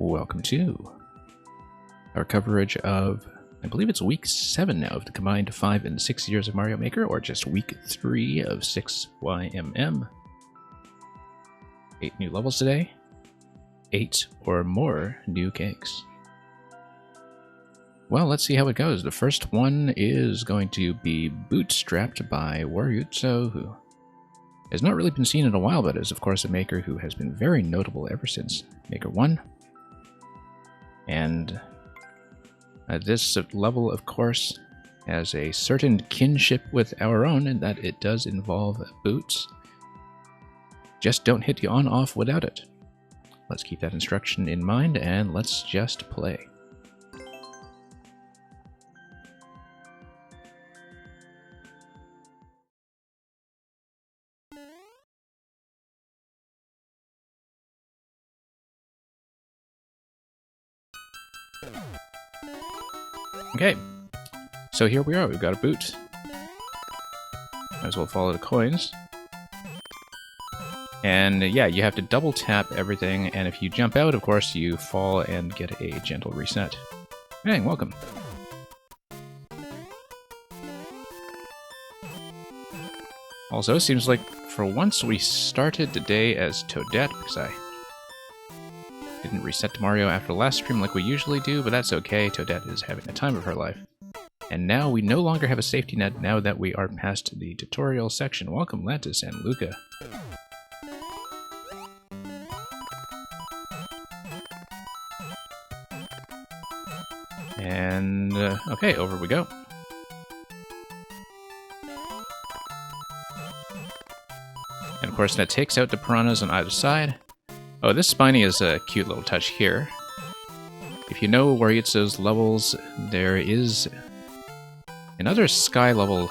Welcome to our coverage of, I believe it's week 7 now of the combined 5 and 6 years of Mario Maker, or just week 3 of 6YMM. 8 new levels today, 8 or more new cakes. Well, let's see how it goes. The first one is going to be Bootstrapped by Waryutsu, who has not really been seen in a while, but is of course a maker who has been very notable ever since Maker 1. And this level, of course, has a certain kinship with our own in that it does involve boots. Just don't hit the on-off without it. Let's keep that instruction in mind, and let's just play. Okay, so here we are. We've got a boot. Might as well follow the coins. And yeah, you have to double tap everything, and if you jump out, of course, you fall and get a gentle reset. Hey, welcome. Also, it seems like for once we started the day as Toadette, because I didn't reset to Mario after the last stream like we usually do, but that's okay. Toadette is having the time of her life. And now we no longer have a safety net now that we are past the tutorial section. Welcome, Lantis and Luca. And, okay, over we go. And of course that takes out the piranhas on either side. Oh, this Spiny is a cute little touch here. If you know Waryutsu's levels, there is another sky level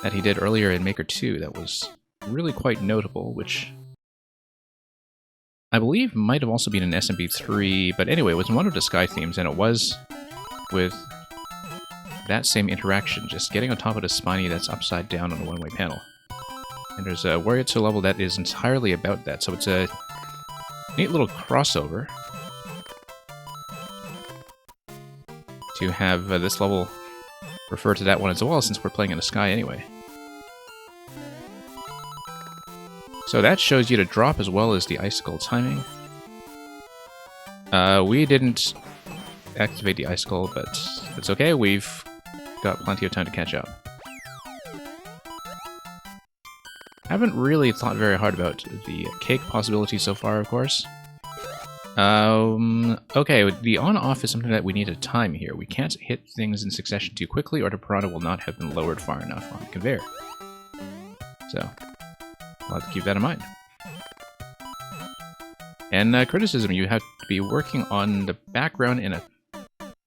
that he did earlier in Maker 2 that was really quite notable, which I believe might have also been in SMB3, but anyway, it was one of the sky themes, and it was with that same interaction, just getting on top of the Spiny that's upside down on the one-way panel. And there's a Waryutsu level that is entirely about that, so it's a neat little crossover to have this level refer to that one as well, since we're playing in the sky anyway. So that shows you to drop as well as the icicle timing. We didn't activate the icicle, but it's okay, we've got plenty of time to catch up. Haven't really thought very hard about the cake possibility so far, of course. Okay, the on-off is something that we need to time here. We can't hit things in succession too quickly, or the piranha will not have been lowered far enough on the conveyor. So, we'll have to keep that in mind. And criticism, you have to be working on the background in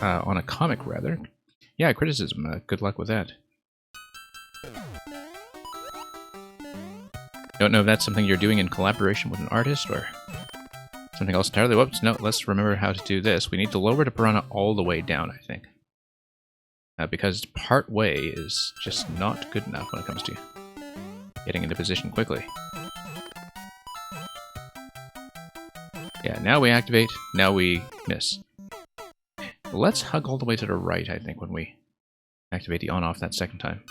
on a comic, rather. Yeah, criticism, good luck with that. Don't know if that's something you're doing in collaboration with an artist or something else entirely. Whoops, no, let's remember how to do this. We need to lower the piranha all the way down, I think. Because part way is just not good enough when it comes to getting into position quickly. Yeah, now we activate, now we miss. Let's hug all the way to the right, I think, when we activate the on-off that second time.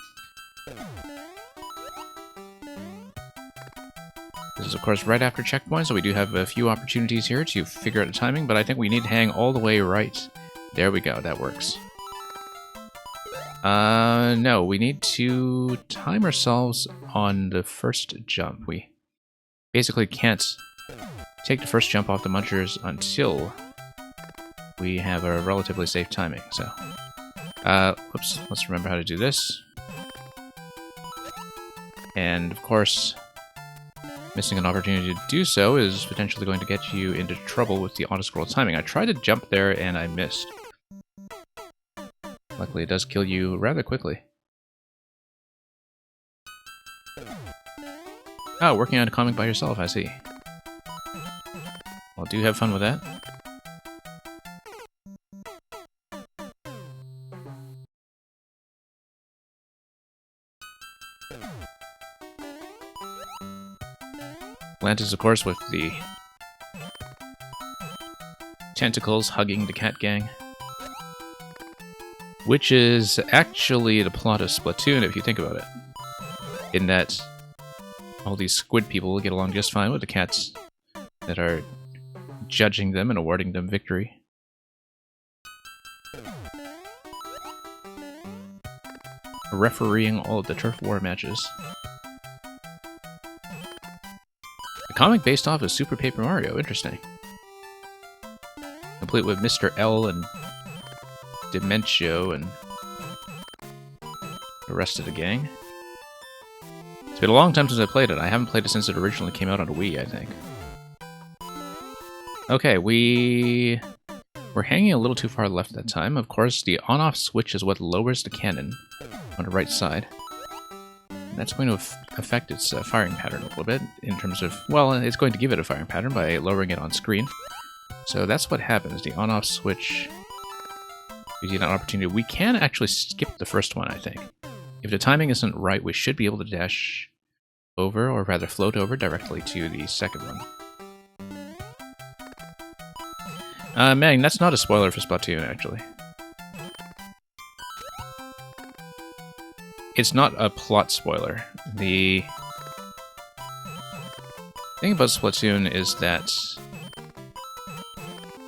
This is, of course, right after checkpoint, so we do have a few opportunities here to figure out the timing, but I think we need to hang all the way right. There we go, that works. No, we need to time ourselves on the first jump. We basically can't take the first jump off the munchers until we have a relatively safe timing, so... whoops, let's remember how to do this. And, of course, missing an opportunity to do so is potentially going to get you into trouble with the auto-scroll timing. I tried to jump there and I missed. Luckily, it does kill you rather quickly. Oh, working on a comic by yourself, I see. Well, do have fun with that. Lantis, of course, with the tentacles hugging the cat gang. Which is actually the plot of Splatoon, if you think about it. In that all these squid people will get along just fine with the cats that are judging them and awarding them victory. Refereeing all of the turf war matches. The comic based off of Super Paper Mario, interesting. Complete with Mr. L and Dementio and the rest of the gang. It's been a long time since I played it. I haven't played it since it originally came out on the Wii, I think. Okay, we're hanging a little too far left that time. Of course, the on-off switch is what lowers the cannon on the right side. And that's going to affect its firing pattern a little bit in terms of, well, it's going to give it a firing pattern by lowering it on screen. So that's what happens. The on-off switch gives you an opportunity. We can actually skip the first one, I think. If the timing isn't right, we should be able to dash over, or rather float over directly to the second one. Man, that's not a spoiler for Splatoon, actually. It's not a plot spoiler. The thing about Splatoon is that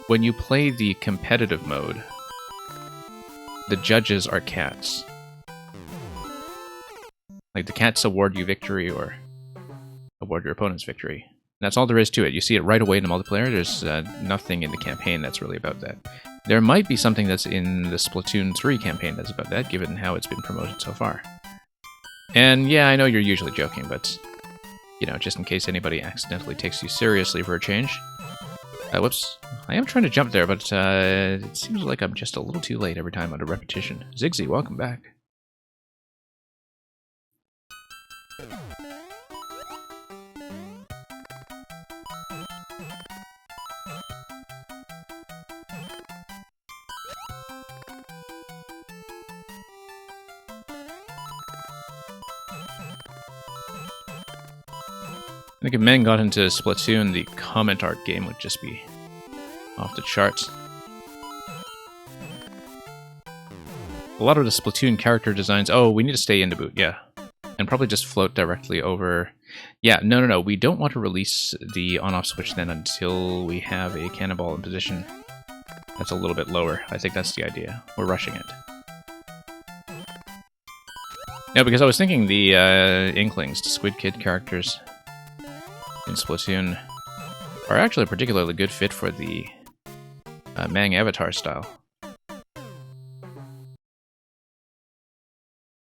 when you play the competitive mode, the judges are cats. Like, the cats award you victory or award your opponent's victory. That's all there is to it. You see it right away in the multiplayer. There's nothing in the campaign that's really about that. There might be something that's in the Splatoon 3 campaign that's about that, given how it's been promoted so far. And yeah, I know you're usually joking, but, you know, just in case anybody accidentally takes you seriously for a change. Whoops. I am trying to jump there, but it seems like I'm just a little too late every time under repetition. Ziggsy, welcome back. I think if men got into Splatoon, the comment art game would just be off the charts. A lot of the Splatoon character designs... Oh, we need to stay in the boot, yeah. And probably just float directly over... Yeah, no. We don't want to release the on-off switch then until we have a cannonball in position that's a little bit lower. I think that's the idea. We're rushing it. No, because I was thinking the Inklings, the Squid Kid characters in Splatoon, are actually a particularly good fit for the Mang avatar style.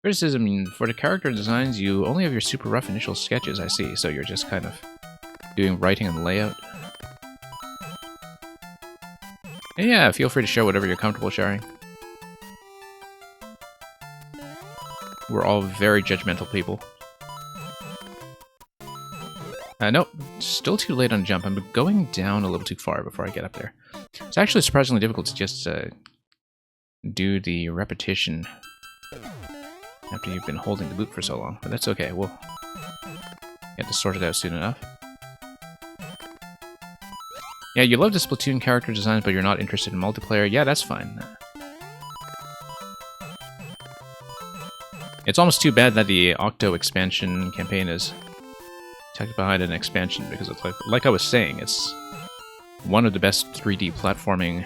Criticism: for the character designs, you only have your super rough initial sketches, I see, so you're just kind of doing writing and layout. And yeah, feel free to share whatever you're comfortable sharing. We're all very judgmental people. Nope, still too late on jump. I'm going down a little too far before I get up there. It's actually surprisingly difficult to just do the repetition after you've been holding the boot for so long, but that's okay. We'll get to sort it out soon enough. Yeah, you love the Splatoon character designs, but you're not interested in multiplayer. Yeah, that's fine. It's almost too bad that the Octo expansion campaign is tucked behind an expansion, because it's like I was saying, it's one of the best 3D platforming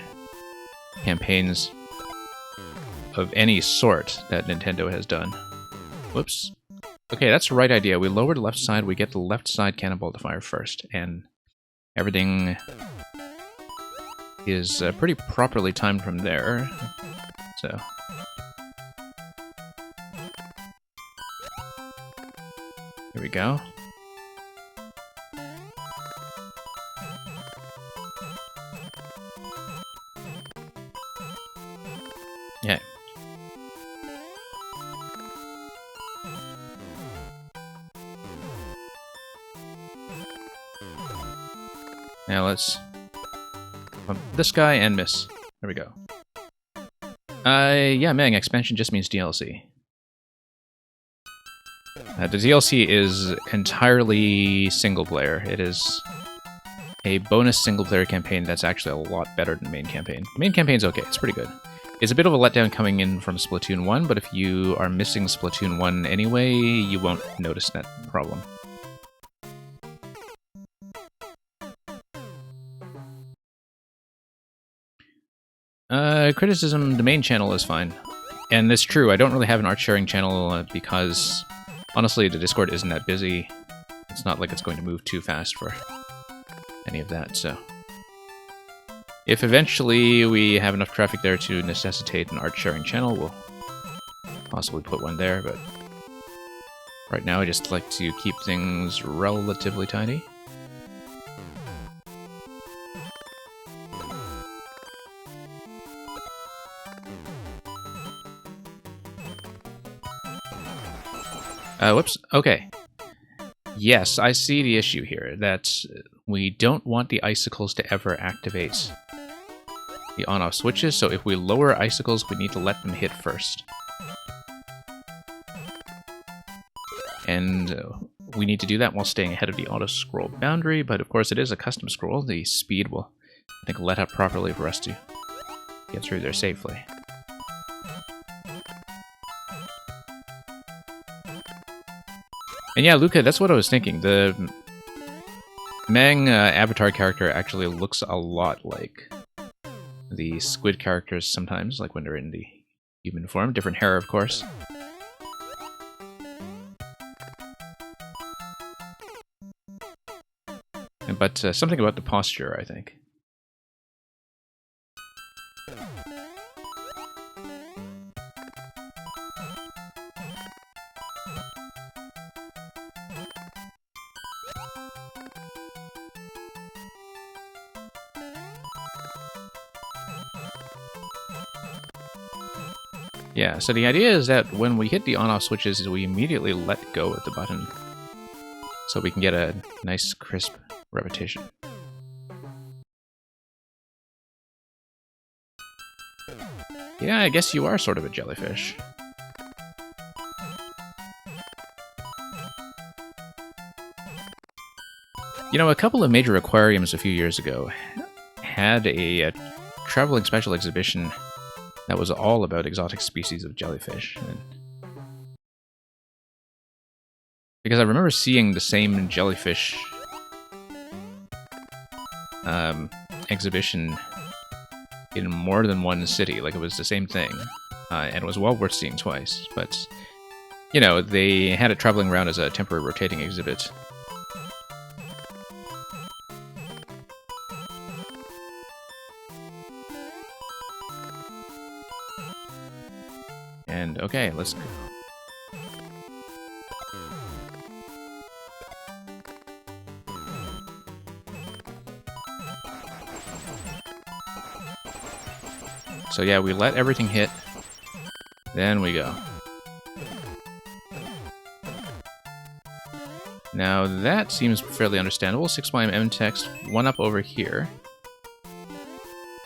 campaigns of any sort that Nintendo has done. Whoops. Okay, that's the right idea. We lower the left side, we get the left side cannonball to fire first, and everything is pretty properly timed from there. So... here we go. Yeah. Now let's this guy and miss. There we go. Yeah, Mang expansion just means DLC. The DLC is entirely single player. It is a bonus single-player campaign that's actually a lot better than the main campaign. The main campaign's okay, it's pretty good. It's a bit of a letdown coming in from Splatoon 1, but if you are missing Splatoon 1 anyway, you won't notice that problem. Criticism, the main channel is fine. And it's true, I don't really have an art sharing channel because, honestly, the Discord isn't that busy. It's not like it's going to move too fast for any of that, so... If eventually we have enough traffic there to necessitate an art sharing channel, we'll possibly put one there, but right now I just like to keep things relatively tidy. Whoops. Okay. Yes, I see the issue here, that we don't want the icicles to ever activate the on-off switches, so if we lower icicles, we need to let them hit first. And we need to do that while staying ahead of the auto-scroll boundary, but of course it is a custom scroll. The speed will, I think, let up properly for us to get through there safely. And yeah, Luca, that's what I was thinking. The Mang avatar character actually looks a lot like the squid characters sometimes, like when they're in the human form. Different hair, of course. But something about the posture, I think. Yeah, so the idea is that when we hit the on-off switches, we immediately let go of the button, so we can get a nice, crisp repetition. Yeah, I guess you are sort of a jellyfish. You know, a couple of major aquariums a few years ago had a traveling special exhibition that was all about exotic species of jellyfish. Because I remember seeing the same jellyfish exhibition in more than one city. Like, it was the same thing. And it was well worth seeing twice. But, you know, they had it traveling around as a temporary rotating exhibit. And, okay, let's go. So yeah, we let everything hit, then we go. Now that seems fairly understandable. 6YM text, one up over here.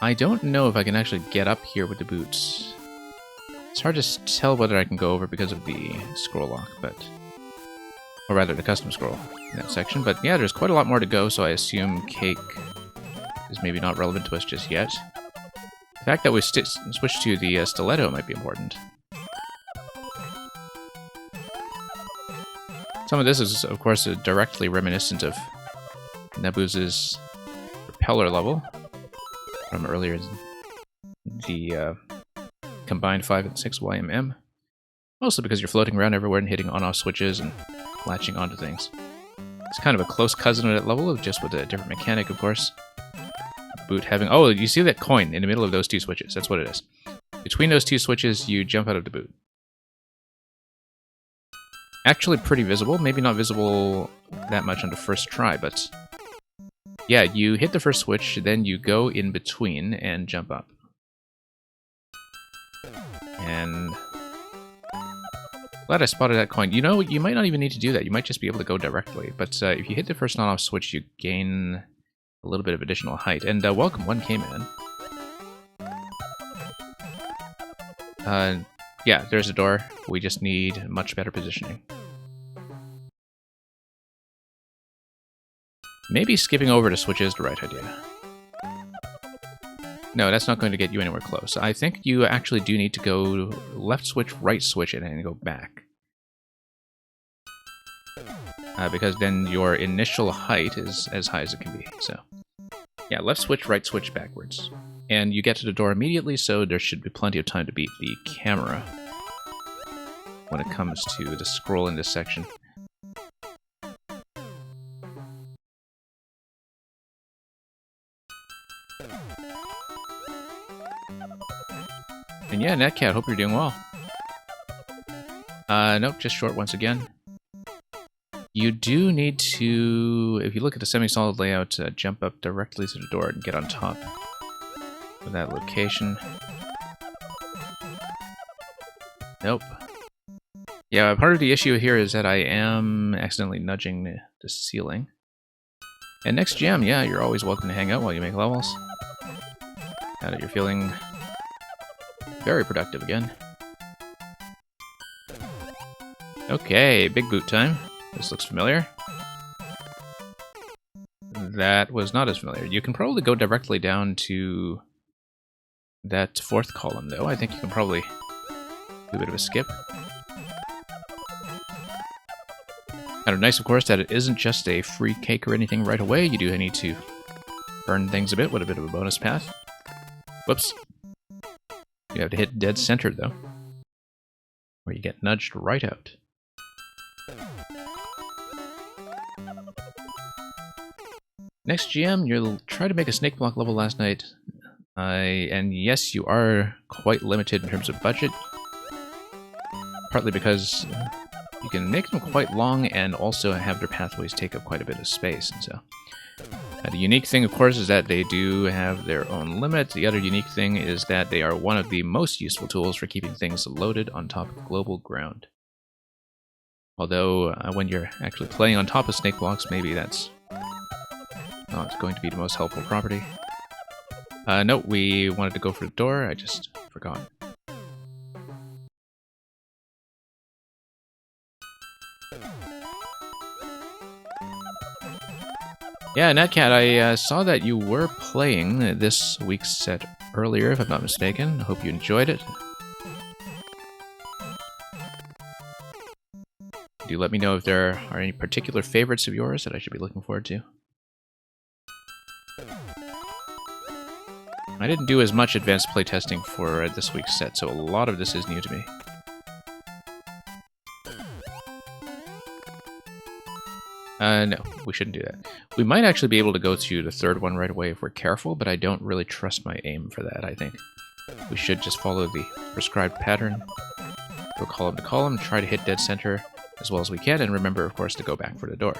I don't know if I can actually get up here with the boots. It's hard to tell whether I can go over because of the scroll lock, but... Or rather, the custom scroll in that section. But yeah, there's quite a lot more to go, so I assume cake is maybe not relevant to us just yet. The fact that we switched to the stiletto might be important. Some of this is, of course, directly reminiscent of Nebuz's repeller level from earlier in the combined 5 and 6 YMM. Mostly because you're floating around everywhere and hitting on-off switches and latching onto things. It's kind of a close cousin at that level, just with a different mechanic, of course. Boot having... Oh, you see that coin in the middle of those two switches? That's what it is. Between those two switches, you jump out of the boot. Actually pretty visible. Maybe not visible that much on the first try, but... Yeah, you hit the first switch, then you go in between and jump up. And... Glad I spotted that coin. You know, you might not even need to do that. You might just be able to go directly. But if you hit the first on-off switch, you gain a little bit of additional height. And welcome, 1K man. Yeah, there's a door. We just need much better positioning. Maybe skipping over to switch is the right idea. No, that's not going to get you anywhere close. I think you actually do need to go left switch, right switch, and then go back. Because then your initial height is as high as it can be. So, yeah, left switch, right switch, backwards. And you get to the door immediately, so there should be plenty of time to beat the camera when it comes to the scroll in this section. And yeah, Netcat, hope you're doing well. Nope, just short once again. You do need to, if you look at the semi-solid layout, jump up directly to the door and get on top of that location. Nope. Yeah, part of the issue here is that I am accidentally nudging the ceiling. And next gem, yeah, you're always welcome to hang out while you make levels. Now that you're feeling very productive again. Okay, big boot time. This looks familiar. That was not as familiar. You can probably go directly down to that fourth column, though. I think you can probably do a bit of a skip. Kind of nice, of course, that it isn't just a free cake or anything right away. You do need to earn things a bit with a bit of a bonus path. Whoops. You have to hit dead center, though, where you get nudged right out. Next GM, you'll try to make a snake block level last night. And yes, you are quite limited in terms of budget. Partly because you can make them quite long and also have their pathways take up quite a bit of space. And so, the unique thing, of course, is that they do have their own limit. The other unique thing is that they are one of the most useful tools for keeping things loaded on top of global ground. Although, when you're actually playing on top of snake blocks, maybe that's not going to be the most helpful property. No, we wanted to go for the door, I just forgot. Yeah, Netcat, I saw that you were playing this week's set earlier, if I'm not mistaken. I hope you enjoyed it. Do let me know if there are any particular favorites of yours that I should be looking forward to. I didn't do as much advanced playtesting for this week's set, so a lot of this is new to me. No, we shouldn't do that. We might actually be able to go to the third one right away if we're careful, but I don't really trust my aim for that, I think. We should just follow the prescribed pattern. Go column to column, try to hit dead center as well as we can, and remember, of course, to go back for the door.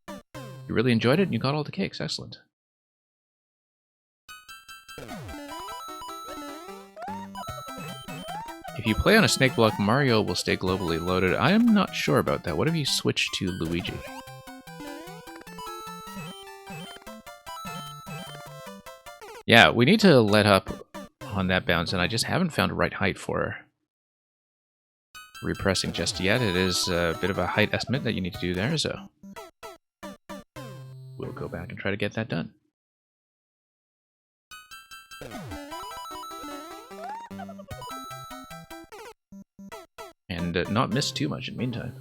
You really enjoyed it, and you got all the cakes. Excellent. If you play on a snake block, Mario will stay globally loaded. I am not sure about that. What if you switch to Luigi? Yeah, we need to let up on that bounce, and I just haven't found the right height for repressing just yet. It is a bit of a height estimate that you need to do there, so we'll go back and try to get that done. And not miss too much in the meantime.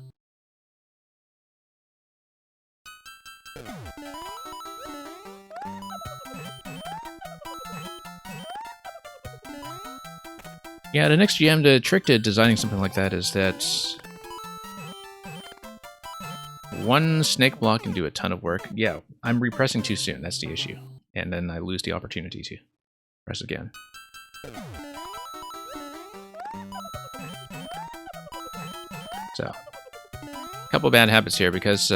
Yeah, the next GM, the trick to designing something like that is that one snake block can do a ton of work. Yeah, I'm repressing too soon, that's the issue. And then I lose the opportunity to press again. So, a couple bad habits here because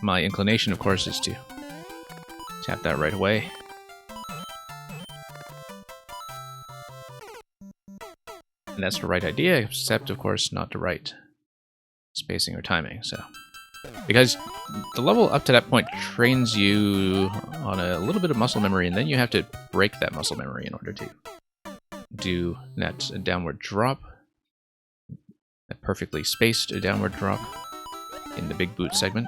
my inclination, of course, is to tap that right away. And that's the right idea, except, of course, not the right spacing or timing. So, because the level up to that point trains you on a little bit of muscle memory, and then you have to break that muscle memory in order to do that downward drop. A perfectly spaced downward drop in the big boot segment.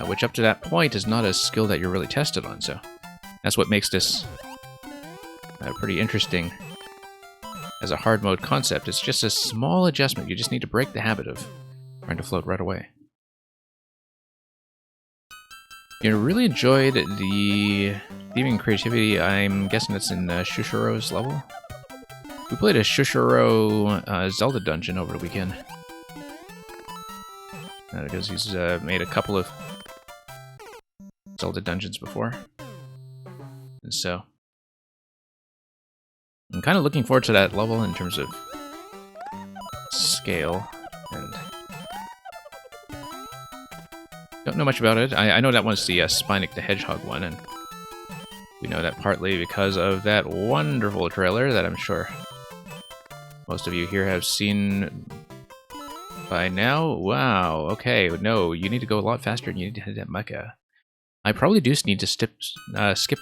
which up to that point is not a skill that you're really tested on, so that's what makes this pretty interesting as a hard mode concept. It's just a small adjustment. You just need to break the habit of trying to float right away. You really enjoyed the theming and creativity. I'm guessing that's in Shushuro's level. We played a Shushuro Zelda dungeon over the weekend. Because he's made a couple of Zelda dungeons before. And so I'm kind of looking forward to that level in terms of scale, and don't know much about it. I know that one's the Spinac the Hedgehog one, and we know that partly because of that wonderful trailer that I'm sure most of you here have seen by now. Wow, okay, no, you need to go a lot faster and you need to hit that mecha. I probably do need to skip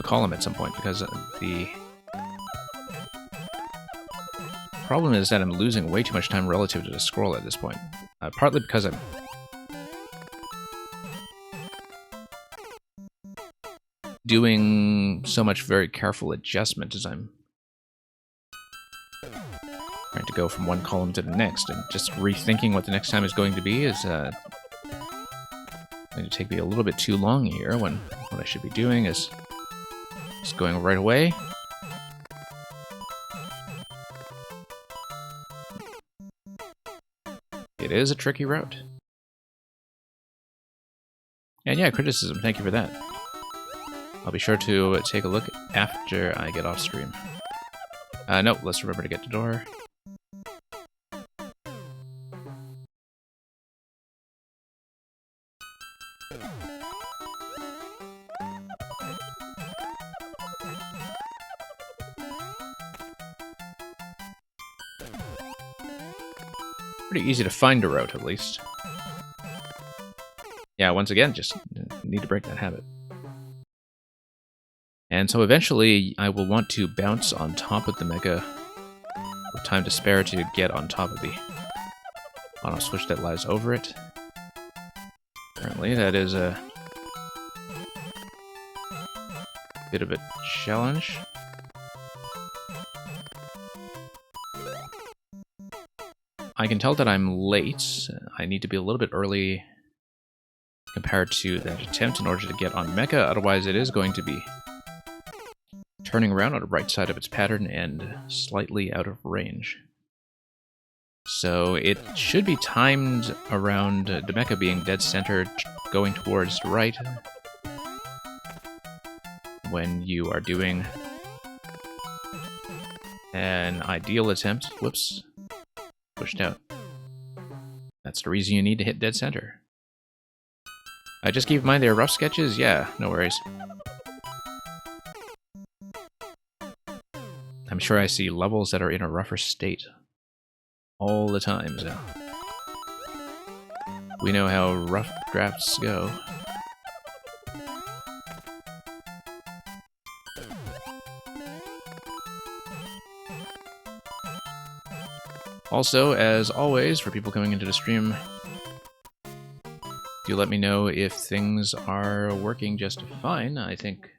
a column at some point, because the problem is that I'm losing way too much time relative to the scroll at this point. Partly because I'm doing so much very careful adjustment as I'm trying to go from one column to the next, and just rethinking what the next time is going to be is going to take me a little bit too long here, when what I should be doing is just going right away. It is a tricky route. And yeah, criticism, thank you for that. I'll be sure to take a look after I get off stream. No, let's remember to get the door. Pretty easy to find a route, at least. Yeah, once again, just need to break that habit. And so eventually, I will want to bounce on top of the mecha with time to spare to get on top of the on-off switch that lies over it. Apparently, that is a bit of a challenge. I can tell that I'm late. I need to be a little bit early compared to that attempt in order to get on mecha, otherwise it is going to be turning around on the right side of its pattern and slightly out of range. So it should be timed around the mecha being dead center, going towards the right when you are doing an ideal attempt. Whoops. Pushed out. That's the reason you need to hit dead center. Just keep in mind they're rough sketches? Yeah, no worries. I'm sure I see levels that are in a rougher state all the time, so we know how rough drafts go. Also, as always, for people coming into the stream, do let me know if things are working just fine. I think,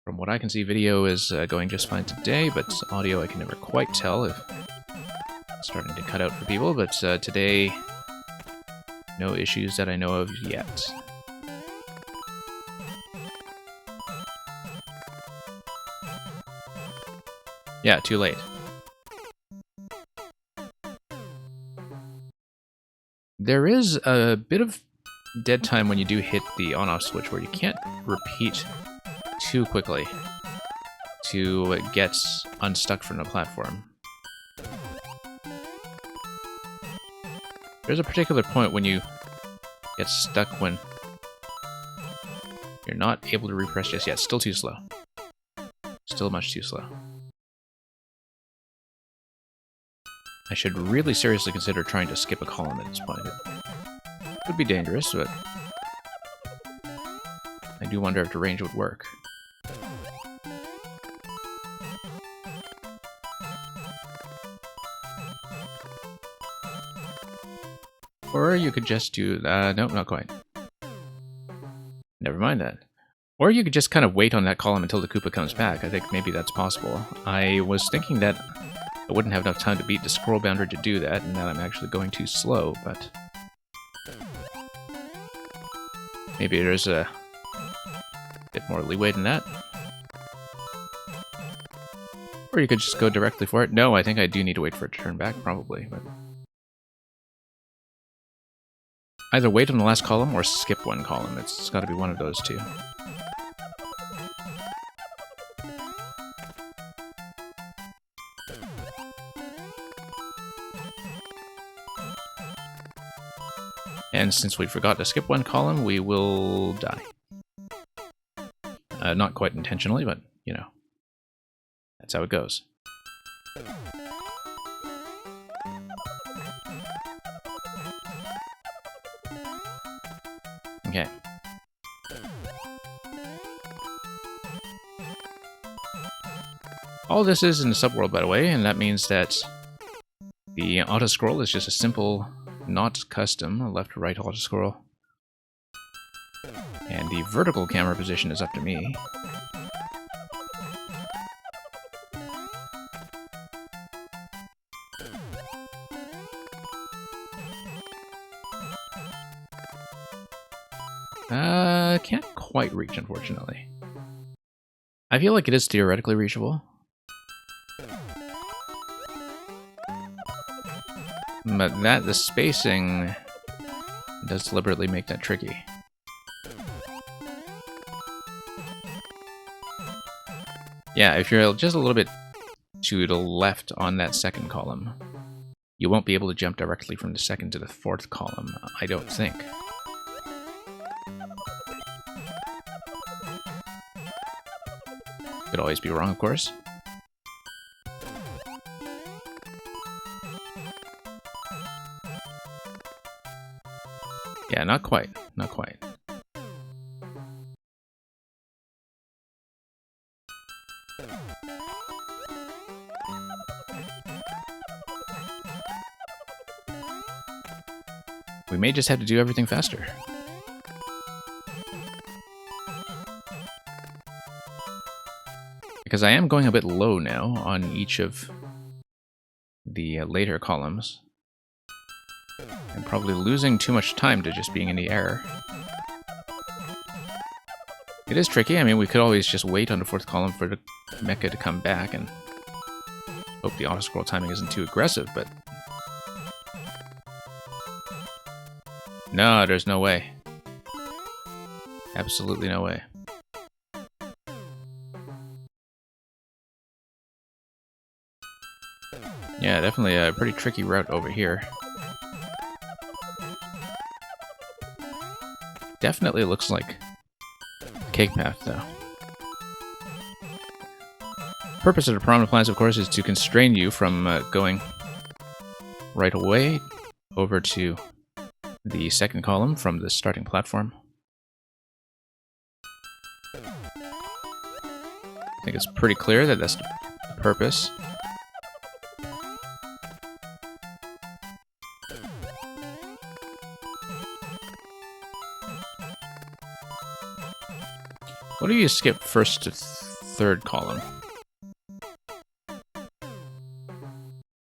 from what I can see, video is going just fine today, but audio I can never quite tell if it's starting to cut out for people. But today, no issues that I know of yet. Yeah, too late. There is a bit of dead time when you do hit the on-off switch where you can't repeat too quickly to get unstuck from the platform. There's a particular point when you get stuck when you're not able to repress just yet. Still too slow. Still much too slow. I should really seriously consider trying to skip a column at this point. It would be dangerous, but I do wonder if the range would work. Or you could just do... nope, not quite. Never mind that. Or you could just kind of wait on that column until the Koopa comes back. I think maybe that's possible. I was thinking that I wouldn't have enough time to beat the scroll boundary to do that, and that I'm actually going too slow, but maybe there's a bit more leeway than that. Or you could just go directly for it. No, I think I do need to wait for it to turn back, probably. But either wait on the last column or skip one column. It's got to be one of those two. And since we forgot to skip one column, we will die. Not quite intentionally, but, you know, that's how it goes. Okay. All this is in the subworld, by the way, and that means that the auto-scroll is just a simple, not custom, left-to-right auto-scroll. And the vertical camera position is up to me. Can't quite reach, unfortunately. I feel like it is theoretically reachable. But the spacing does deliberately make that tricky. Yeah, if you're just a little bit to the left on that second column, you won't be able to jump directly from the second to the fourth column, I don't think. Could always be wrong, of course. Yeah, not quite. Not quite. We may just have to do everything faster. Because I am going a bit low now on each of the later columns. I'm probably losing too much time to just being in the air. It is tricky. I mean, we could always just wait on the fourth column for the mecha to come back and hope the auto-scroll timing isn't too aggressive, but... No, there's no way. Absolutely no way. Yeah, definitely a pretty tricky route over here. Definitely looks like cake path, though. Purpose of the Piranha Plans, of course, is to constrain you from going right away over to the second column from the starting platform. I think it's pretty clear that that's the purpose. What do you skip first to third column?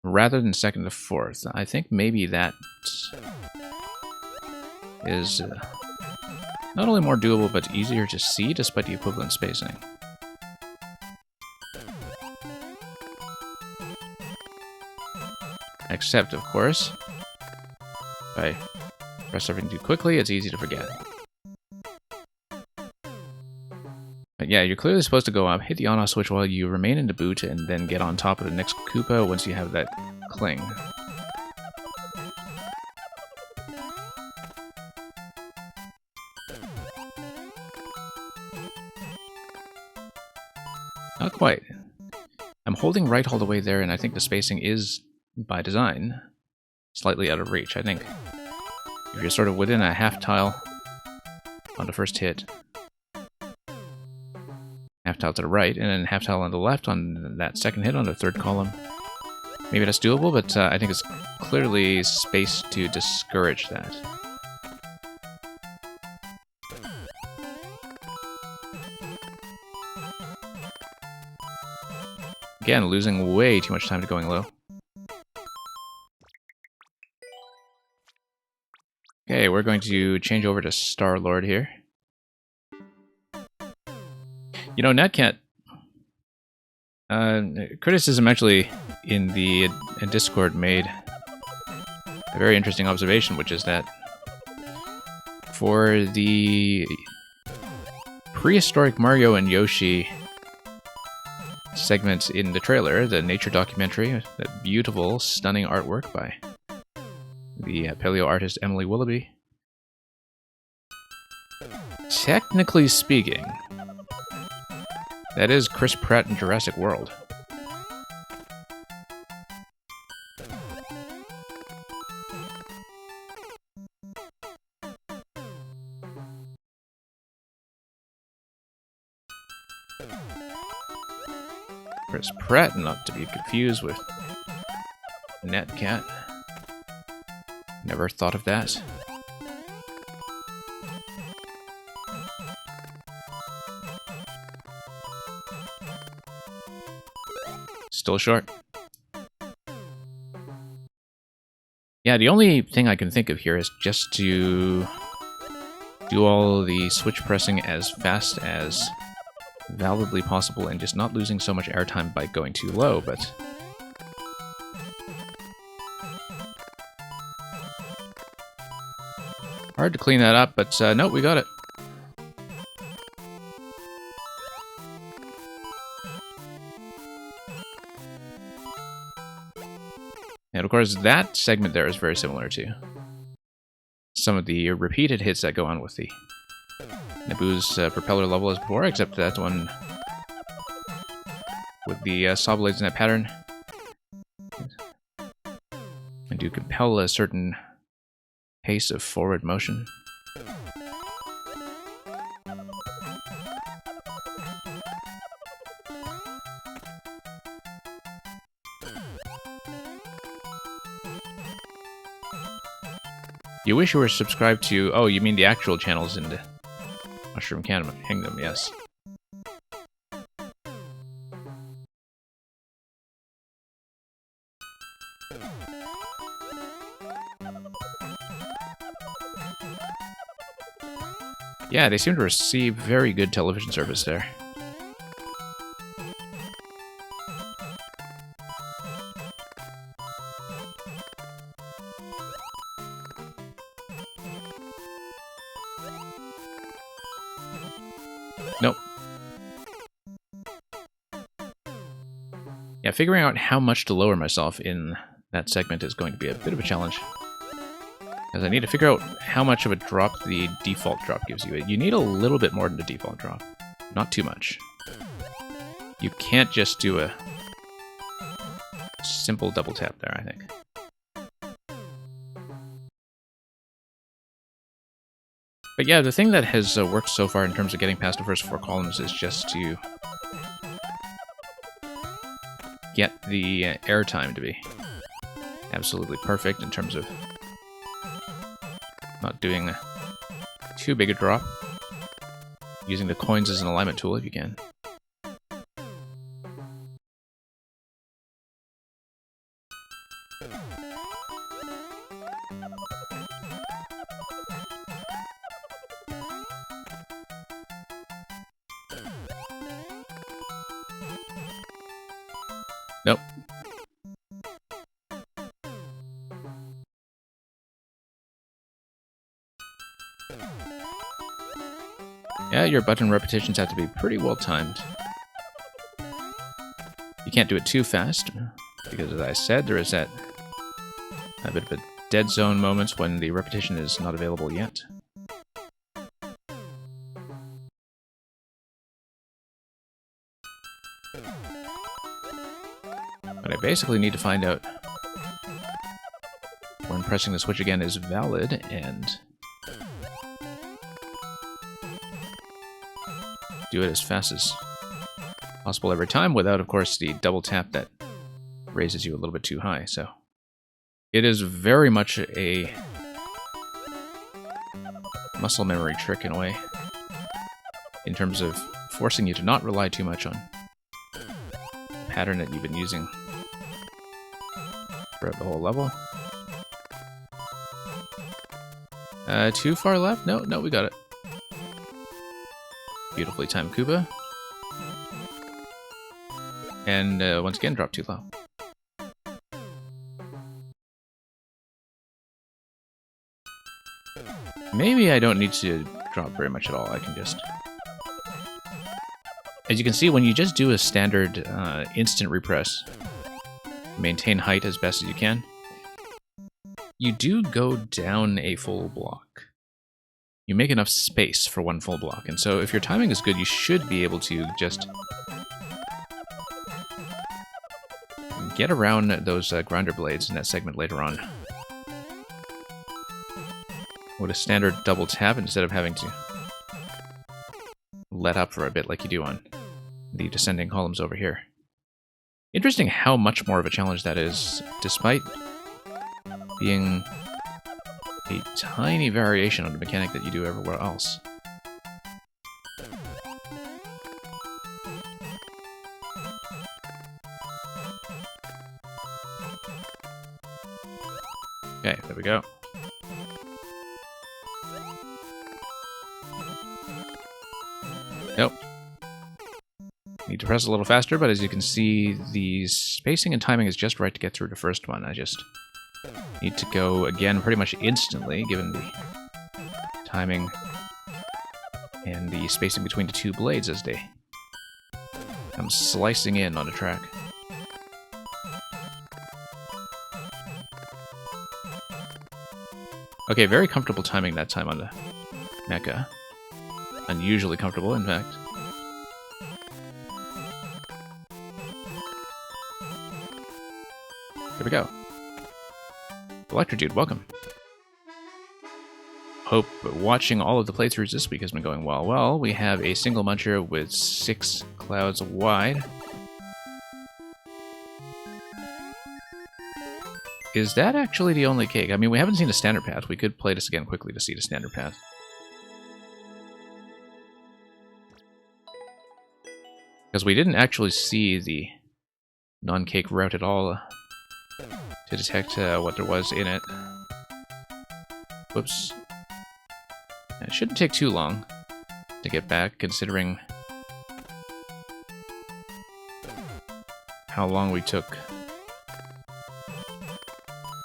Rather than second to fourth. I think maybe that is not only more doable, but easier to see despite the equivalent spacing. Except, of course, if I press everything too quickly, it's easy to forget. But yeah, you're clearly supposed to go up, hit the on-off switch while you remain in the boot, and then get on top of the next Koopa once you have that cling. Not quite. I'm holding right all the way there, and I think the spacing is, by design, slightly out of reach. I think if you're sort of within a half tile on the first hit, half tile to the right, and then half tile on the left on that second hit on the third column. Maybe that's doable, but I think it's clearly spaced to discourage that. Again, losing way too much time to going low. Okay, we're going to change over to Star-Lord here. You know, Netcat... Criticism actually in the Discord made a very interesting observation, which is that for the prehistoric Mario and Yoshi segment in the trailer, the nature documentary, that beautiful, stunning artwork by the paleo artist Emily Willoughby. Technically speaking, that is Chris Pratt in Jurassic World. Chris Pratt, not to be confused with Netcat. Never thought of that. Still short. Yeah, the only thing I can think of here is just to do all the switch pressing as fast as validly possible and just not losing so much airtime by going too low, but hard to clean that up, but no, we got it. And of course, that segment there is very similar to some of the repeated hits that go on with the Naboo's propeller level as before, except that one with the saw blades in that pattern and do compel a certain pace of forward motion. You wish you were subscribed to... Oh, you mean the actual channels in the Mushroom Kingdom, yes. Yeah, they seem to receive very good television service there. Nope. Yeah, figuring out how much to lower myself in that segment is going to be a bit of a challenge. Because I need to figure out how much of a drop the default drop gives you. You need a little bit more than the default drop. Not too much. You can't just do a simple double tap there, I think. But yeah, the thing that has worked so far in terms of getting past the first 4 columns is just to get the airtime to be absolutely perfect in terms of not doing too big a drop. Using the coins as an alignment tool if you can. Nope. Yeah, your button repetitions have to be pretty well timed. You can't do it too fast, because as I said, there is that a bit of a dead zone moment when the repetition is not available yet. But I basically need to find out when pressing the switch again is valid, and do it as fast as possible every time without, of course, the double tap that raises you a little bit too high. So it is very much a muscle memory trick in a way, in terms of forcing you to not rely too much on the pattern that you've been using throughout the whole level. Too far left? No, we got it. Beautifully timed Koopa. And once again, drop too low. Maybe I don't need to drop very much at all. I can just... As you can see, when you just do a standard instant repress, maintain height as best as you can, you do go down a full block. You make enough space for one full block, and so if your timing is good, you should be able to just get around those grinder blades in that segment later on with a standard double tap instead of having to let up for a bit like you do on the descending columns over here. Interesting how much more of a challenge that is, despite being a tiny variation on the mechanic that you do everywhere else. Okay, there we go. Nope. Need to press a little faster, but as you can see, the spacing and timing is just right to get through the first one. I just need to go again pretty much instantly, given the timing and the spacing between the two blades as they come slicing in on the track. Okay, very comfortable timing that time on the mecha. Unusually comfortable, in fact. There we go. Electro Dude, welcome. Hope watching all of the playthroughs this week has been going well. Well, we have a single muncher with 6 clouds wide. Is that actually the only cake? I mean, we haven't seen a standard path. We could play this again quickly to see the standard path. Because we didn't actually see the non-cake route at all to detect what there was in it. Whoops. It shouldn't take too long to get back, considering how long we took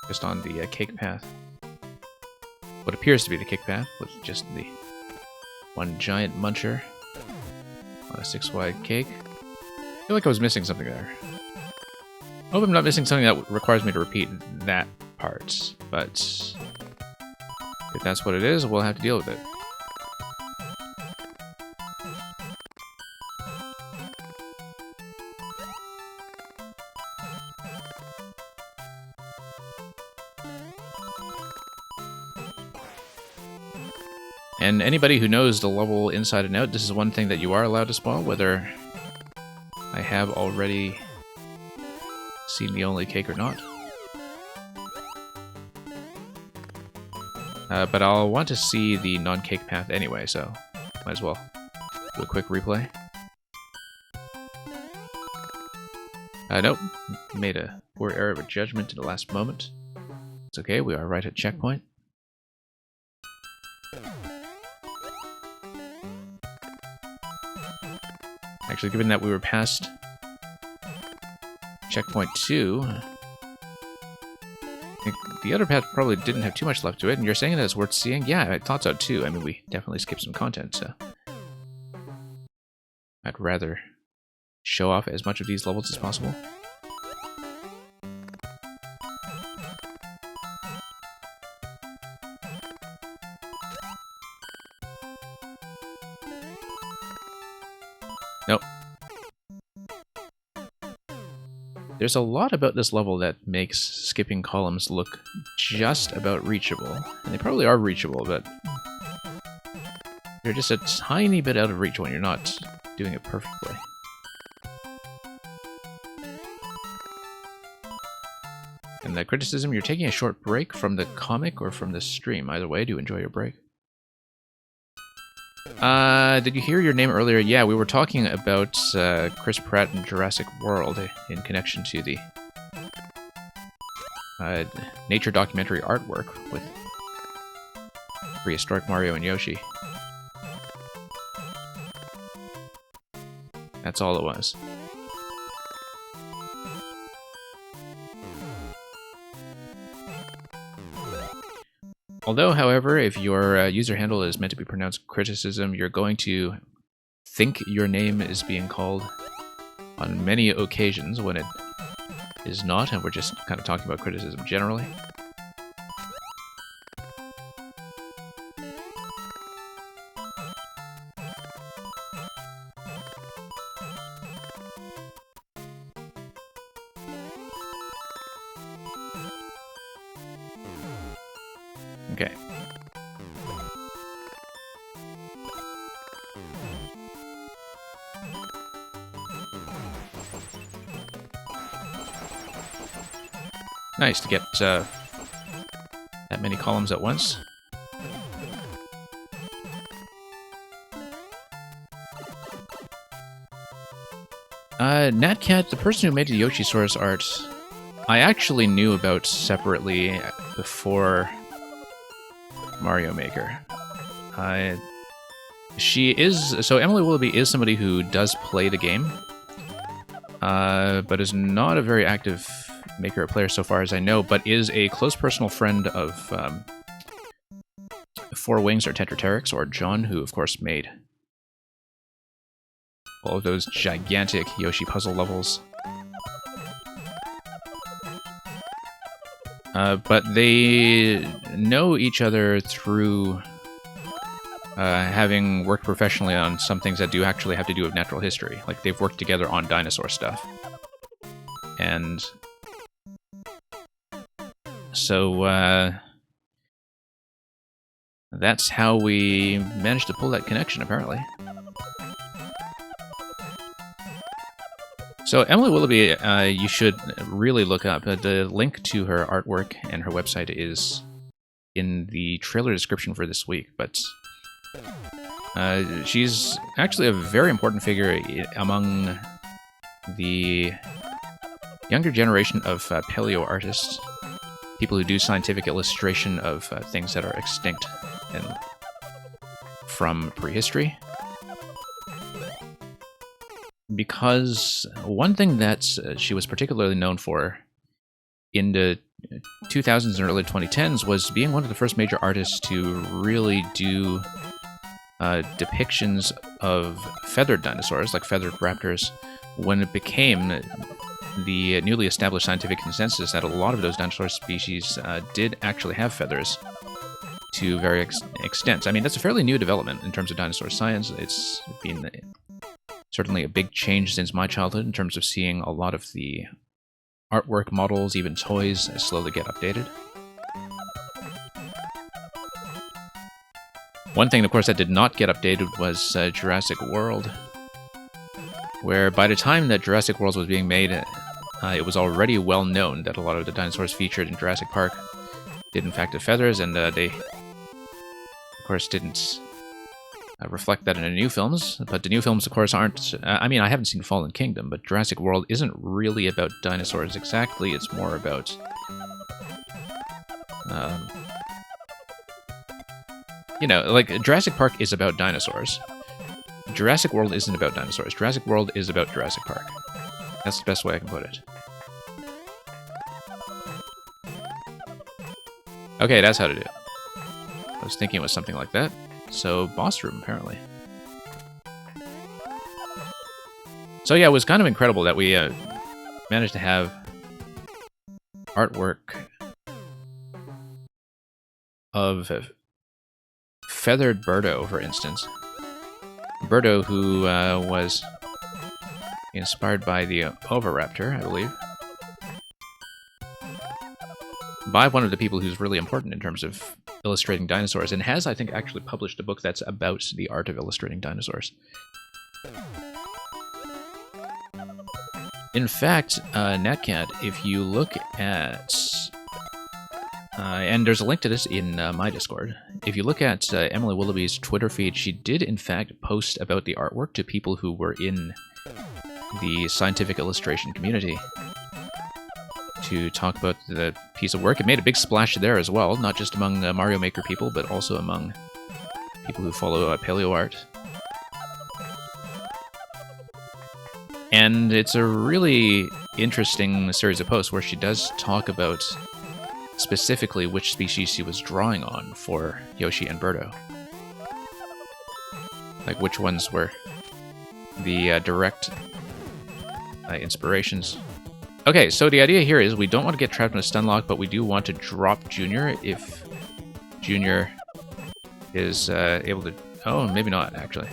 just on the cake path. What appears to be the cake path, with just the one giant muncher on a 6-wide cake. I feel like I was missing something there. I hope I'm not missing something that requires me to repeat that part, but if that's what it is, we'll have to deal with it. And anybody who knows the level inside and out, this is one thing that you are allowed to spoil, whether I have already seen the only cake or not. But I'll want to see the non-cake path anyway, so might as well do a quick replay. Nope. Made a poor error of judgment in the last moment. It's okay, we are right at checkpoint. Actually, given that we were past checkpoint 2, I think the other path probably didn't have too much left to it, and you're saying that it's worth seeing? Yeah, I thought so too. I mean, we definitely skipped some content, so I'd rather show off as much of these levels as possible. Nope. There's a lot about this level that makes skipping columns look just about reachable. And they probably are reachable, but they're just a tiny bit out of reach when you're not doing it perfectly. And the criticism, you're taking a short break from the comic or from the stream. Either way, do enjoy your break. Did you hear your name earlier? Yeah, we were talking about Chris Pratt and Jurassic World in connection to the nature documentary artwork with prehistoric Mario and Yoshi. That's all it was. Although, however, if your user handle is meant to be pronounced criticism, you're going to think your name is being called on many occasions when it is not, and we're just kind of talking about criticism generally. Okay. Nice to get that many columns at once. Natcat, the person who made the Yoshisaurus art, I actually knew about separately before Mario Maker. So Emily Willoughby is somebody who does play the game, but is not a very active maker or player so far as I know, but is a close personal friend of Four Wings or Tetraterix, or John, who of course made all of those gigantic Yoshi puzzle levels. But they know each other through having worked professionally on some things that do actually have to do with natural history. Like, they've worked together on dinosaur stuff. And so that's how we managed to pull that connection, apparently. So Emily Willoughby, you should really look up. The link to her artwork and her website is in the trailer description for this week, but she's actually a very important figure among the younger generation of paleo artists, people who do scientific illustration of things that are extinct and from prehistory. Because one thing that she was particularly known for in the 2000s and early 2010s was being one of the first major artists to really do depictions of feathered dinosaurs, like feathered raptors, when it became the newly established scientific consensus that a lot of those dinosaur species did actually have feathers to various extents. I mean, that's a fairly new development in terms of dinosaur science. It's been certainly a big change since my childhood in terms of seeing a lot of the artwork, models, even toys slowly get updated. One thing, of course, that did not get updated was Jurassic World, where by the time that Jurassic World was being made, it was already well known that a lot of the dinosaurs featured in Jurassic Park did in fact have feathers, and they, of course, didn't reflect that in the new films. But the new films, of course, aren't... I mean, I haven't seen Fallen Kingdom, but Jurassic World isn't really about dinosaurs exactly. It's more about... you know, like, Jurassic Park is about dinosaurs. Jurassic World isn't about dinosaurs. Jurassic World is about Jurassic Park. That's the best way I can put it. Okay, that's how to do it. I was thinking it was something like that. So, boss room, apparently. So yeah, it was kind of incredible that we managed to have artwork of feathered Birdo, for instance. Birdo, who was inspired by the Oviraptor, I believe. By one of the people who's really important in terms of illustrating dinosaurs, and has, I think, actually published a book that's about the art of illustrating dinosaurs. In fact, Natcat, if you look at... and there's a link to this in my Discord. if you look at Emily Willoughby's Twitter feed, she did in fact post about the artwork to people who were in the scientific illustration community to talk about the piece of work. It made a big splash there as well, not just among Mario Maker people, but also among people who follow paleo art. And it's a really interesting series of posts where she does talk about specifically which species she was drawing on for Yoshi and Birdo. Like which ones were the direct inspirations. Okay, so the idea here is we don't want to get trapped in a stun lock, but we do want to drop Junior if Junior is able to... Oh, maybe not, actually.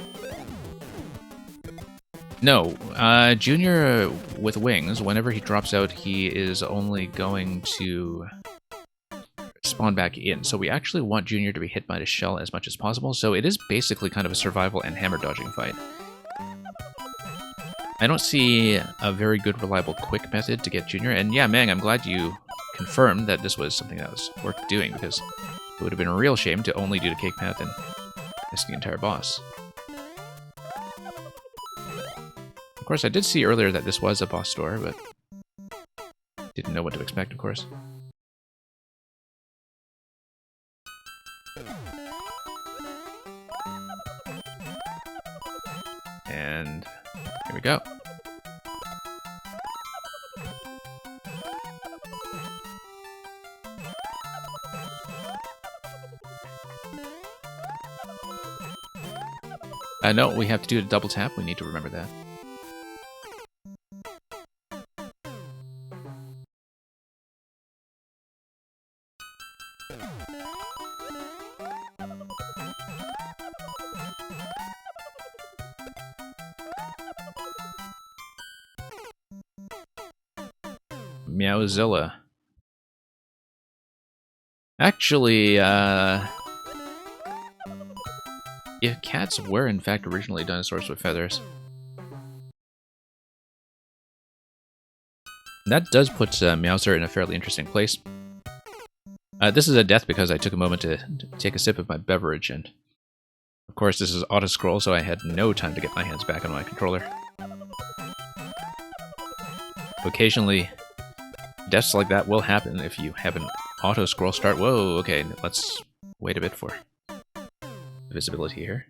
No, Junior with wings, whenever he drops out, he is only going to spawn back in. So we actually want Junior to be hit by the shell as much as possible. So it is basically kind of a survival and hammer dodging fight. I don't see a very good, reliable, quick method to get Junior. And yeah, Mang, I'm glad you confirmed that this was something that was worth doing, because it would have been a real shame to only do the cake path and miss the entire boss. Of course, I did see earlier that this was a boss door, but didn't know what to expect, of course. And here we go. No, we have to do a double tap. We need to remember that. Meowzilla. Actually, yeah, cats were in fact originally dinosaurs with feathers. That does put Meowser in a fairly interesting place. This is a death because I took a moment to take a sip of my beverage, and of course this is auto-scroll, so I had no time to get my hands back on my controller. Occasionally, deaths like that will happen if you have an auto-scroll start. Whoa, okay, let's wait a bit for visibility here.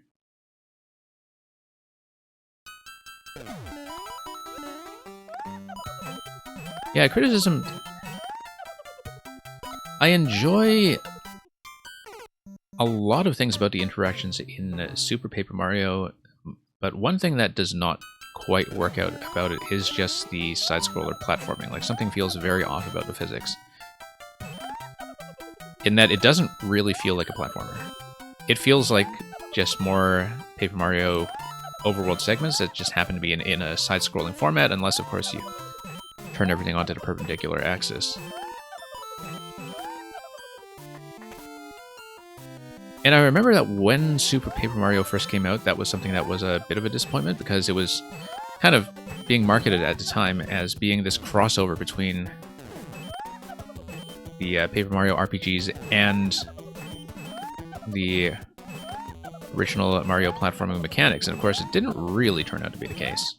Yeah, criticism... I enjoy a lot of things about the interactions in Super Paper Mario, but one thing that does not quite work out about it is just the side-scroller platforming. Like, something feels very off about the physics. In that it doesn't really feel like a platformer. It feels like just more Paper Mario overworld segments that just happen to be in a side-scrolling format, unless, of course, you turn everything onto the perpendicular axis. And I remember that when Super Paper Mario first came out, that was something that was a bit of a disappointment, because it was kind of being marketed at the time as being this crossover between the Paper Mario RPGs and the original Mario platforming mechanics, and of course it didn't really turn out to be the case.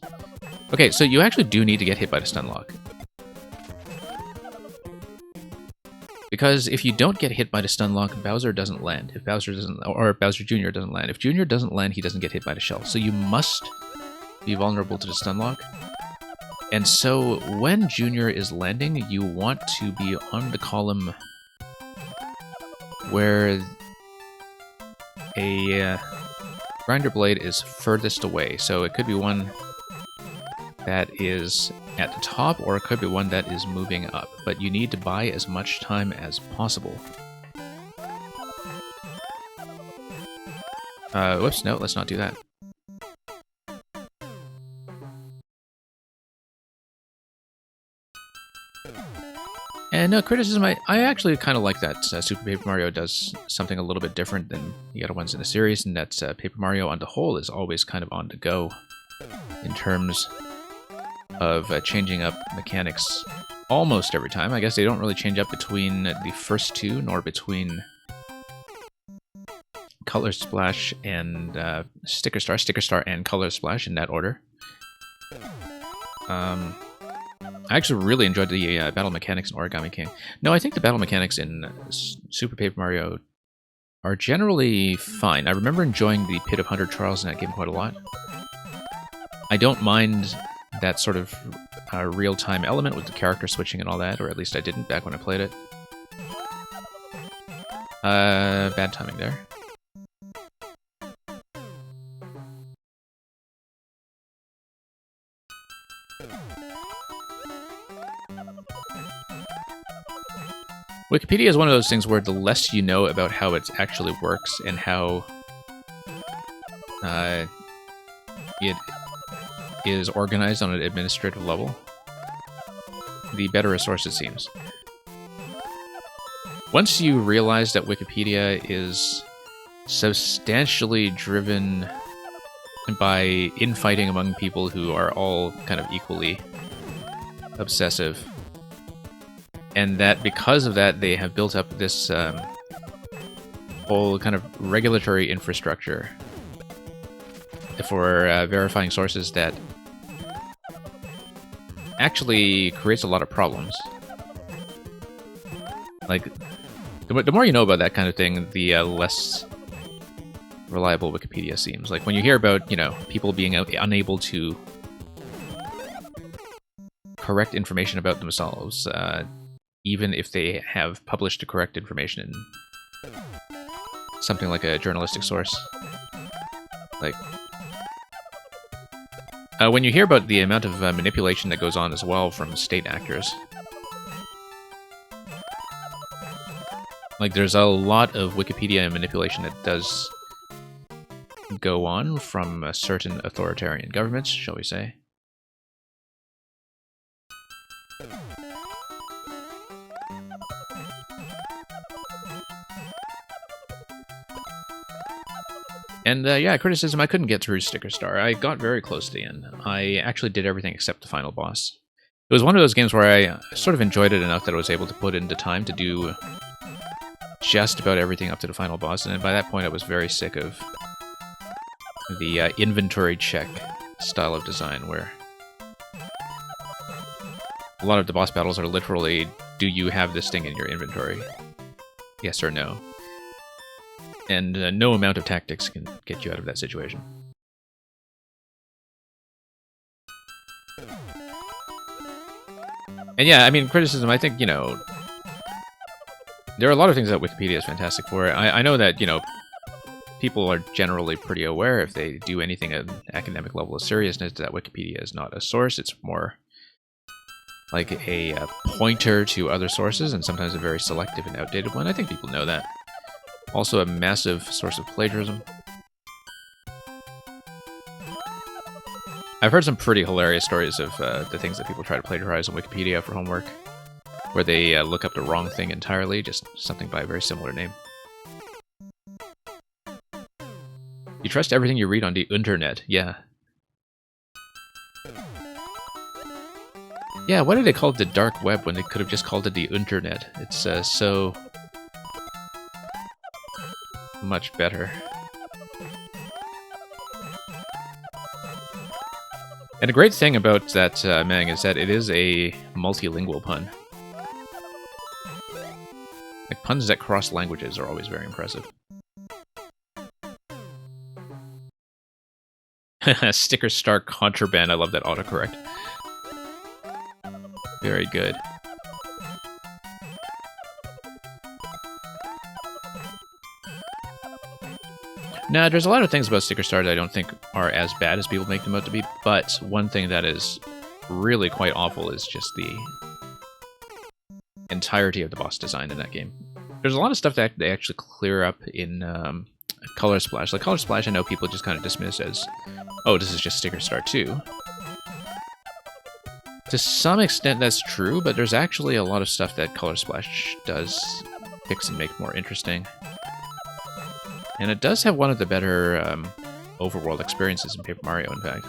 Okay, so you actually do need to get hit by the stun lock. Because if you don't get hit by the stun lock, Bowser doesn't land. If Bowser doesn't, or Bowser Jr. doesn't land. If Jr. doesn't land, he doesn't get hit by the shell. So you must be vulnerable to the stun lock. And so when Jr. is landing, you want to be on the column where a grinder blade is furthest away. So it could be one that is at the top, or it could be one that is moving up. But you need to buy as much time as possible. Whoops, no, let's not do that. And no, criticism, I actually kind of like that Super Paper Mario does something a little bit different than the other ones in the series, and that Paper Mario on the whole is always kind of on the go in terms of changing up mechanics almost every time. I guess they don't really change up between the first two, nor between Color Splash and Sticker Star and Color Splash in that order. I actually really enjoyed the battle mechanics in Origami King. No, I think the battle mechanics in Super Paper Mario are generally fine. I remember enjoying the Pit of 100 Trials in that game quite a lot. I don't mind that sort of real-time element with the character switching and all that, or at least I didn't back when I played it. Bad timing there. Wikipedia is one of those things where the less you know about how it actually works and how it is organized on an administrative level, the better a source it seems. Once you realize that Wikipedia is substantially driven by infighting among people who are all kind of equally obsessive, and that because of that they have built up this whole kind of regulatory infrastructure for verifying sources that actually creates a lot of problems. Like, the more you know about that kind of thing, the less reliable Wikipedia seems. Like, when you hear about, you know, people being unable to correct information about themselves, even if they have published the correct information in something like a journalistic source. Like, when you hear about the amount of manipulation that goes on as well from state actors, like, there's a lot of Wikipedia manipulation that does go on from certain authoritarian governments, shall we say. And yeah, criticism, I couldn't get through Sticker Star. I got very close to the end. I actually did everything except the final boss. It was one of those games where I sort of enjoyed it enough that I was able to put into time to do just about everything up to the final boss, and then by that point I was very sick of the inventory check style of design, where a lot of the boss battles are literally, do you have this thing in your inventory? Yes or no? And no amount of tactics can get you out of that situation. And yeah, I mean, criticism, I think, you know, there are a lot of things that Wikipedia is fantastic for. I know that, you know, people are generally pretty aware, if they do anything at an academic level of seriousness, that Wikipedia is not a source. It's more like a pointer to other sources, and sometimes a very selective and outdated one. I think people know that. Also a massive source of plagiarism. I've heard some pretty hilarious stories of the things that people try to plagiarize on Wikipedia for homework, where they look up the wrong thing entirely, just something by a very similar name. You trust everything you read on the internet, yeah. Yeah, why did they call it the dark web when they could have just called it the internet? It's so much better. And a great thing about that Mang is that it is a multilingual pun. Like, puns that cross languages are always very impressive. Sticker Star Contraband, I love that autocorrect. Very good. Now, there's a lot of things about Sticker Star that I don't think are as bad as people make them out to be, but one thing that is really quite awful is just the entirety of the boss design in that game. There's a lot of stuff that they actually clear up in Color Splash. Like, Color Splash, I know people just kind of dismiss as, oh, this is just Sticker Star 2. To some extent, that's true, but there's actually a lot of stuff that Color Splash does fix and make more interesting. And it does have one of the better overworld experiences in Paper Mario, in fact.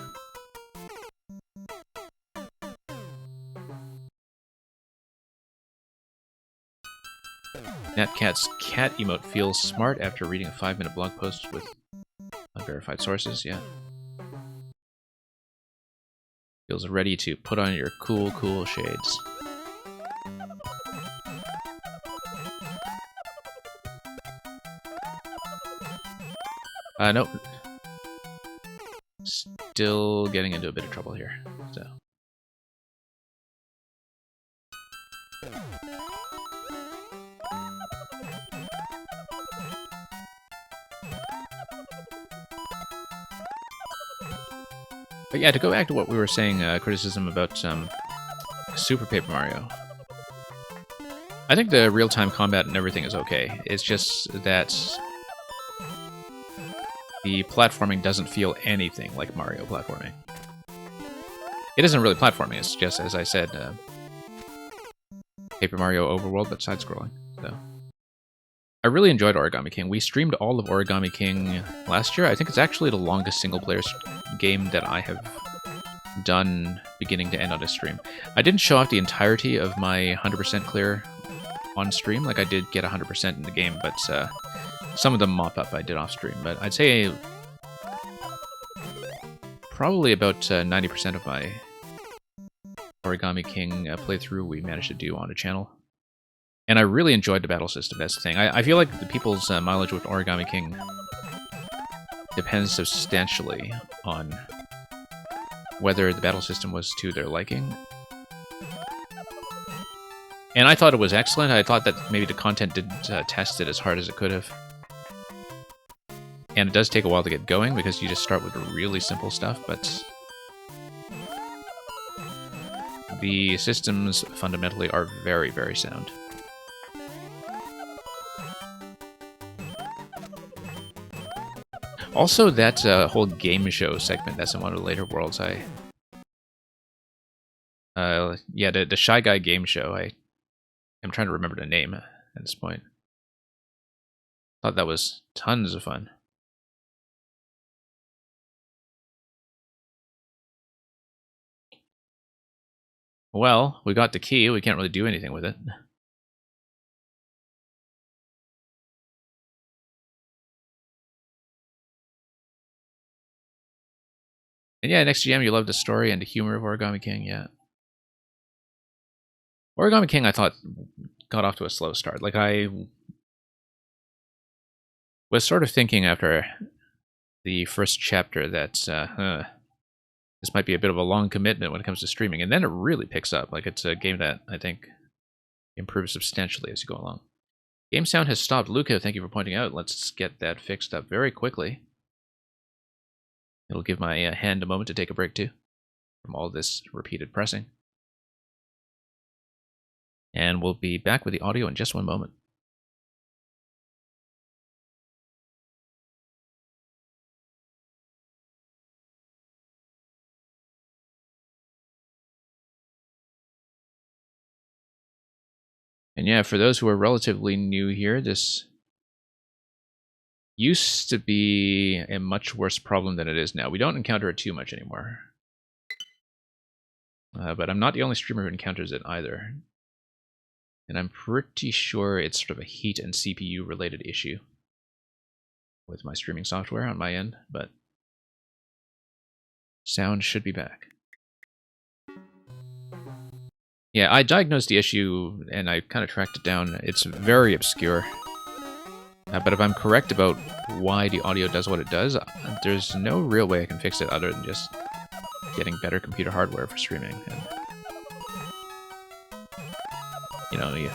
Natcat's cat emote feels smart after reading a 5-minute blog post with unverified sources, yeah. Feels ready to put on your cool, cool shades. Nope. Still getting into a bit of trouble here, so. But yeah, to go back to what we were saying, criticism about Super Paper Mario. I think the real-time combat and everything is okay. It's just that the platforming doesn't feel anything like Mario platforming. It isn't really platforming, it's just, as I said, Paper Mario Overworld, but side-scrolling. So, I really enjoyed Origami King. We streamed all of Origami King last year. I think it's actually the longest single-player game that I have done beginning to end on a stream. I didn't show off the entirety of my 100% clear on stream, like I did get 100% in the game, but some of the mop-up I did off-stream. But I'd say probably about 90% of my Origami King playthrough we managed to do on the channel. And I really enjoyed the battle system, that's the thing. I feel like the people's mileage with Origami King depends substantially on whether the battle system was to their liking. And I thought it was excellent. I thought that maybe the content didn't test it as hard as it could have. And it does take a while to get going because you just start with really simple stuff, but the systems fundamentally are very, very sound. Also, that whole game show segment that's in one of the later worlds, yeah, the Shy Guy game show, I'm trying to remember the name at this point. Thought that was tons of fun. Well, we got the key, we can't really do anything with it. And yeah, next GM, you love the story and the humor of Origami King, yeah. Origami King, I thought, got off to a slow start. Like, I was sort of thinking after the first chapter that this might be a bit of a long commitment when it comes to streaming, and then it really picks up. Like, it's a game that I think improves substantially as you go along. Game sound has stopped. Luca, thank you for pointing out. Let's get that fixed up very quickly. It'll give my hand a moment to take a break too from all this repeated pressing. And we'll be back with the audio in just one moment. And yeah, for those who are relatively new here, this used to be a much worse problem than it is now. We don't encounter it too much anymore. But I'm not the only streamer who encounters it either. And I'm pretty sure it's sort of a heat and CPU related issue with my streaming software on my end, but sound should be back. Yeah, I diagnosed the issue and I kind of tracked it down. It's very obscure. But if I'm correct about why the audio does what it does, there's no real way I can fix it other than just getting better computer hardware for streaming. And, you know, you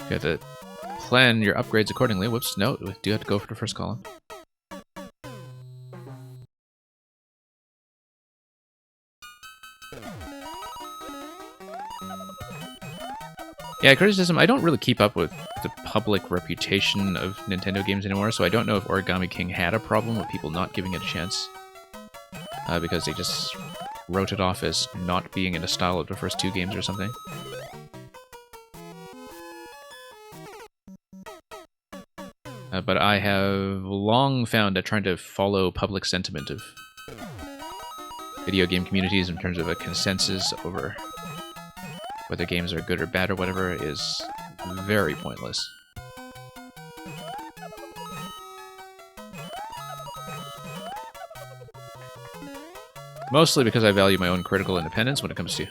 have to plan your upgrades accordingly. Whoops, no, we do have to go for the first column. Yeah, criticism, I don't really keep up with the public reputation of Nintendo games anymore, so I don't know if Origami King had a problem with people not giving it a chance. Because they just wrote it off as not being in the style of the first two games or something. But I have long found that trying to follow public sentiment of video game communities in terms of a consensus over whether games are good or bad or whatever is very pointless. Mostly because I value my own critical independence when it comes to,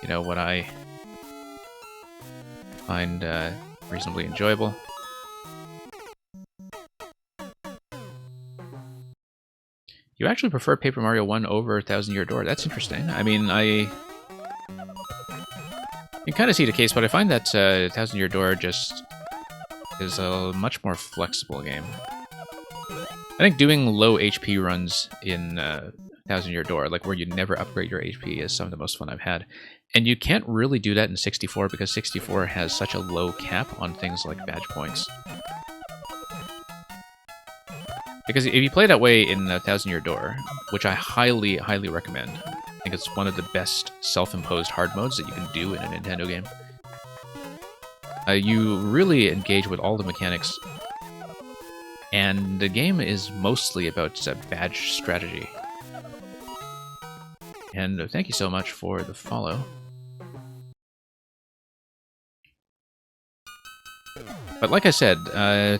you know, what I find reasonably enjoyable. You actually prefer Paper Mario 1 over Thousand Year Door? That's interesting. I mean, you kind of see the case, but I find that Thousand Year Door just is a much more flexible game. I think doing low HP runs in Thousand Year Door, like where you never upgrade your HP, is some of the most fun I've had. And you can't really do that in 64 because 64 has such a low cap on things like badge points. Because if you play that way in Thousand Year Door, which I highly, highly recommend, I think it's one of the best self-imposed hard modes that you can do in a Nintendo game. You really engage with all the mechanics, and the game is mostly about badge strategy. And thank you so much for the follow. But like I said,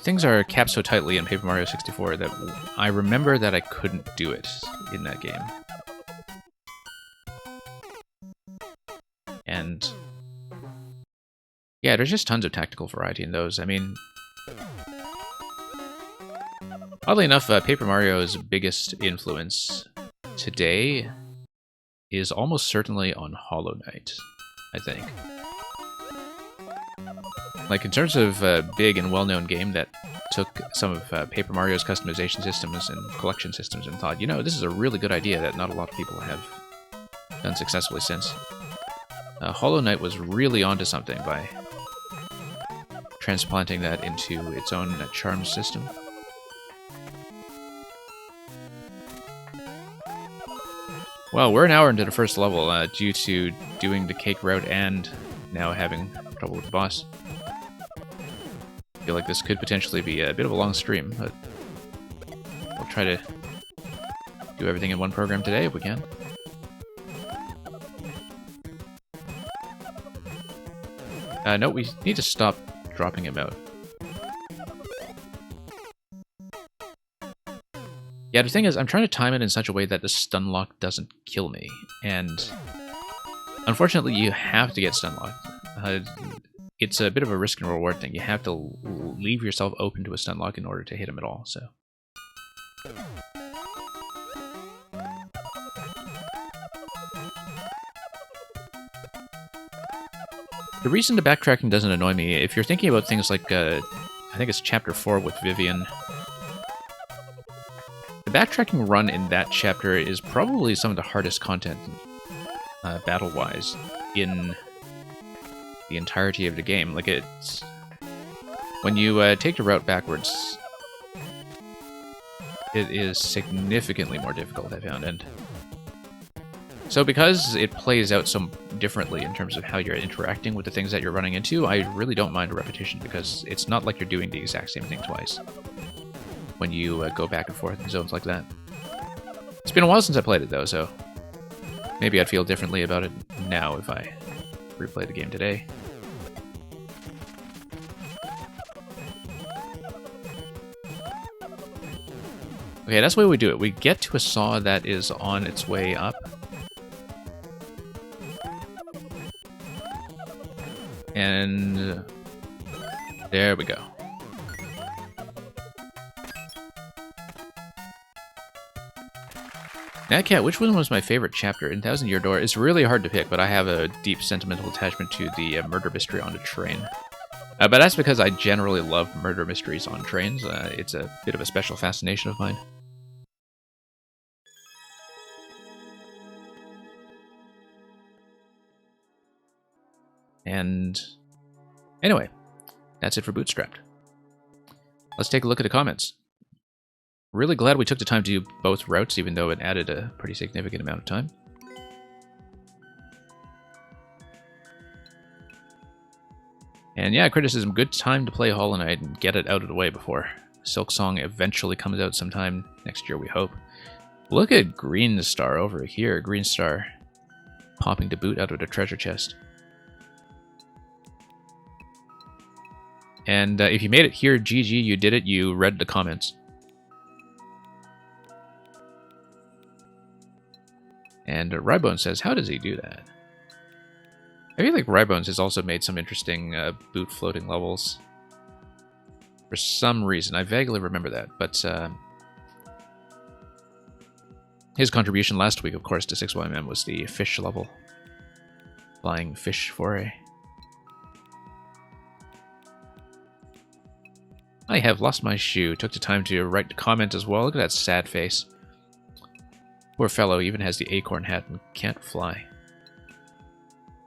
things are capped so tightly in Paper Mario 64 that I remember that I couldn't do it in that game. And yeah, there's just tons of tactical variety in those. I mean, oddly enough, Paper Mario's biggest influence today is almost certainly on Hollow Knight, I think. Like, in terms of a big and well-known game that took some of Paper Mario's customization systems and collection systems and thought, you know, this is a really good idea that not a lot of people have done successfully since. Hollow Knight was really onto something by transplanting that into its own charm system. Well, we're an hour into the first level due to doing the cake route and now having trouble with the boss. I feel like this could potentially be a bit of a long stream, but we'll try to do everything in one program today if we can. No, we need to stop dropping him out. Yeah, the thing is, I'm trying to time it in such a way that the stun lock doesn't kill me, and unfortunately you have to get stun locked. It's a bit of a risk and reward thing. You have to leave yourself open to a stun lock in order to hit him at all, so. The reason the backtracking doesn't annoy me, if you're thinking about things like, I think it's Chapter 4 with Vivian, the backtracking run in that chapter is probably some of the hardest content, battle-wise, in the entirety of the game. Like, it's... when you take the route backwards, it is significantly more difficult, I found, and so because it plays out so differently in terms of how you're interacting with the things that you're running into, I really don't mind a repetition, because it's not like you're doing the exact same thing twice when you go back and forth in zones like that. It's been a while since I played it, though, so maybe I'd feel differently about it now if I replay the game today. Okay, that's the way we do it. We get to a saw that is on its way up. And there we go. Nat Cat, which one was my favorite chapter in Thousand Year Door? It's really hard to pick, but I have a deep sentimental attachment to the murder mystery on the train. But that's because I generally love murder mysteries on trains. It's a bit of a special fascination of mine. And anyway, that's it for Bootstrapped. Let's take a look at the comments. Really glad we took the time to do both routes, even though it added a pretty significant amount of time. And yeah, criticism, good time to play Hollow Knight and get it out of the way before Silksong eventually comes out sometime next year, we hope. Look at Greenstar over here. Greenstar popping to boot out of the treasure chest. And if you made it here, GG, you did it. You read the comments. And Rybone says, how does he do that? I feel like Rybones has also made some interesting boot floating levels. For some reason. I vaguely remember that. But his contribution last week, of course, to 6YMM was the fish level. Flying fish foray. I have lost my shoe. Took the time to write the comment as well. Look at that sad face. Poor fellow even has the acorn hat and can't fly.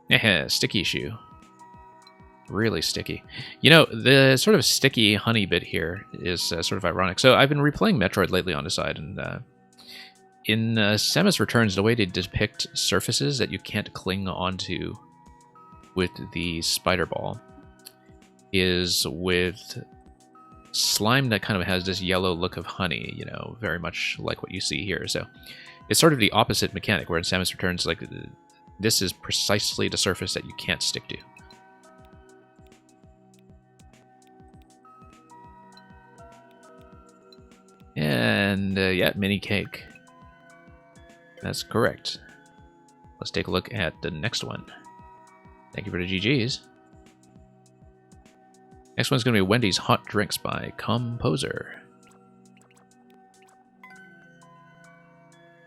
Yeah, sticky shoe. Really sticky. You know, the sort of sticky honey bit here is sort of ironic. So I've been replaying Metroid lately on the side, and in Samus Returns, the way they depict surfaces that you can't cling onto with the spider ball is with slime that kind of has this yellow look of honey, you know, very much like what you see here. So it's sort of the opposite mechanic, where in Samus Returns, like, this is precisely the surface that you can't stick to. And, yeah, mini cake. That's correct. Let's take a look at the next one. Thank you for the GGs. Next one's going to be Wendy's Hot Drinks by Composer.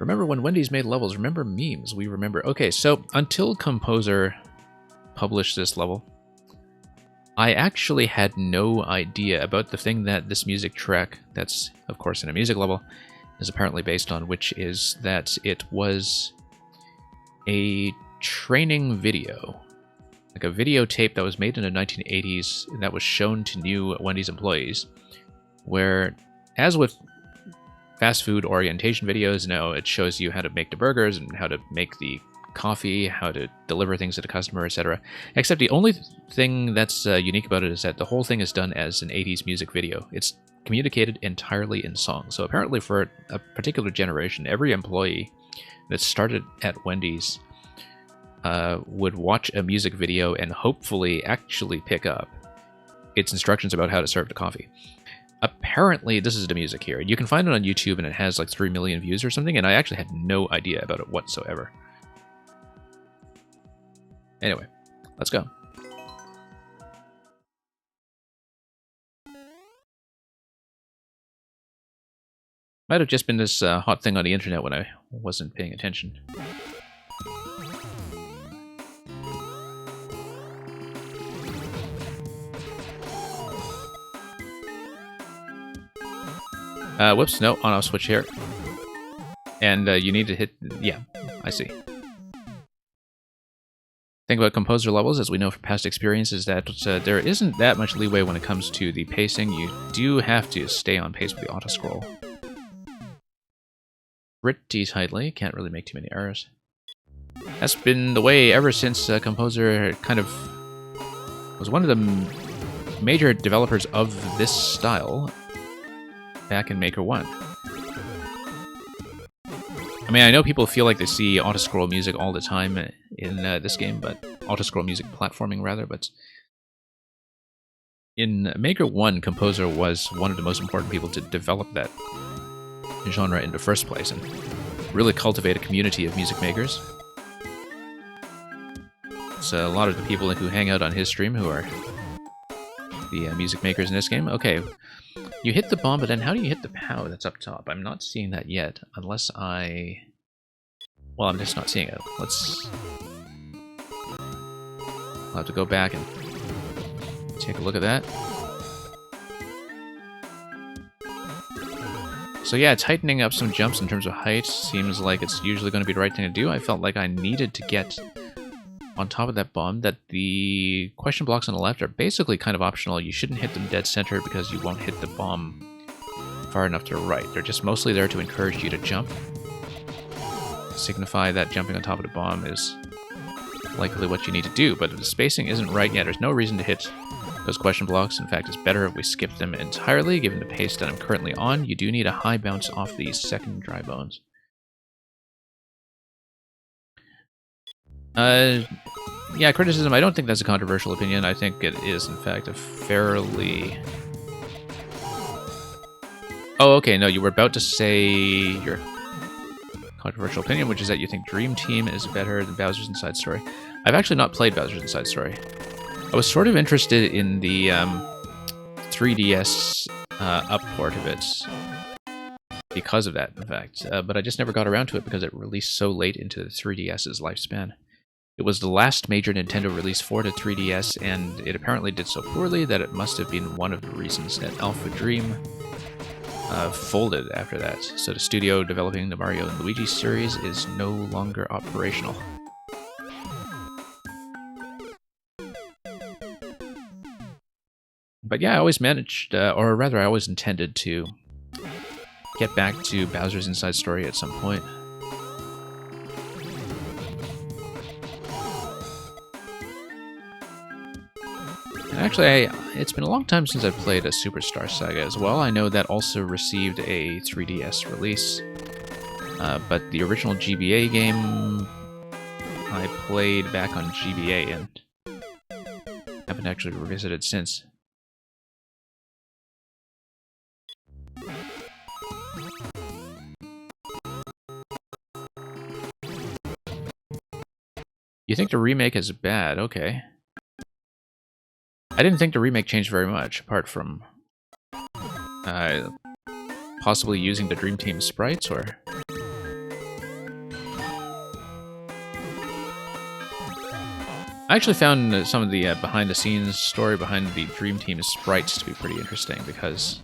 Remember when Wendy's made levels? Remember memes? We remember. Okay, so until Composer published this level, I actually had no idea about the thing that this music track, that's of course in a music level, is apparently based on, which is that it was a training video. Like a videotape that was made in the 1980s that was shown to new Wendy's employees, where, as with fast food orientation videos, now it shows you how to make the burgers and how to make the coffee, how to deliver things to the customer, etc. Except the only thing that's unique about it is that the whole thing is done as an 80s music video. It's communicated entirely in song. So apparently for a particular generation, every employee that started at Wendy's would watch a music video and hopefully actually pick up its instructions about how to serve the coffee. Apparently, this is the music here. You can find it on YouTube, and it has like 3 million views or something, and I actually had no idea about it whatsoever. Anyway, let's go. Might have just been this hot thing on the internet when I wasn't paying attention. Whoops, no, on-off switch here. And you need to hit... Yeah, I see. Thing about Composer levels, as we know from past experience, is that there isn't that much leeway when it comes to the pacing. You do have to stay on pace with the auto-scroll. Pretty tightly, can't really make too many errors. That's been the way ever since Composer kind of was one of the major developers of this style back in Maker 1. I mean, I know people feel like they see auto-scroll music all the time in this game, but auto-scroll music platforming, rather, but in Maker 1, Composer was one of the most important people to develop that genre in the first place, and really cultivate a community of music makers. So a lot of the people who hang out on his stream who are the music makers in this game. Okay, you hit the bomb, but then how do you hit the POW that's up top? I'm not seeing that yet, unless I... Well, I'm just not seeing it. I'll have to go back and take a look at that. So yeah, tightening up some jumps in terms of height seems like it's usually going to be the right thing to do. I felt like I needed to get on top of that bomb, that the question blocks on the left are basically kind of optional. You shouldn't hit them dead center because you won't hit the bomb far enough to the right. They're just mostly there to encourage you to jump. Signify that jumping on top of the bomb is likely what you need to do, but if the spacing isn't right yet, there's no reason to hit those question blocks. In fact, it's better if we skip them entirely, given the pace that I'm currently on. You do need a high bounce off these second dry bones. Yeah, criticism, I don't think that's a controversial opinion. I think it is, in fact, a fairly... Oh, okay, no, you were about to say your controversial opinion, which is that you think Dream Team is better than Bowser's Inside Story. I've actually not played Bowser's Inside Story. I was sort of interested in the 3DS up port of it because of that, in fact, but I just never got around to it because it released so late into the 3DS's lifespan. It was the last major Nintendo release for the 3DS, and it apparently did so poorly that it must have been one of the reasons that Alpha Dream folded after that. So the studio developing the Mario and Luigi series is no longer operational. But yeah, I always managed, or rather I always intended to get back to Bowser's Inside Story at some point. And actually, it's been a long time since I've played a Superstar Saga as well. I know that also received a 3DS release, but the original GBA game I played back on GBA and haven't actually revisited since. You think the remake is bad? Okay. I didn't think the remake changed very much, apart from possibly using the Dream Team sprites, or... I actually found some of the behind-the-scenes story behind the Dream Team sprites to be pretty interesting, because...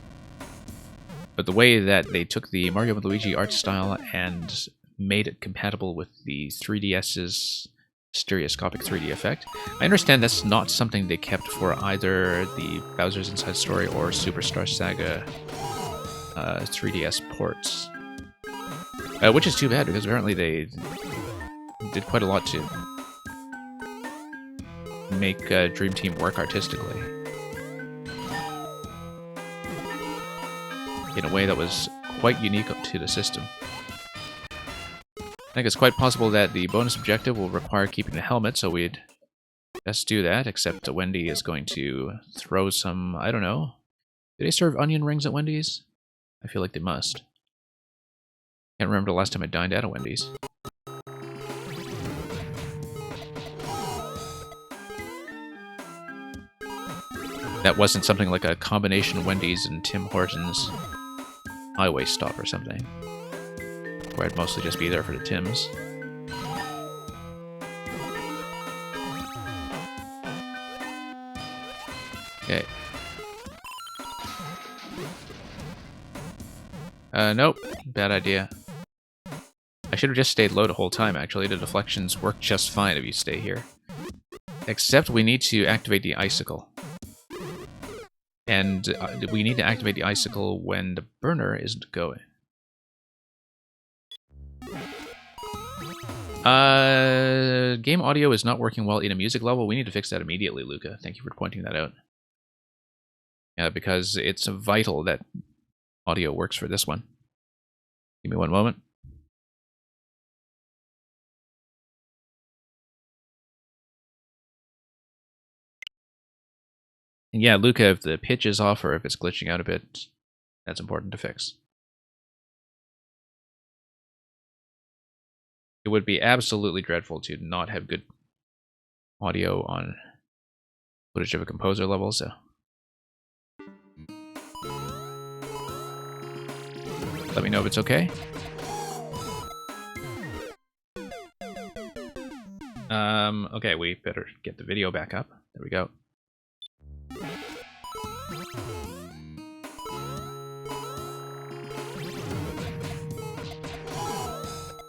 But the way that they took the Mario and Luigi art style and made it compatible with the 3DS's stereoscopic 3D effect. I understand that's not something they kept for either the Bowser's Inside Story or Superstar Saga 3DS ports. Which is too bad, because apparently they did quite a lot to make Dream Team work artistically in a way that was quite unique to the system. I think it's quite possible that the bonus objective will require keeping the helmet, so we'd best do that, except Wendy is going to throw some, I don't know. Do they serve onion rings at Wendy's? I feel like they must. Can't remember the last time I dined at a Wendy's. That wasn't something like a combination Wendy's and Tim Hortons highway stop or something, where I'd mostly just be there for the Tims. Okay. Nope. Bad idea. I should have just stayed low the whole time, actually. The deflections work just fine if you stay here. Except we need to activate the icicle. And we need to activate the icicle when the burner isn't going. Game audio is not working well in a music level. We need to fix that immediately, Luca. Thank you for pointing that out. Yeah, because it's vital that audio works for this one. Give me one moment. And yeah, Luca, if the pitch is off or if it's glitching out a bit, that's important to fix. It would be absolutely dreadful to not have good audio on footage of a composer level, so... Let me know if it's okay. Okay, we better get the video back up. There we go.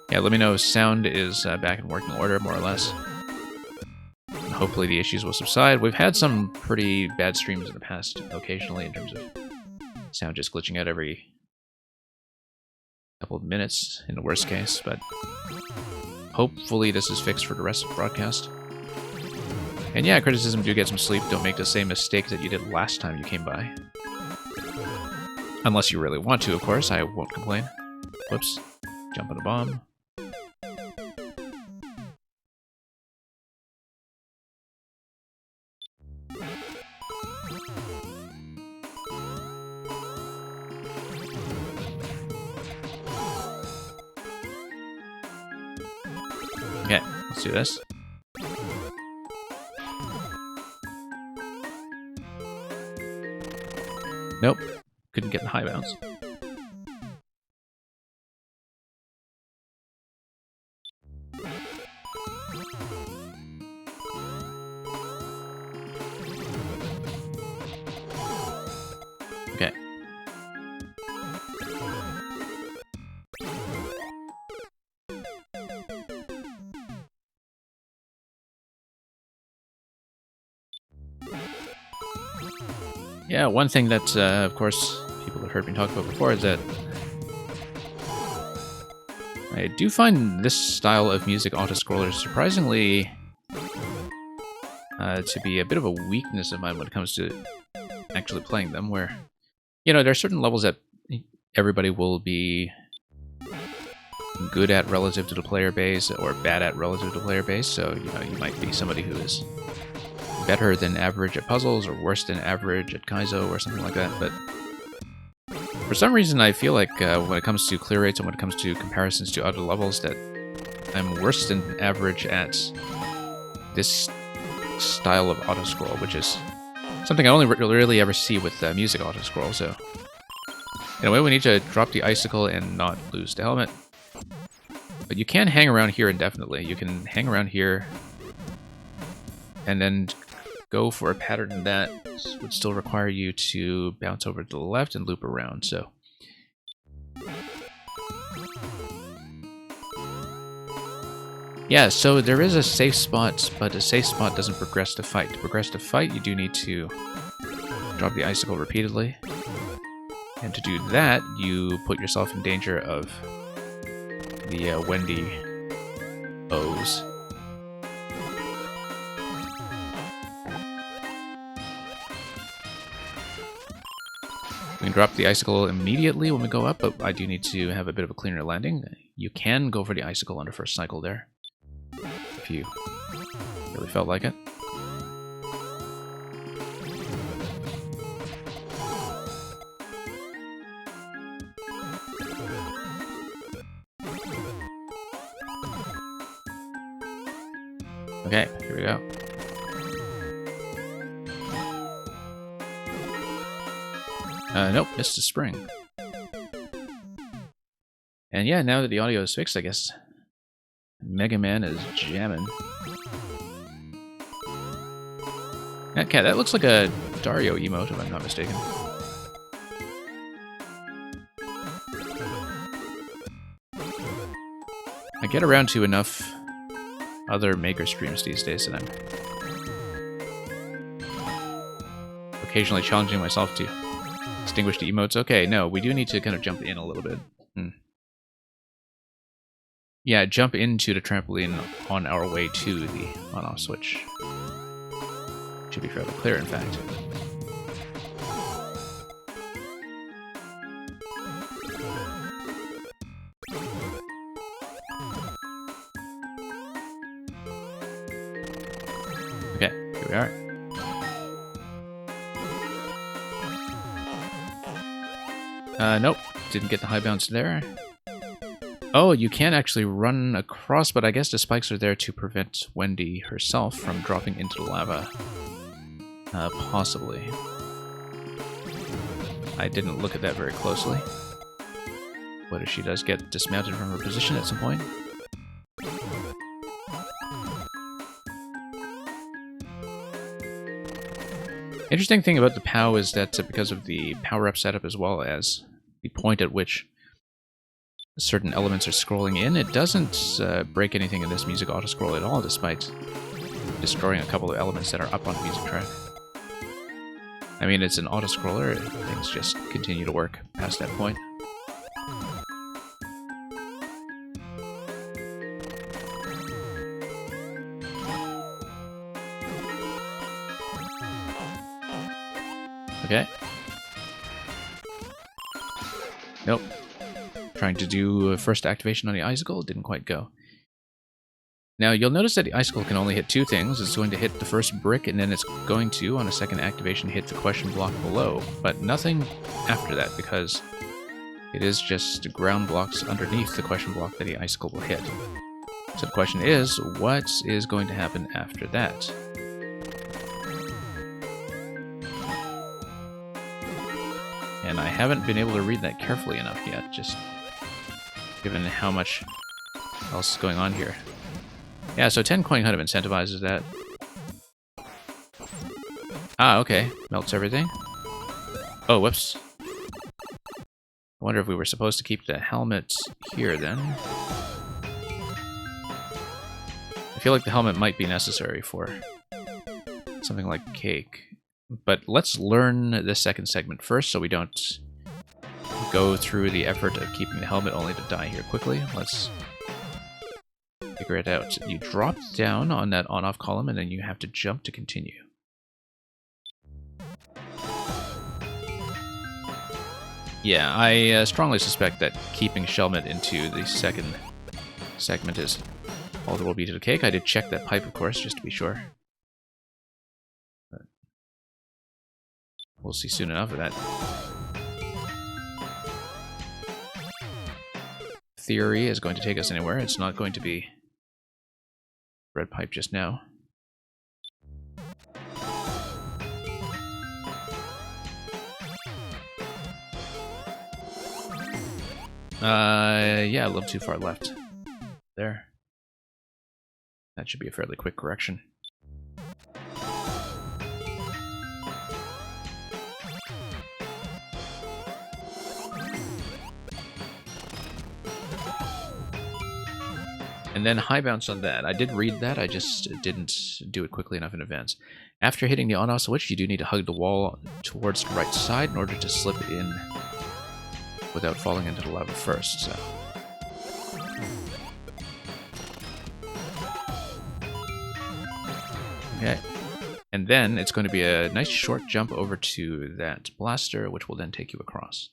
Yeah, let me know if sound is back in working order, more or less. And hopefully the issues will subside. We've had some pretty bad streams in the past, occasionally, in terms of sound just glitching out every couple of minutes, in the worst case, but hopefully this is fixed for the rest of the broadcast. And yeah, criticism, do get some sleep. Don't make the same mistake that you did last time you came by. Unless you really want to, of course. I won't complain. Whoops. Jump on a bomb. Okay, let's do this. Nope, couldn't get the high bounce. Okay. Yeah, one thing that, of course, people have heard me talk about before is that I do find this style of music auto-scrollers surprisingly to be a bit of a weakness of mine when it comes to actually playing them, where, you know, there are certain levels that everybody will be good at relative to the player base or bad at relative to player base, so, you know, you might be somebody who is better than average at puzzles or worse than average at Kaizo or something like that, but for some reason I feel like when it comes to clear rates and when it comes to comparisons to other levels that I'm worse than average at this style of auto-scroll, which is something I only really ever see with music auto-scroll, so in a way we need to drop the icicle and not lose the helmet. But you can hang around here indefinitely. You can hang around here and then go for a pattern that would still require you to bounce over to the left and loop around, so. Yeah, so there is a safe spot, but a safe spot doesn't progress to fight. To progress to fight, you do need to drop the icicle repeatedly. And to do that, you put yourself in danger of the Wendy O's. We can drop the icicle immediately when we go up, but I do need to have a bit of a cleaner landing. You can go for the icicle on the first cycle there, if you really felt like it. Okay, here we go. Nope, missed a spring. And yeah, now that the audio is fixed, I guess Mega Man is jamming. Okay, that looks like a Dario emote, if I'm not mistaken. I get around to enough other Maker streams these days that I'm occasionally challenging myself to distinguish the emotes. Okay, no, we do need to kind of jump in a little bit. Yeah, jump into the trampoline on our way to the on-off switch. Should be fairly clear, in fact. Okay, here we are. Nope, didn't get the high bounce there. Oh, you can actually run across, but I guess the spikes are there to prevent Wendy herself from dropping into the lava. Possibly. I didn't look at that very closely. What if she does get dismounted from her position at some point? Interesting thing about the POW is that because of the power-up setup as well as the point at which certain elements are scrolling in, it doesn't break anything in this music auto-scroll at all, despite destroying a couple of elements that are up on the music track. I mean, it's an auto-scroller, things just continue to work past that point. Okay. Nope. Trying to do a first activation on the icicle, didn't quite go. Now, you'll notice that the icicle can only hit two things. It's going to hit the first brick, and then it's going to, on a second activation, hit the question block below. But nothing after that, because it is just ground blocks underneath the question block that the icicle will hit. So the question is, what is going to happen after that? And I haven't been able to read that carefully enough yet, just given how much else is going on here. Yeah, so 10 coin kind of incentivizes that. Ah, okay. Melts everything. Oh, whoops. I wonder if we were supposed to keep the helmet here then. I feel like the helmet might be necessary for something like cake. But let's learn the second segment first so we don't go through the effort of keeping the helmet only to die here quickly. Let's figure it out. You drop down on that on-off column and then you have to jump to continue. Yeah, I strongly suspect that keeping Shelmet into the second segment is all there will be to the cake. I did check that pipe, of course, just to be sure. But we'll see soon enough of that. Theory is going to take us anywhere. It's not going to be red pipe just now. Yeah, a little too far left. There. That should be a fairly quick correction. And then high bounce on that. I did read that, I just didn't do it quickly enough in advance. After hitting the on-off switch, you do need to hug the wall towards the right side in order to slip in without falling into the lava first, so. Okay. And then it's going to be a nice short jump over to that blaster, which will then take you across.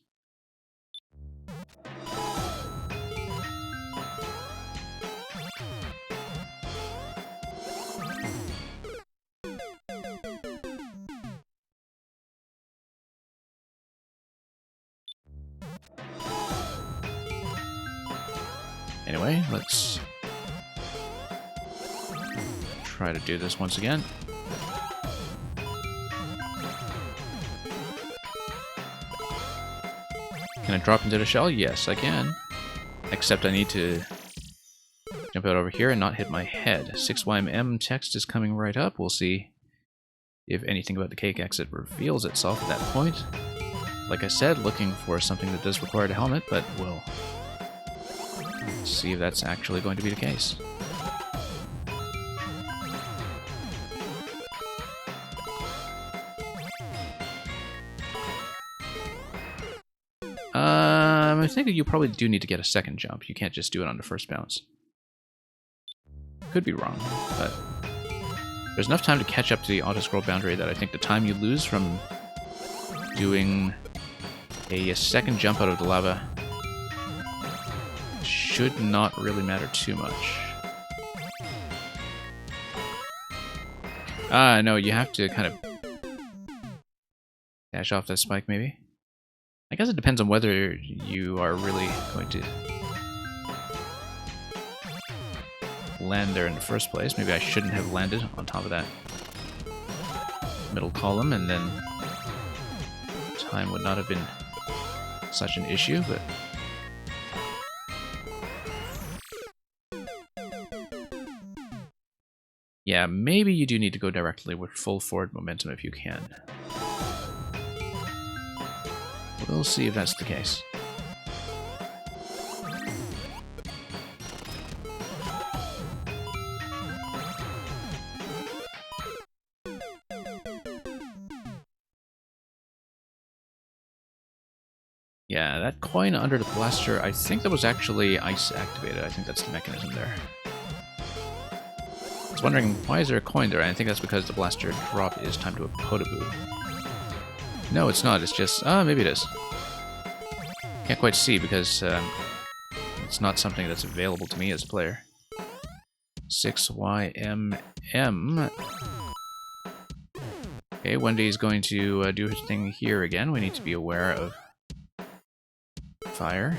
Anyway, let's try to do this once again. Can I drop into the shell? Yes, I can. Except I need to jump out over here and not hit my head. 6YM text is coming right up. We'll see if anything about the cake exit reveals itself at that point. Like I said, looking for something that does require a helmet, but we'll see if that's actually going to be the case. I think that you probably do need to get a second jump. You can't just do it on the first bounce. Could be wrong, but there's enough time to catch up to the auto-scroll boundary that I think the time you lose from doing a second jump out of the lava should not really matter too much. No, you have to kind of dash off that spike, maybe? I guess it depends on whether you are really going to land there in the first place. Maybe I shouldn't have landed on top of that middle column, and then time would not have been such an issue, but yeah, maybe you do need to go directly with full forward momentum if you can. We'll see if that's the case. Yeah, that coin under the blaster, I think that was actually ice activated. I think that's the mechanism there. I was wondering, why is there a coin there? I think that's because the blaster drop is timed to a Podoboo. No, it's not. It's just... maybe it is. Can't quite see because it's not something that's available to me as a player. 6YMM. Okay, Wendy's going to do her thing here again. We need to be aware of fire.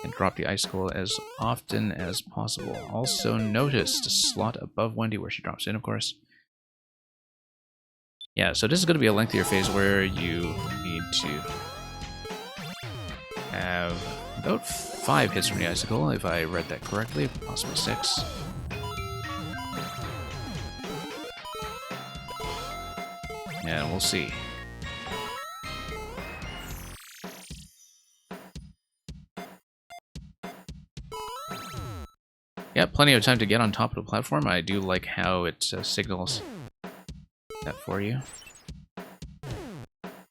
and drop the icicle as often as possible. Also notice the slot above Wendy where she drops in, of course. Yeah, so this is going to be a lengthier phase where you need to have about 5 hits from the icicle, if I read that correctly, possibly 6. And we'll see. Yeah, plenty of time to get on top of the platform. I do like how it signals that for you.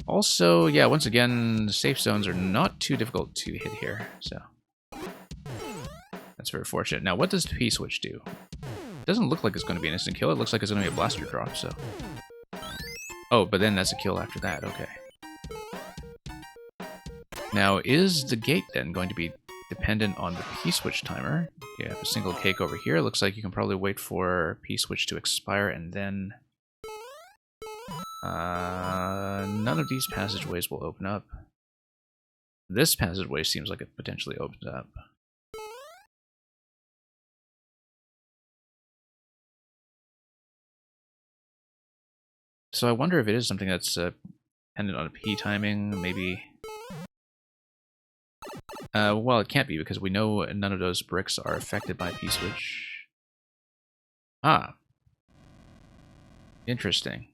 Also, yeah, once again, the safe zones are not too difficult to hit here, so that's very fortunate. Now, what does the P-switch do? It doesn't look like it's going to be an instant kill. It looks like it's going to be a blaster drop, so... Oh, but then that's a kill after that, okay. Now, is the gate then going to be dependent on the P-switch timer? You have a single cake over here. Looks like you can probably wait for P-switch to expire and then... none of these passageways will open up. This passageway seems like it potentially opens up. So I wonder if it is something that's dependent on a P timing, maybe... well, it can't be, because we know none of those bricks are affected by P-switch. Ah. Interesting.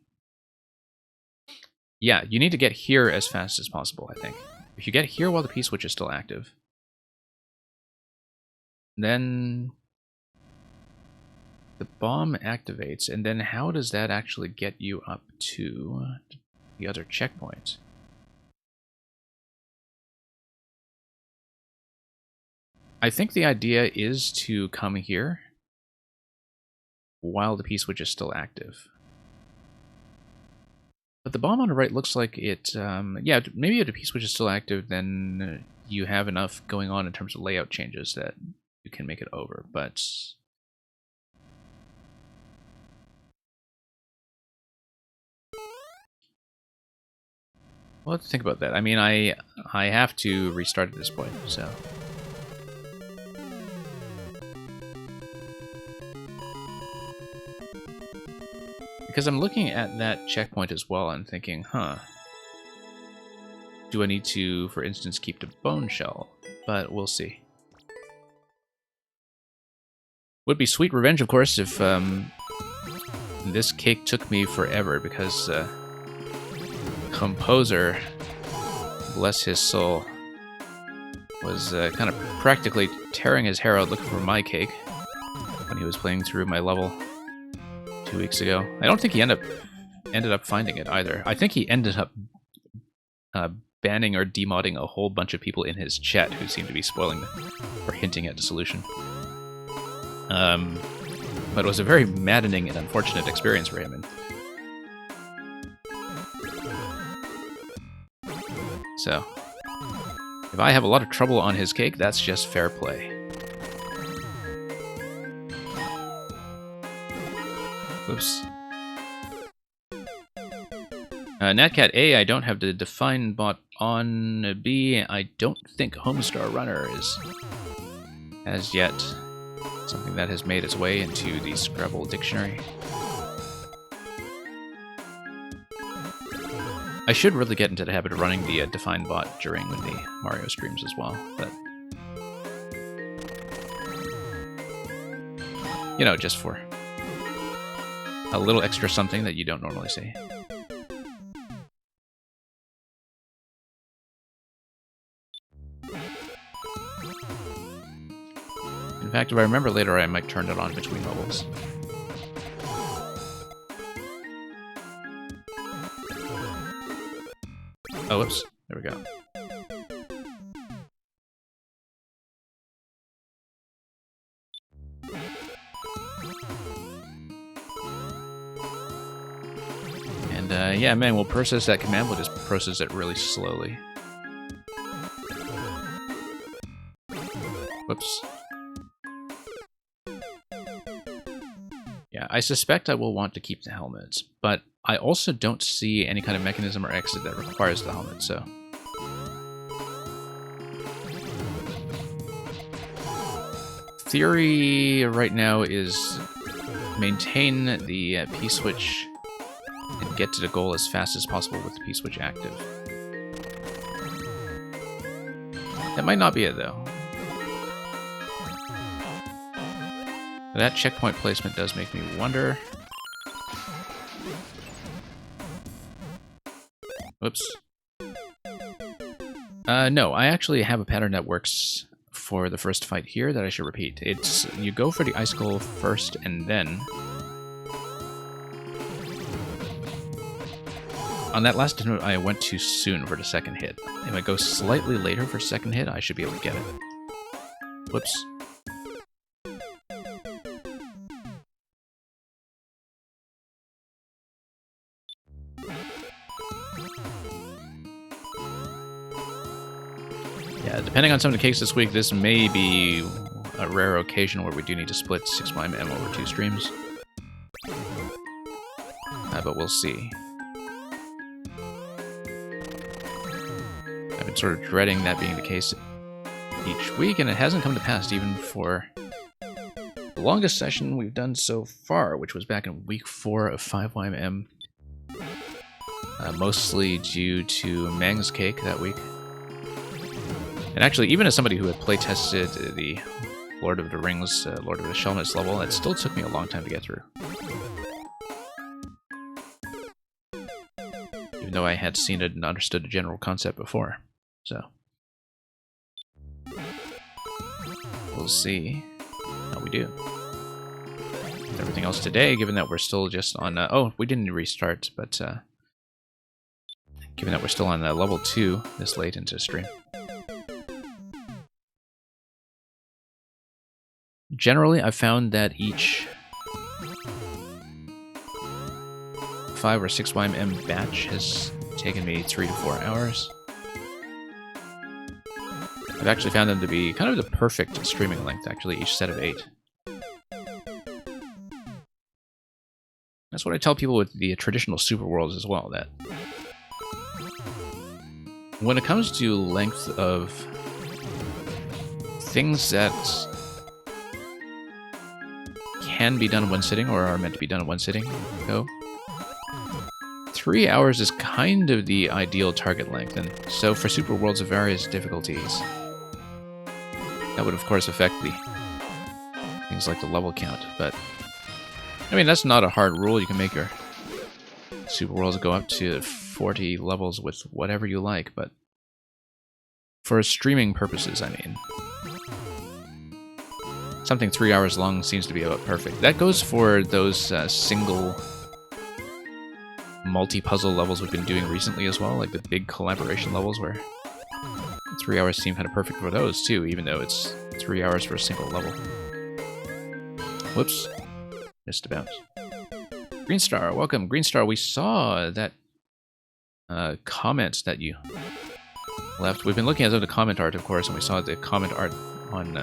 Yeah, you need to get here as fast as possible, I think. If you get here while the P-switch is still active, then the bomb activates, and then how does that actually get you up to the other checkpoint? I think the idea is to come here while the P-switch is still active. But the bomb on the right looks like it, yeah, maybe if the P-switch is still active, then you have enough going on in terms of layout changes that you can make it over, but... Well, let's think about that. I mean, I have to restart at this point, so... Because I'm looking at that checkpoint as well and thinking, huh, do I need to, for instance, keep the bone shell? But we'll see. Would be sweet revenge, of course, if this cake took me forever, because Composer, bless his soul, was kind of practically tearing his hair out looking for my cake when he was playing through my level 2 weeks ago. I don't think he ended up finding it either. I think he ended up banning or demodding a whole bunch of people in his chat who seemed to be spoiling or hinting at the solution. But it was a very maddening and unfortunate experience for him. And so, if I have a lot of trouble on his cake, that's just fair play. Oops. Natcat A, I don't have the Define bot on. B, I don't think Homestar Runner is, as yet, something that has made its way into the Scrabble dictionary. I should really get into the habit of running the Define bot during the Mario streams as well, but... You know, just for a little extra something that you don't normally see. In fact, if I remember later, I might turn it on between levels. Oh, whoops. There we go. And, yeah, man, we'll process that command, we'll just process it really slowly. Whoops. Yeah, I suspect I will want to keep the helmets, but I also don't see any kind of mechanism or exit that requires the helmet, so... theory right now is maintain the P-switch and get to the goal as fast as possible with the P-switch active. That might not be it, though. That checkpoint placement does make me wonder. Whoops. No, I actually have a pattern that works for the first fight here that I should repeat. It's, you go for the icicle first and then... On that last attempt, I went too soon for the second hit. If I go slightly later for second hit, I should be able to get it. Whoops. Yeah, depending on some of the cakes this week, this may be a rare occasion where we do need to split 6mm over 2 streams. But we'll see. I've been sort of dreading that being the case each week, and it hasn't come to pass even for the longest session we've done so far, which was back in week 4 of 5YM. Mostly due to Mang's cake that week. And actually, even as somebody who had playtested the Lord of the Rings, Lord of the Shelmets level, it still took me a long time to get through. Even though I had seen it and understood the general concept before. So, we'll see how we do. With everything else today, given that we're still just on... oh, we didn't restart, but given that we're still on level 2 this late into stream. Generally, I've found that each 5 or 6YM batch has taken me 3 to 4 hours. I've actually found them to be kind of the perfect streaming length, actually, each set of 8. That's what I tell people with the traditional Super Worlds as well, that when it comes to length of things that can be done in one sitting, or are meant to be done in one sitting, 3 hours is kind of the ideal target length, and so for Super Worlds of various difficulties, that would of course affect the things like the level count, but I mean, that's not a hard rule. You can make your Super Worlds go up to 40 levels with whatever you like, but for streaming purposes, I mean, something 3 hours long seems to be about perfect. That goes for those single multi-puzzle levels we've been doing recently as well, like the big collaboration levels where 3 hours seem kind of perfect for those too, even though it's 3 hours for a single level. Whoops. Missed a bounce. Greenstar, welcome. Greenstar, we saw that comment that you left. We've been looking at the comment art, of course, and we saw the comment art on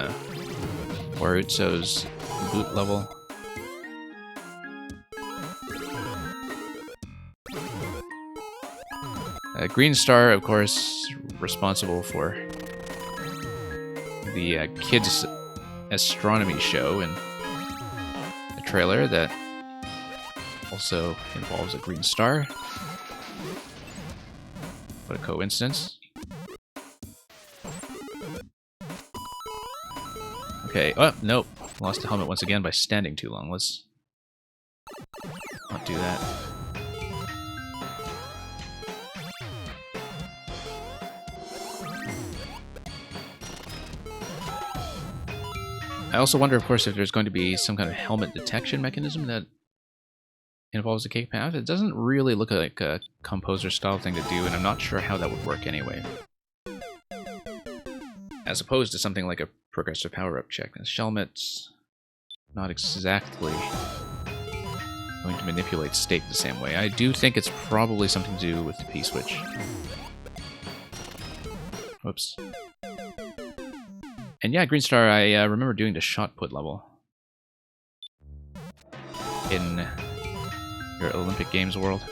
Warutso's boot level. Greenstar, of course, responsible for the Kids Astronomy show and a trailer that also involves a green star. What a coincidence. Okay, oh, nope. Lost the helmet once again by standing too long. Let's not do that. I also wonder, of course, if there's going to be some kind of helmet detection mechanism that involves the cake path. It doesn't really look like a composer-style thing to do, and I'm not sure how that would work anyway. As opposed to something like a progressive power-up check. The Shelmet's not exactly going to manipulate state the same way. I do think it's probably something to do with the P-switch. Whoops. And yeah, Greenstar, I remember doing the shot put level in your Olympic Games world.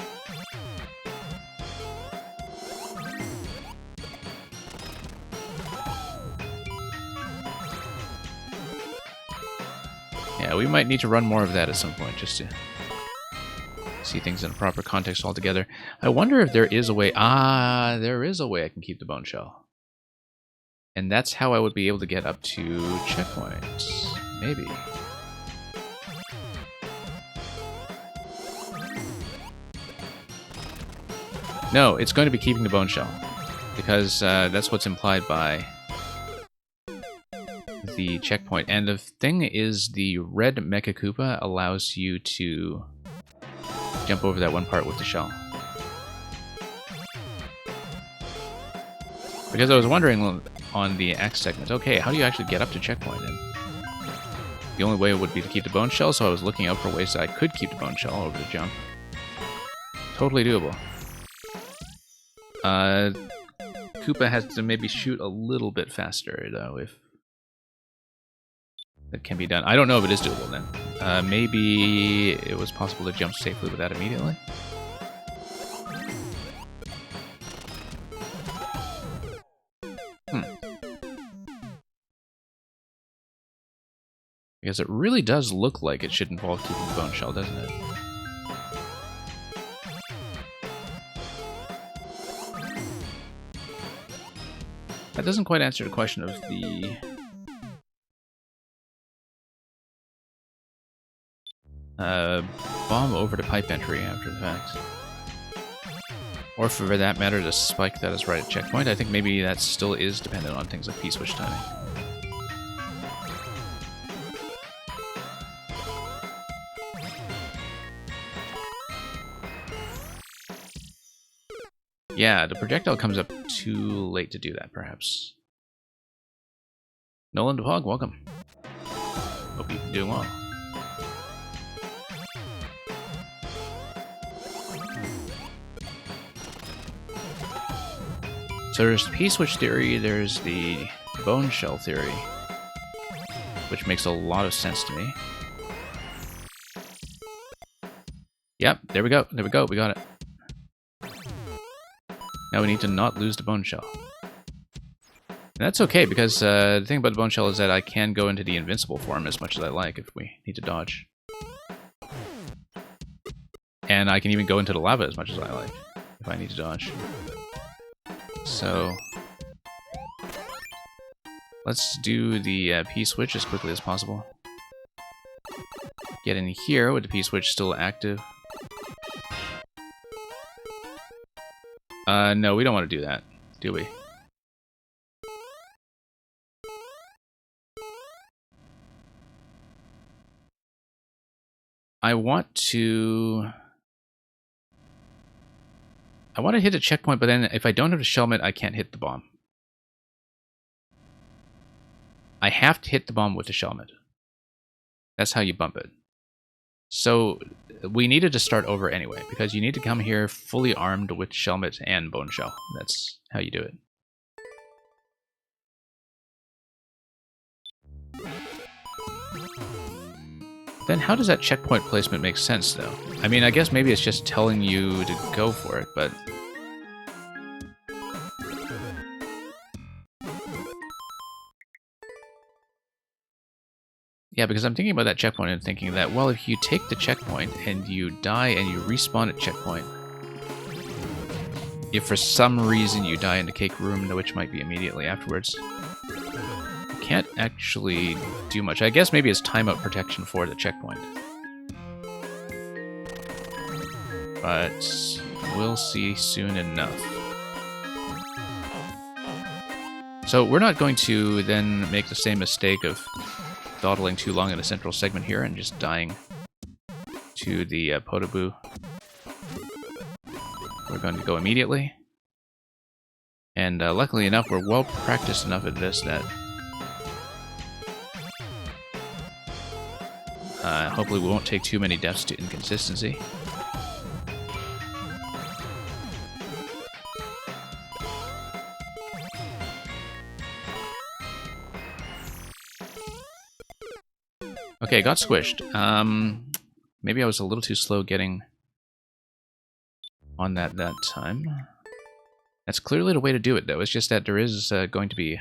Yeah, we might need to run more of that at some point, just to see things in a proper context altogether. I wonder if there is a way... Ah, there is a way I can keep the bone shell. And that's how I would be able to get up to checkpoints. Maybe. No, it's going to be keeping the bone shell. Because that's what's implied by the checkpoint. And the thing is, the red Mecha Koopa allows you to jump over that one part with the shell. Because I was wondering on the X segment, okay, how do you actually get up to checkpoint? And the only way would be to keep the bone shell, so I was looking out for ways that I could keep the bone shell over the jump. Totally doable. Koopa has to maybe shoot a little bit faster, though, if that can be done. I don't know if it is doable then. Maybe it was possible to jump safely with that immediately. Because it really does look like it should involve keeping the bone shell, doesn't it? That doesn't quite answer the question of the... bomb over to pipe entry after the fact. Or for that matter, the spike that is right at checkpoint. I think maybe that still is dependent on things like P-switch timing. Yeah, the projectile comes up too late to do that, perhaps. Nolan DePog, welcome. Hope you've been doing well. So there's the P-switch theory, there's the bone shell theory, which makes a lot of sense to me. Yep, there we go, we got it. Now we need to not lose the bone shell. And that's okay, because the thing about the bone shell is that I can go into the invincible form as much as I like if we need to dodge. And I can even go into the lava as much as I like if I need to dodge. So let's do the P-switch as quickly as possible. Get in here with the P-switch still active. No, we don't want to do that, do we? I want to hit a checkpoint, but then if I don't have a shellmet, I can't hit the bomb. I have to hit the bomb with the shellmet. That's how you bump it. So we needed to start over anyway, because you need to come here fully armed with shellmet and bone shell. That's how you do it. Then how does that checkpoint placement make sense, though? I mean, I guess maybe it's just telling you to go for it, but... Yeah, because I'm thinking about that checkpoint and thinking that, well, if you take the checkpoint and you die and you respawn at checkpoint, if for some reason you die in the cake room, which might be immediately afterwards, you can't actually do much. I guess maybe it's timeout protection for the checkpoint. But we'll see soon enough. So we're not going to then make the same mistake of dawdling too long in a central segment here and just dying to the Podoboo. We're going to go immediately. And luckily enough, we're well practiced enough at this that hopefully we won't take too many deaths to inconsistency. Okay, got squished. Maybe I was a little too slow getting on that time. That's clearly the way to do it, though. It's just that there is going to be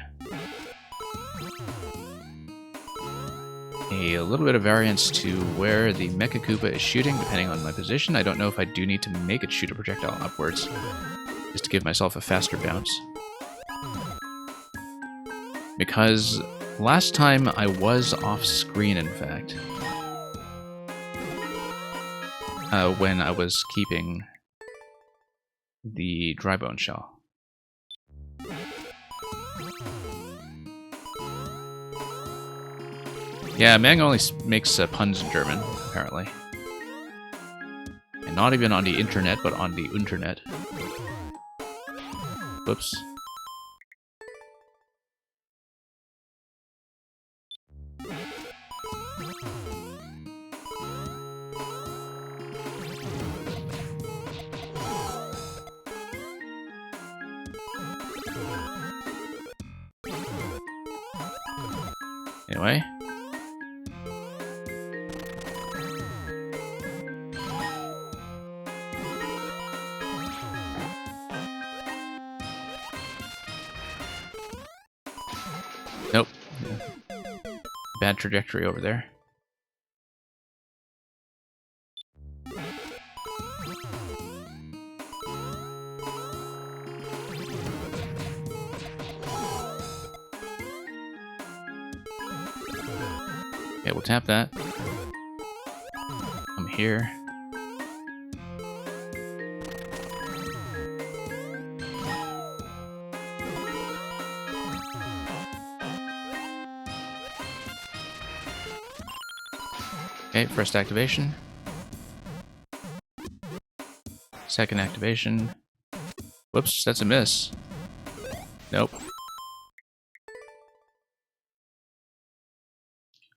a little bit of variance to where the Mecha Koopa is shooting, depending on my position. I don't know if I do need to make it shoot a projectile upwards, just to give myself a faster bounce. Because last time I was off screen, in fact, when I was keeping the dry bone shell. Yeah, Mang only makes puns in German, apparently. And not even on the internet, but on the Internet. Whoops. Anyway. Nope. Bad trajectory over there. Okay, we'll tap that. I'm here. Okay, first activation. Second activation. Whoops, that's a miss. Nope.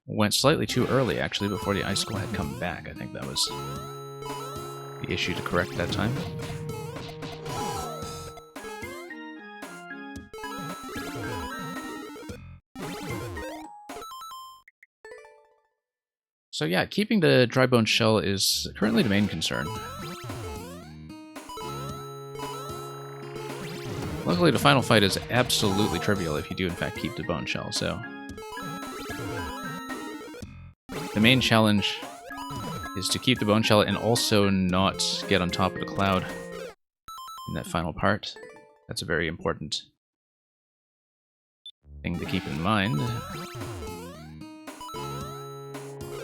Went slightly too early, actually, before the icicle had come back. I think that was the issue to correct that time. So yeah, keeping the dry bone shell is currently the main concern. Luckily, the final fight is absolutely trivial if you do in fact keep the bone shell, so... The main challenge is to keep the bone shell and also not get on top of the cloud in that final part. That's a very important thing to keep in mind.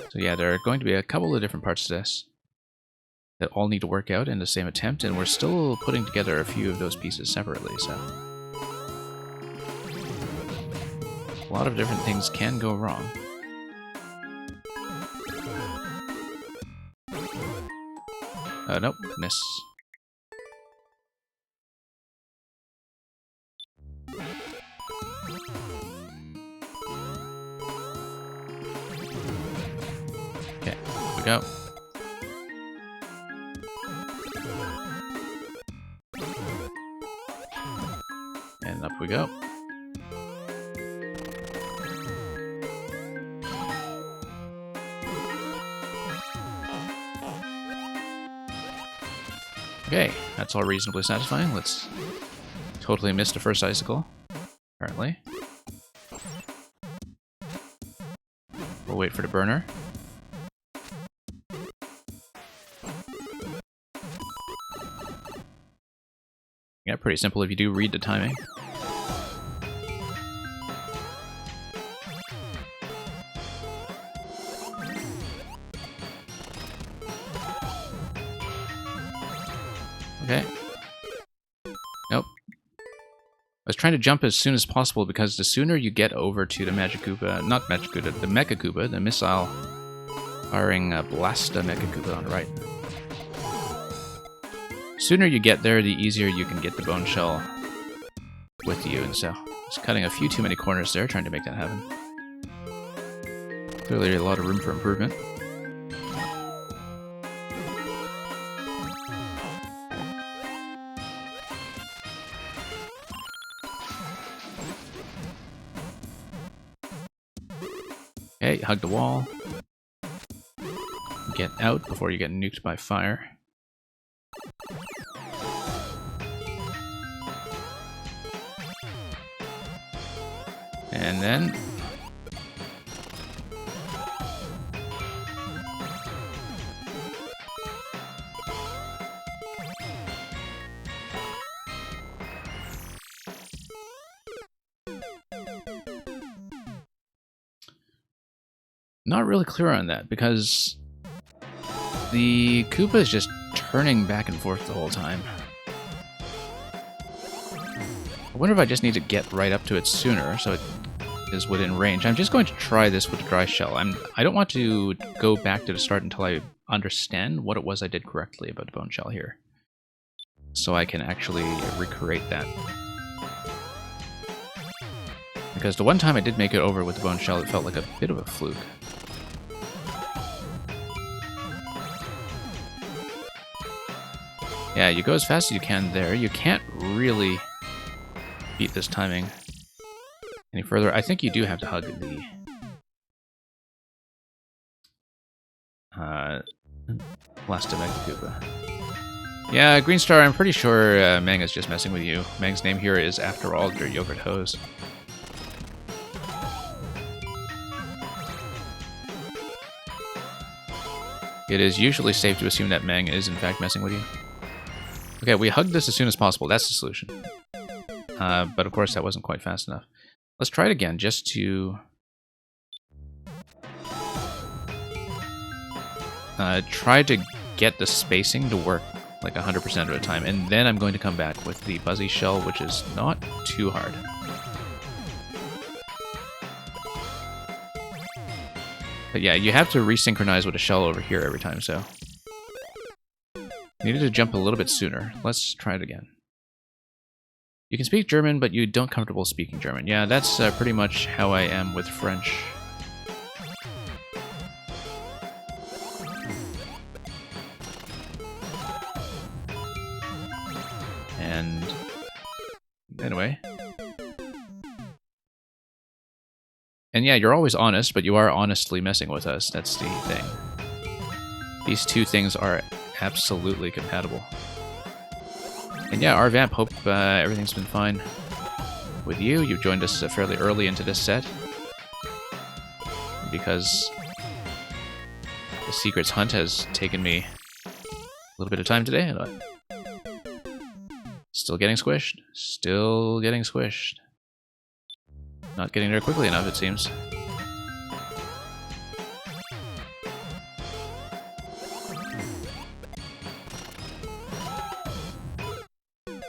So yeah, there are going to be a couple of different parts to this that all need to work out in the same attempt, and we're still putting together a few of those pieces separately, so... A lot of different things can go wrong. Nope, miss. Okay, here we go. And up we go. Okay, that's all reasonably satisfying. Let's totally miss the first icicle, apparently. We'll wait for the burner. Yeah, pretty simple if you do read the timing. Okay. Nope. I was trying to jump as soon as possible because the sooner you get over to the Magic Koopa, not Magic Koopa, the Mecha Koopa, the missile firing Blasta Mecha Koopa on the right. The sooner you get there, the easier you can get the bone shell with you, and so just cutting a few too many corners there, trying to make that happen. Clearly a lot of room for improvement. Okay, hug the wall. Get out before you get nuked by fire. And then... not really clear on that, because the Koopa is just turning back and forth the whole time. I wonder if I just need to get right up to it sooner so it is within range. I'm just going to try this with the dry shell. I don't want to go back to the start until I understand what it was I did correctly about the bone shell here, so I can actually recreate that. Because the one time I did make it over with the bone shell, it felt like a bit of a fluke. Yeah, you go as fast as you can there. You can't really beat this timing any further. I think you do have to hug the last Mega Koopa. Yeah, Green Star, I'm pretty sure Mang is just messing with you. Mang's name here is, after all, your yogurt hose. It is usually safe to assume that Mang is in fact messing with you. Okay, we hugged this as soon as possible. That's the solution. But of course that wasn't quite fast enough. Let's try it again, just to try to get the spacing to work like 100% of the time, and then I'm going to come back with the Buzzy Shell, which is not too hard. But yeah, you have to resynchronize with a shell over here every time, so... Needed to jump a little bit sooner. Let's try it again. You can speak German, but you don't comfortable speaking German. Yeah, that's pretty much how I am with French. And... anyway... And yeah, you're always honest, but you are honestly messing with us. That's the thing. These two things are absolutely compatible. And yeah, RVamp, hope everything's been fine with you. You've joined us fairly early into this set, because the Secrets Hunt has taken me a little bit of time today. Still getting squished. Still getting squished. Not getting there quickly enough, it seems.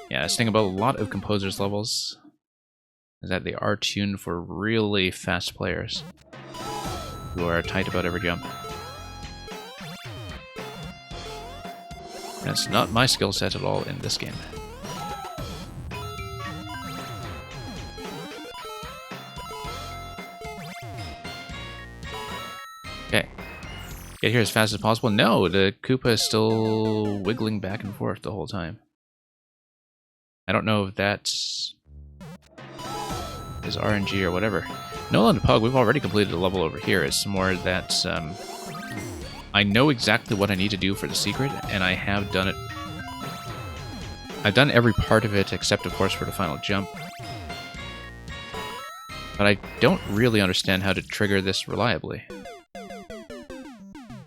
Yeah, this thing about a lot of Composer's levels is that they are tuned for really fast players who are tight about every jump. That's not my skill set at all in this game. Okay. Get here as fast as possible. No, the Koopa is still wiggling back and forth the whole time. I don't know if that's is RNG or whatever. Nolan and Pug, we've already completed a level over here. It's more that I know exactly what I need to do for the secret, and I have done it. I've done every part of it except, of course, for the final jump. But I don't really understand how to trigger this reliably.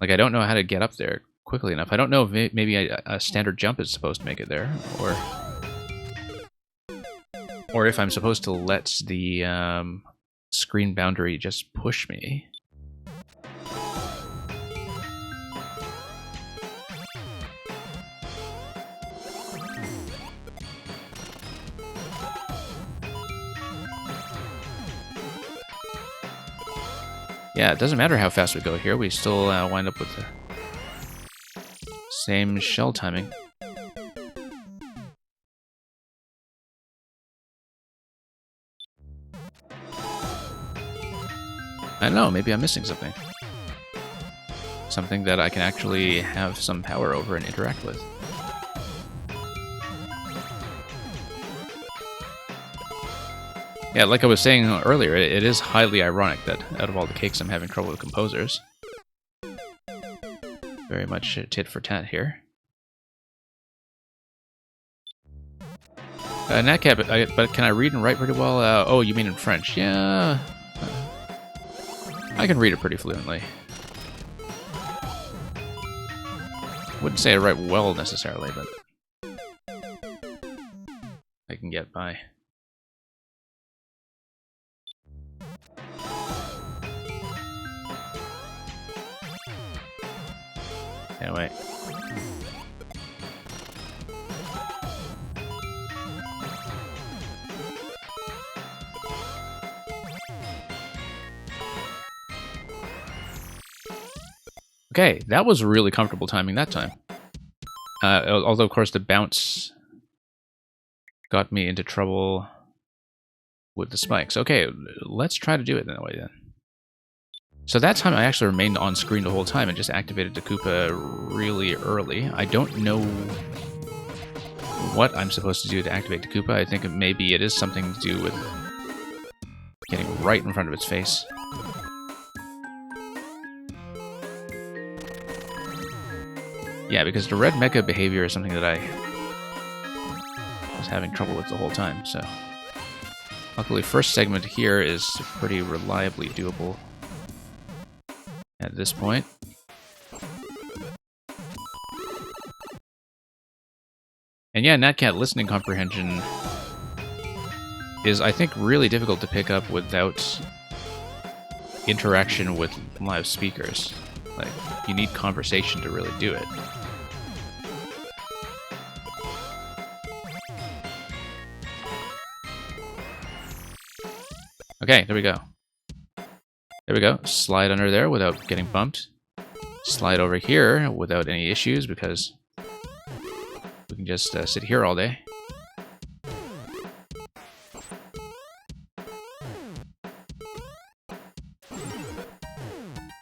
Like, I don't know how to get up there quickly enough. I don't know if maybe a standard jump is supposed to make it there, or if I'm supposed to let the screen boundary just push me. Yeah, it doesn't matter how fast we go here, we still wind up with the same shell timing. I don't know, maybe I'm missing something. Something that I can actually have some power over and interact with. Yeah, like I was saying earlier, it is highly ironic that out of all the cakes I'm having trouble with Composers. Very much tit for tat here. Natcat, but can I read and write pretty well? Oh, you mean in French? Yeah. I can read it pretty fluently. Wouldn't say I write well necessarily, but I can get by. Anyway. Okay, that was really comfortable timing that time. Although, of course, the bounce got me into trouble with the spikes. Okay, let's try to do it that way then. So that time I actually remained on screen the whole time and just activated the Koopa really early. I don't know what I'm supposed to do to activate the Koopa. I think maybe it is something to do with getting right in front of its face. Yeah, because the red mecha behavior is something that I was having trouble with the whole time, so... Luckily, first segment here is pretty reliably doable at this point. And yeah, NatCat listening comprehension is, I think, really difficult to pick up without interaction with live speakers. Like, you need conversation to really do it. Okay, there we go. There we go. Slide under there without getting bumped. Slide over here without any issues because we can just sit here all day.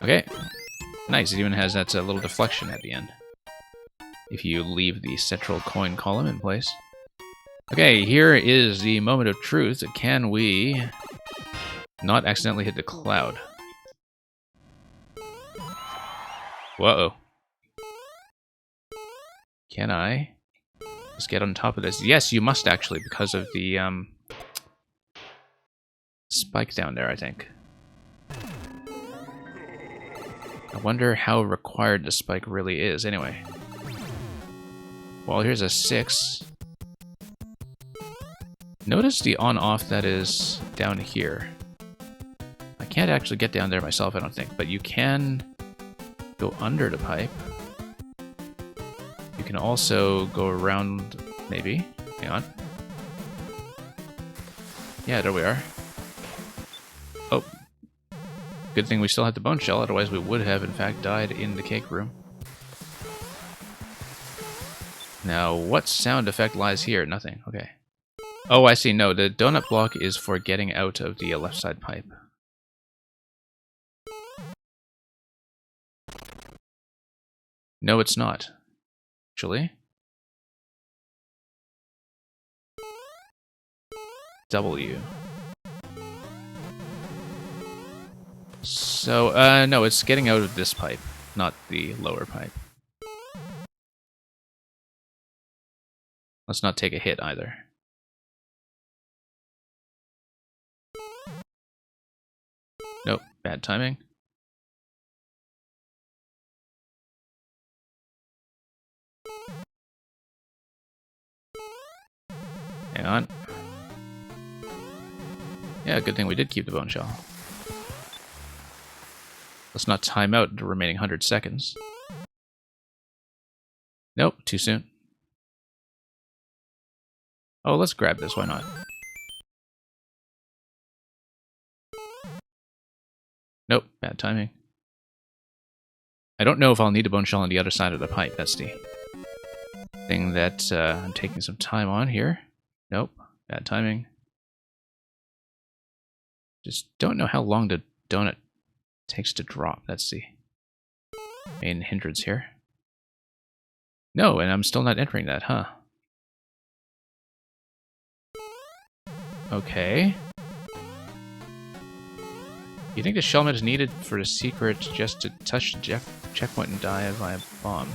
Okay. Nice. It even has that little deflection at the end. If you leave the central coin column in place. Okay, here is the moment of truth. Can we not accidentally hit the cloud? Whoa. Can I just get on top of this? Yes, you must actually, because of the spike down there, I think. I wonder how required the spike really is. Anyway. Well, here's a 6. Notice the on-off that is down here. I can't actually get down there myself, I don't think, but you can go under the pipe. You can also go around, maybe. Hang on. Yeah, there we are. Oh. Good thing we still had the bone shell, otherwise we would have, in fact, died in the cake room. Now, what sound effect lies here? Nothing. Okay. Oh, I see. No, the donut block is for getting out of the left side pipe. No, it's not. Actually. W. So, no, it's getting out of this pipe, not the lower pipe. Let's not take a hit either. Nope, bad timing. Hang on. Yeah, good thing we did keep the bone shell. Let's not time out the remaining 100 seconds. Nope, too soon. Oh, let's grab this, why not? Nope, bad timing. I don't know if I'll need a bone shell on the other side of the pipe, that's the thing that I'm taking some time on here. Nope, bad timing. Just don't know how long the donut takes to drop. That's the main hindrance here. No, and I'm still not entering that, huh? Okay. You think the shellmet is needed for the secret just to touch the checkpoint and die via bomb?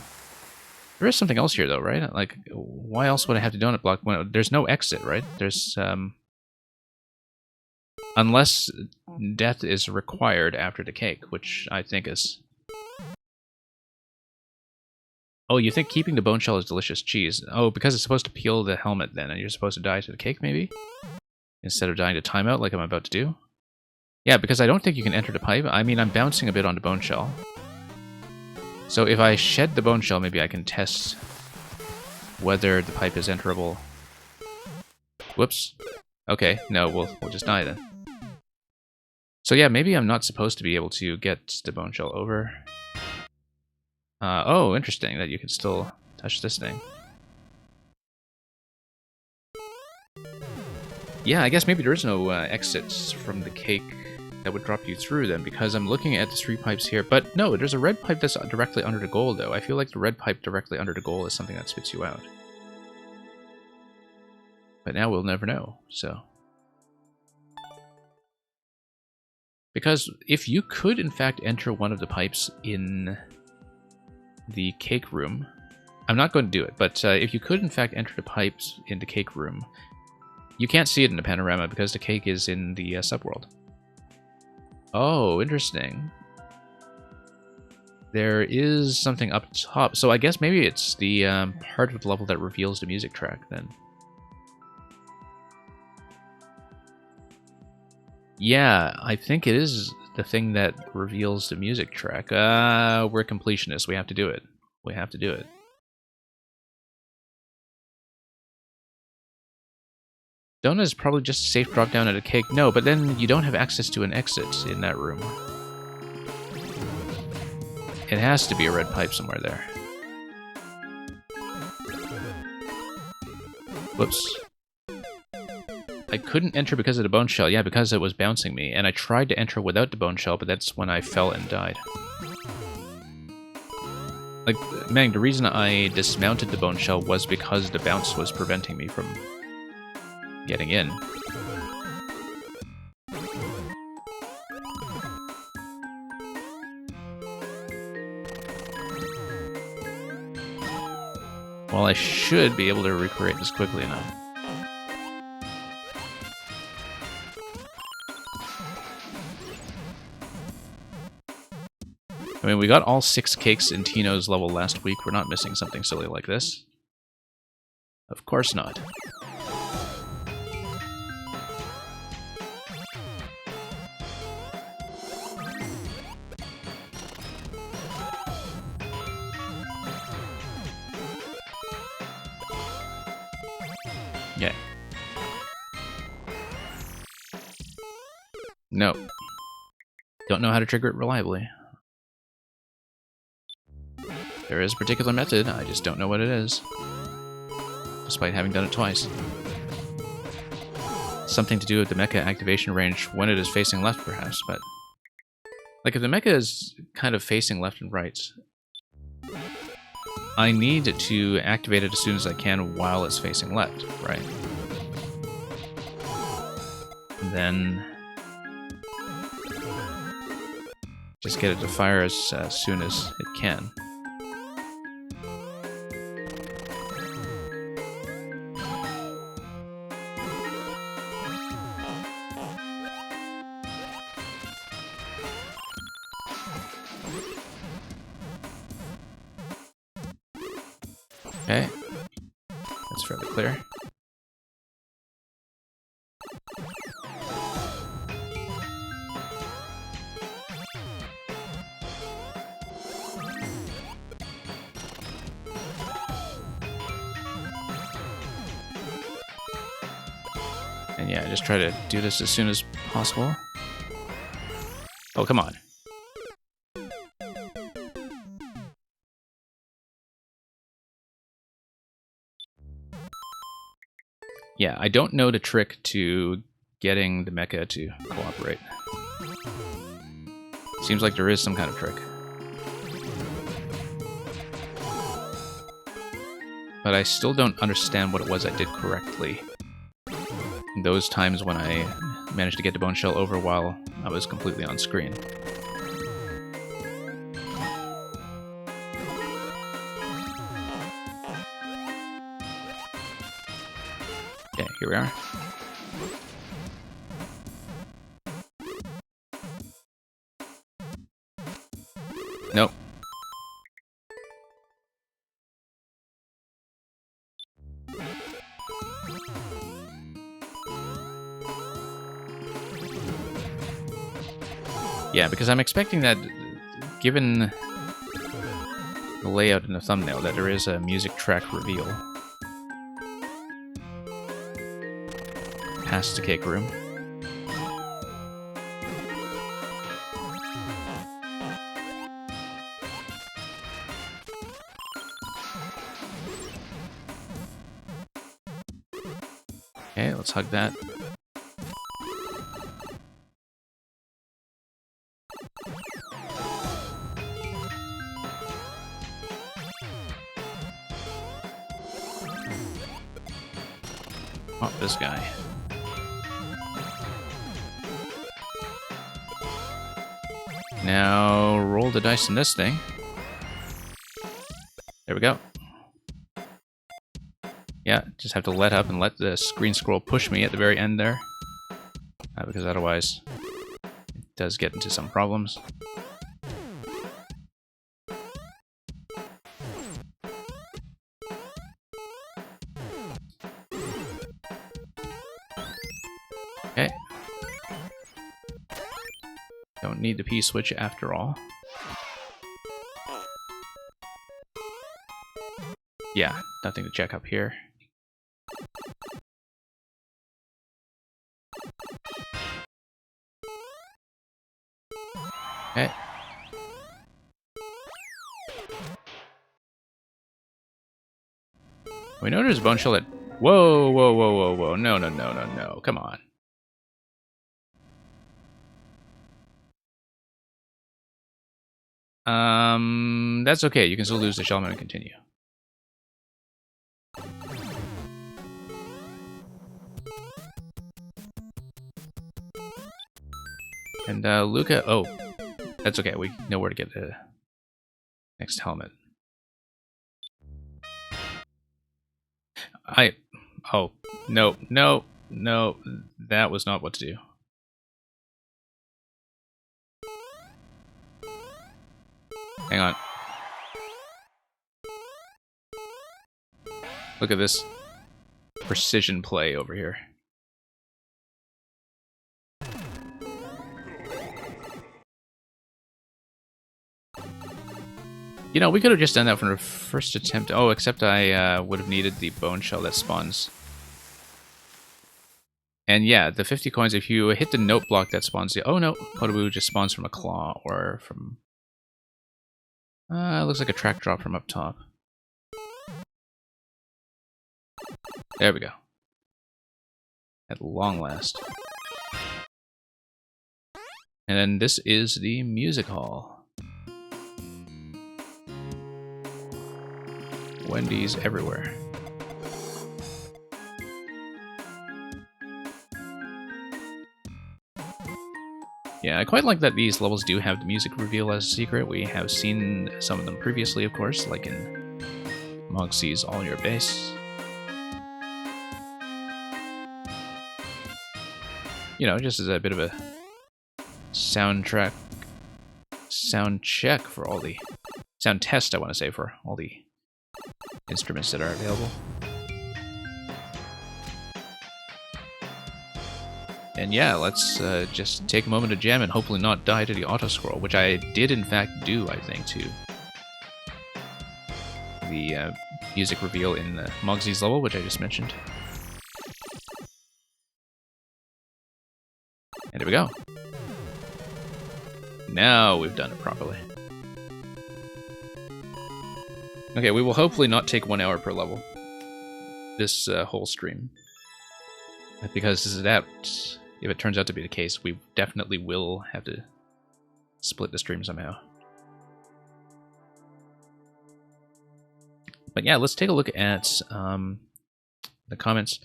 There is something else here, though, right? Like, why else would I have the donut block when there's no exit, right? There's, unless death is required after the cake, which I think is... Oh, you think keeping the bone shell is delicious cheese? Oh, because it's supposed to peel the helmet then, and you're supposed to die to the cake, maybe? Instead of dying to timeout like I'm about to do? Yeah, because I don't think you can enter the pipe. I mean, I'm bouncing a bit on the bone shell. So if I shed the bone shell, maybe I can test whether the pipe is enterable. Whoops. Okay, no, we'll just die then. So yeah, maybe I'm not supposed to be able to get the bone shell over. Oh, interesting that you can still touch this thing. Yeah, I guess maybe there is no exits from the cake that would drop you through then, because I'm looking at the 3 pipes here. But no, there's a red pipe that's directly under the goal, though. I feel like the red pipe directly under the goal is something that spits you out. But now we'll never know, so... Because if you could, in fact, enter one of the pipes in the cake room... I'm not going to do it, but if you could, in fact, enter the pipes in the cake room, you can't see it in the panorama because the cake is in the subworld. Oh, interesting. There is something up top. So I guess maybe it's the part of the level that reveals the music track, then. Yeah, I think it is the thing that reveals the music track. We're completionists. We have to do it. We have to do it. Donut is probably just a safe drop down at a cake. No, but then you don't have access to an exit in that room. It has to be a red pipe somewhere there. Whoops. I couldn't enter because of the bone shell. Yeah, because it was bouncing me. And I tried to enter without the bone shell, but that's when I fell and died. Like, Mang, the reason I dismounted the bone shell was because the bounce was preventing me from getting in. Well, I should be able to recreate this quickly enough. I mean, we got all 6 cakes in Tino's level last week. We're not missing something silly like this. Of course not. Yeah. No. Don't know how to trigger it reliably. There is a particular method, I just don't know what it is. Despite having done it twice. Something to do with the mecha activation range when it is facing left, perhaps, but... Like, if the mecha is kind of facing left and right, I need to activate it as soon as I can while it's facing left, right? And then... just get it to fire as soon as it can. Okay, that's fairly clear. And yeah, just try to do this as soon as possible. Oh, come on. Yeah, I don't know the trick to getting the mecha to cooperate. Seems like there is some kind of trick. But I still don't understand what it was I did correctly. Those times when I managed to get the bone shell over while I was completely on screen. Okay, here we are. Nope. Yeah, because I'm expecting that, given the layout in the thumbnail that there is a music track reveal. Past the cake room. Okay, let's hug that. Oh, this guy. Now roll the dice in this thing. There we go. Yeah, just have to let up and let the screen scroll push me at the very end there. Because otherwise it does get into some problems. Okay. Don't need the P-switch after all. Yeah, nothing to check up here. Okay. We know there's a bone shell that... Whoa, whoa, whoa, whoa, whoa. No, no, no, no, no. Come on. That's okay. You can still lose the shell and continue. And Luca, oh, that's okay. We know where to get the next helmet. Oh, no, no, no. That was not what to do. Hang on. Look at this precision play over here. You know, we could have just done that from the first attempt. Oh, except I would have needed the bone shell that spawns. And yeah, the 50 coins, if you hit the note block that spawns the... Oh no, Podoboo just spawns from a claw or from... looks like a track drop from up top. There we go. At long last. And then this is the music hall. Wendy's everywhere. Yeah, I quite like that these levels do have the music reveal as a secret. We have seen some of them previously, of course, like in Mogsy's All Your Base. You know, just as a bit of a sound check for all the... Sound test, I want to say, for all the instruments that are available. And yeah, let's just take a moment to jam and hopefully not die to the auto-scroll, which I did in fact do, I think, to the music reveal in the Mogsy's level, which I just mentioned. And there we go. Now we've done it properly. Okay, we will hopefully not take 1 hour per level this whole stream. Because that, if it turns out to be the case, we definitely will have to split the stream somehow. But yeah, let's take a look at the comments.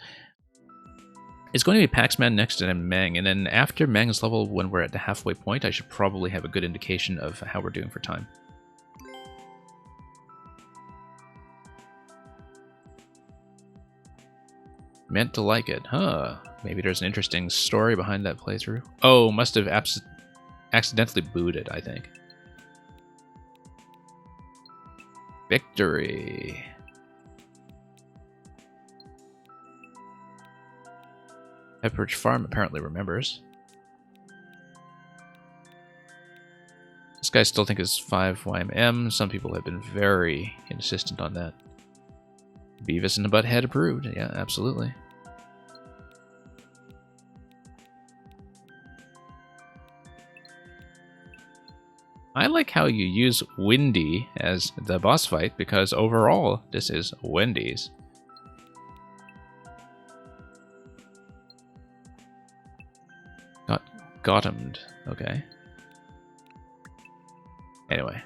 It's going to be Paxman next and then Meng, and then after Meng's level, when we're at the halfway point, I should probably have a good indication of how we're doing for time. Meant to like it, huh? Maybe there's an interesting story behind that playthrough. Oh, must have accidentally booted, I think. Victory. Pepperidge Farm apparently remembers. This guy still think is 5 YMM. Some people have been very insistent on that. Beavis and the Butthead approved. Yeah, absolutely. I like how you use Windy as the boss fight, because overall, this is Wendy's. Gothamed. Okay. Anyway.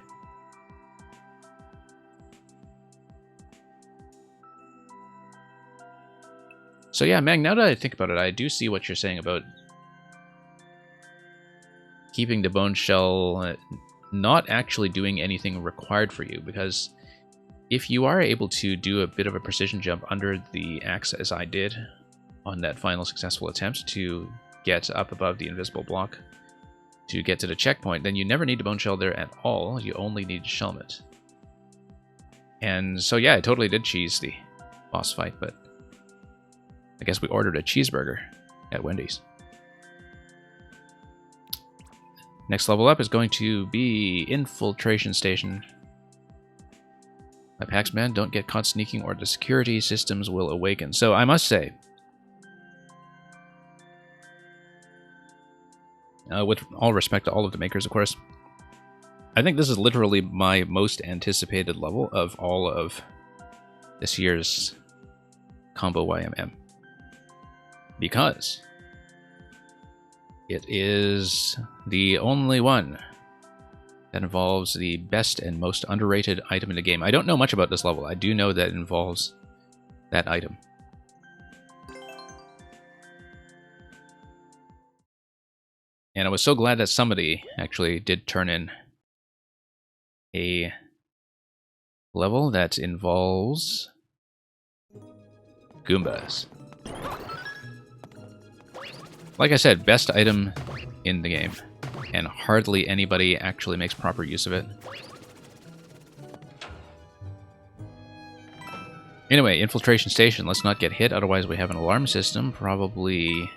So yeah, Meg, now that I think about it, I do see what you're saying about keeping the bone shell not actually doing anything required for you, because if you are able to do a bit of a precision jump under the axe, as I did on that final successful attempt to get up above the invisible block to get to the checkpoint, then you never need the bone shell there at all. You only need Shelmet. And so yeah, I totally did cheese the boss fight, but I guess we ordered a cheeseburger at Wendy's. Next level up is going to be Infiltration Station. My Paxman, don't get caught sneaking or the security systems will awaken. So I must say, with all respect to all of the makers, of course, I think this is literally my most anticipated level of all of this year's Combo YMM. Because it is the only one that involves the best and most underrated item in the game. I don't know much about this level. I do know that it involves that item. And I was so glad that somebody actually did turn in a level that involves Goombas. Like I said, best item in the game, and hardly anybody actually makes proper use of it. Anyway, Infiltration Station, let's not get hit, otherwise we have an alarm system, probably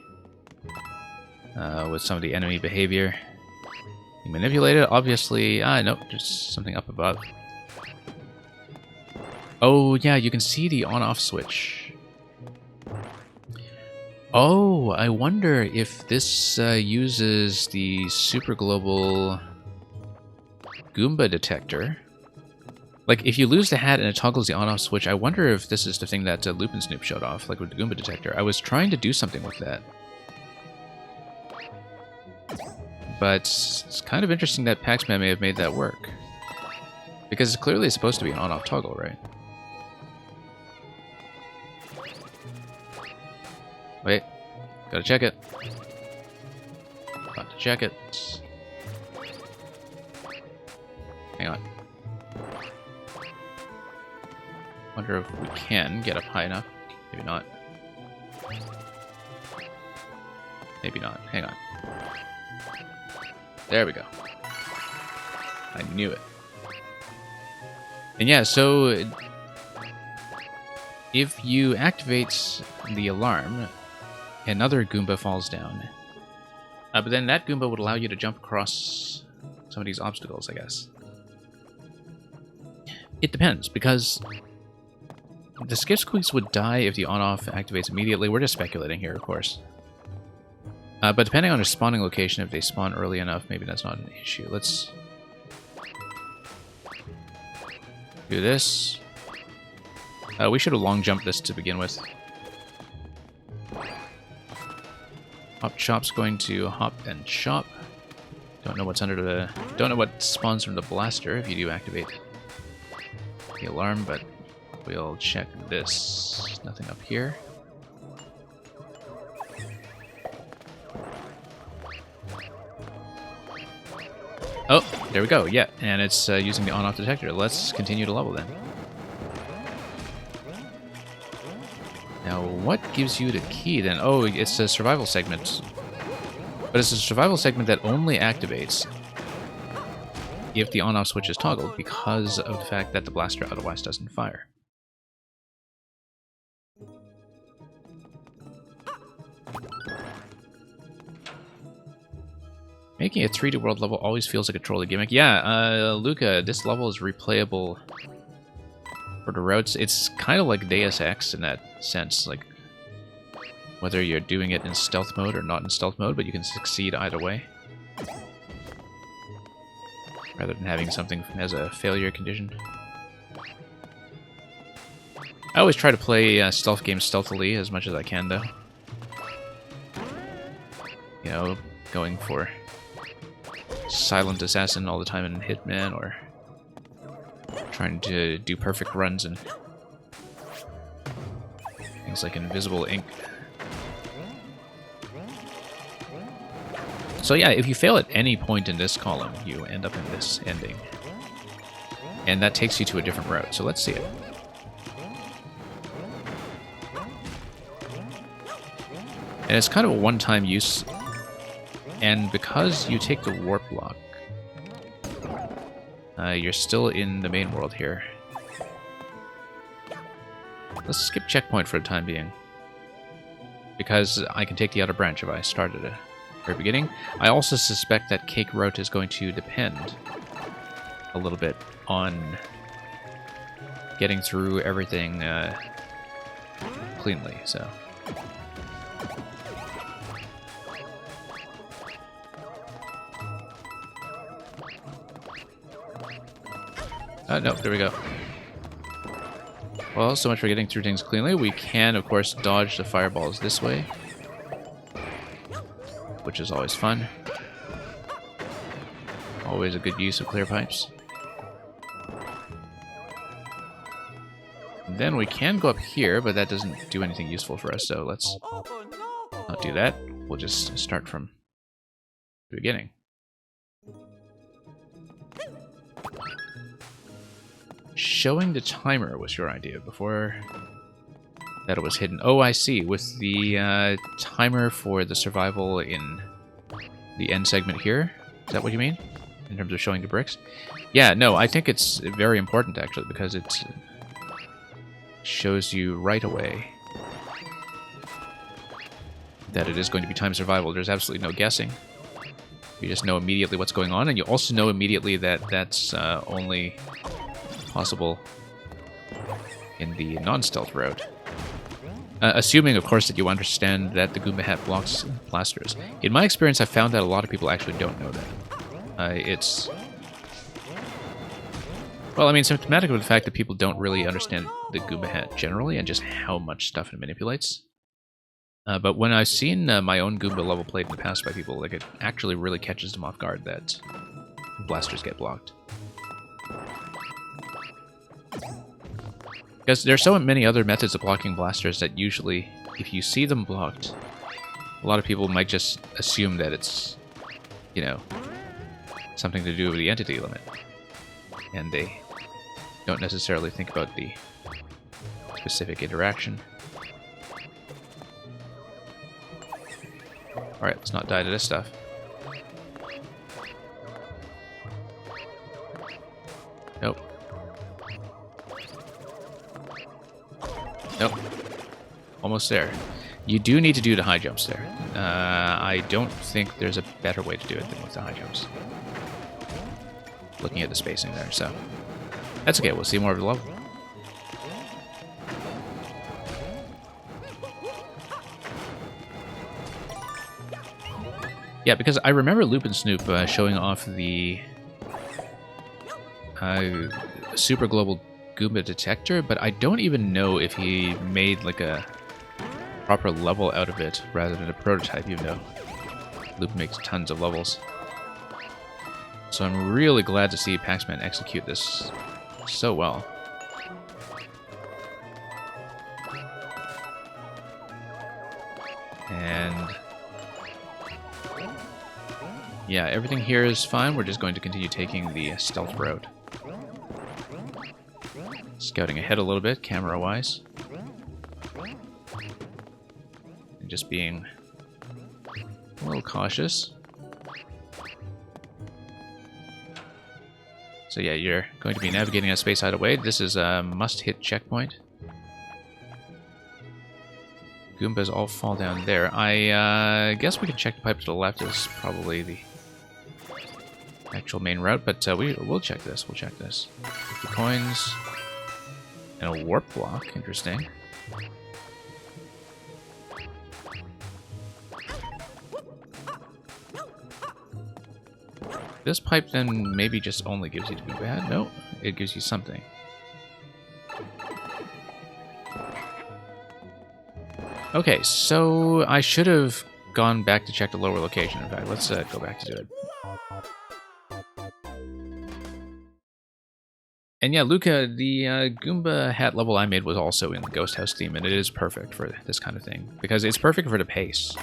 with some of the enemy behavior. You manipulate it, obviously. Nope, there's something up above. Oh, yeah, you can see the on-off switch. Oh, I wonder if this uses the Super Global Goomba detector. Like, if you lose the hat and it toggles the on-off switch, I wonder if this is the thing that Lupin Snoop showed off, like with the Goomba detector. I was trying to do something with that. But it's kind of interesting that Paxman may have made that work. Because it's clearly supposed to be an on-off toggle, right? Wait, gotta check it. Got to check it. Hang on. Wonder if we can get up high enough. Maybe not. Maybe not. Hang on. There we go. I knew it. And yeah, so if you activate the alarm, another Goomba falls down. But then that Goomba would allow you to jump across some of these obstacles, I guess. It depends, because the Skip Squeaks would die if the on-off activates immediately. We're just speculating here, of course. But depending on their spawning location, if they spawn early enough, maybe that's not an issue. Let's do this. We should have long jumped this to begin with. Hop Chop's going to hop and chop. Don't know what's under the... Don't know what spawns from the blaster if you do activate the alarm, but we'll check this. Nothing up here. Oh, there we go. Yeah, and it's using the on-off detector. Let's continue to level then. Now, what gives you the key then? Oh, it's a survival segment. But it's a survival segment that only activates if the on-off switch is toggled because of the fact that the blaster otherwise doesn't fire. Making a 3D world level always feels like a trolley gimmick. Yeah, Luca, this level is replayable for the routes. It's kind of like Deus Ex in that sense, like whether you're doing it in stealth mode or not in stealth mode, but you can succeed either way. Rather than having something as a failure condition. I always try to play stealth games stealthily as much as I can, though. You know, going for silent assassin all the time in Hitman, or trying to do perfect runs and things like Invisible Ink. So yeah, if you fail at any point in this column, you end up in this ending. And that takes you to a different route, so let's see it. And it's kind of a one-time use, and because you take the warp block, you're still in the main world here. Let's skip checkpoint for the time being, because I can take the outer branch if I start at the very beginning. I also suspect that Cake Route is going to depend a little bit on getting through everything cleanly, so... no, there we go. Well, so much for getting through things cleanly. We can, of course, dodge the fireballs this way, which is always fun. Always a good use of clear pipes. And then we can go up here, but that doesn't do anything useful for us, so let's not do that. We'll just start from the beginning. Showing the timer was your idea before that it was hidden. Oh, I see. With the timer for the survival in the end segment here. Is that what you mean? In terms of showing the bricks? Yeah, no, I think it's very important, actually, because it shows you right away that it is going to be time survival. There's absolutely no guessing. You just know immediately what's going on, and you also know immediately that that's only possible in the non-stealth route. Assuming, of course, that you understand that the Goomba Hat blocks blasters. In my experience, I've found that a lot of people actually don't know that. It's... Well, I mean, symptomatic of the fact that people don't really understand the Goomba Hat generally, and just how much stuff it manipulates. But when I've seen my own Goomba level played in the past by people, like, it actually really catches them off guard that blasters get blocked. Because there's so many other methods of blocking blasters that usually, if you see them blocked, a lot of people might just assume that it's, you know, something to do with the entity limit. And they don't necessarily think about the specific interaction. Alright, let's not die to this stuff. Nope. Nope. Almost there. You do need to do the high jumps there. I don't think there's a better way to do it than with the high jumps. Looking at the spacing there, so... That's okay, we'll see more of the level. Yeah, because I remember Loop and Snoop showing off the Super Global Goomba detector, but I don't even know if he made like a proper level out of it rather than a prototype, even though Loop makes tons of levels. So I'm really glad to see Paxman execute this so well. And yeah, everything here is fine. We're just going to continue taking the stealth route. Scouting ahead a little bit, camera-wise. And just being a little cautious. So yeah, you're going to be navigating at Space Hideaway. This is a must-hit checkpoint. Goombas all fall down there. I guess we can check the pipe to the left is probably the actual main route, but we'll check this. We'll check this. 50 coins and a warp block. Interesting. This pipe then maybe just only gives you the Goomba hat. No, it gives you something. Okay, so I should have gone back to check the lower location. In fact, let's go back to do it. And yeah, Luca, the Goomba hat level I made was also in the Ghost House theme, and it is perfect for this kind of thing, because it's perfect for the pace.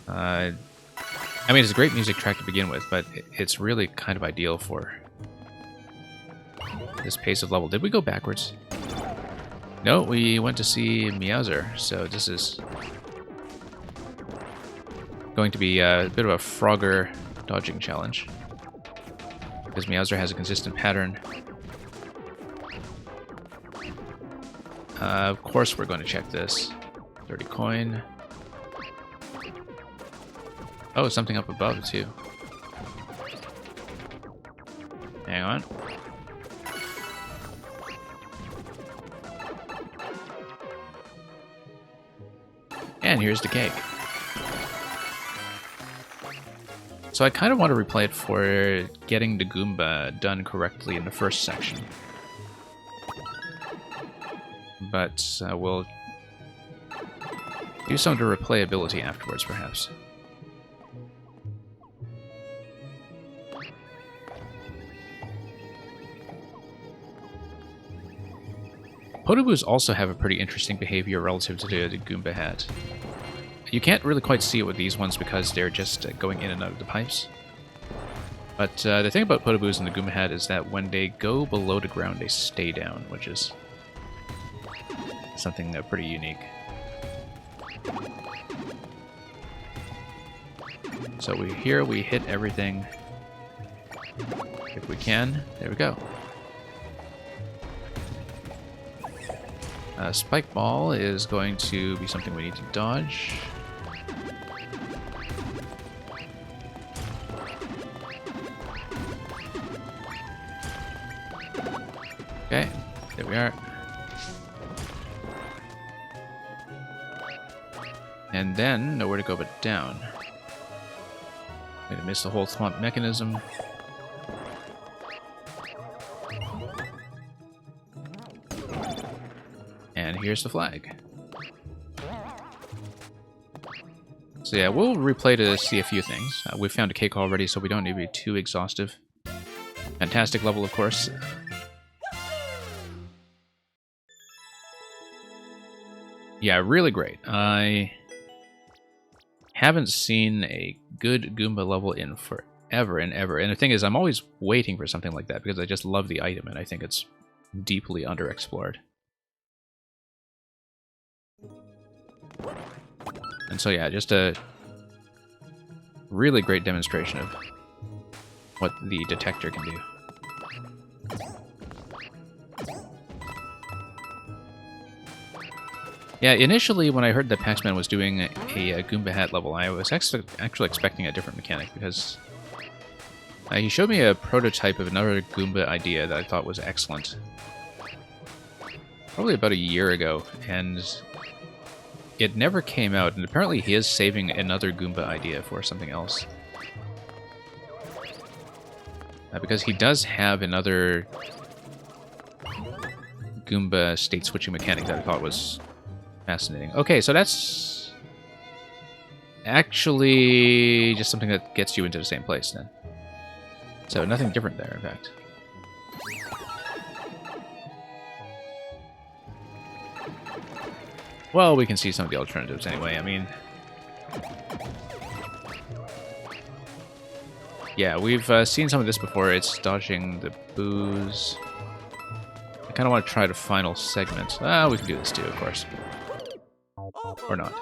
I mean, it's a great music track to begin with, but it's really kind of ideal for this pace of level. Did we go backwards? No, we went to see Meowser, so this is going to be a bit of a Frogger dodging challenge, because Meowser has a consistent pattern. Of course we're going to check this. 30 coin. Oh, something up above, too. Hang on. And here's the cake. So I kind of want to replay it for getting the Goomba done correctly in the first section. But we'll do some of the replayability afterwards, perhaps. Podoboos also have a pretty interesting behavior relative to the Goomba hat. You can't really quite see it with these ones because they're just going in and out of the pipes. But the thing about Podoboos and the Goomba hat is that when they go below the ground, they stay down, which is something pretty unique. So we hit everything if we can. There we go. Spike Ball is going to be something we need to dodge. Okay, there we are. And then, nowhere to go but down. Going to miss the whole Thwomp mechanism. And here's the flag. So yeah, we'll replay to see a few things. We found a cake already, so we don't need to be too exhaustive. Fantastic level, of course. Yeah, really great. I haven't seen a good Goomba level in forever and ever. And the thing is, I'm always waiting for something like that because I just love the item and I think it's deeply underexplored. And so yeah, just a really great demonstration of what the detector can do. Yeah, initially when I heard that Paxman was doing a Goomba hat level, I was actually expecting a different mechanic, because he showed me a prototype of another Goomba idea that I thought was excellent. Probably about a year ago, and it never came out, and apparently he is saving another Goomba idea for something else. Because he does have another Goomba state switching mechanic that I thought was fascinating. Okay, so that's actually just something that gets you into the same place then. So nothing different there, in fact. Well, we can see some of the alternatives anyway. I mean, yeah, we've seen some of this before. It's dodging the booze. I kind of want to try the final segment. Ah, we can do this too, of course. Or not.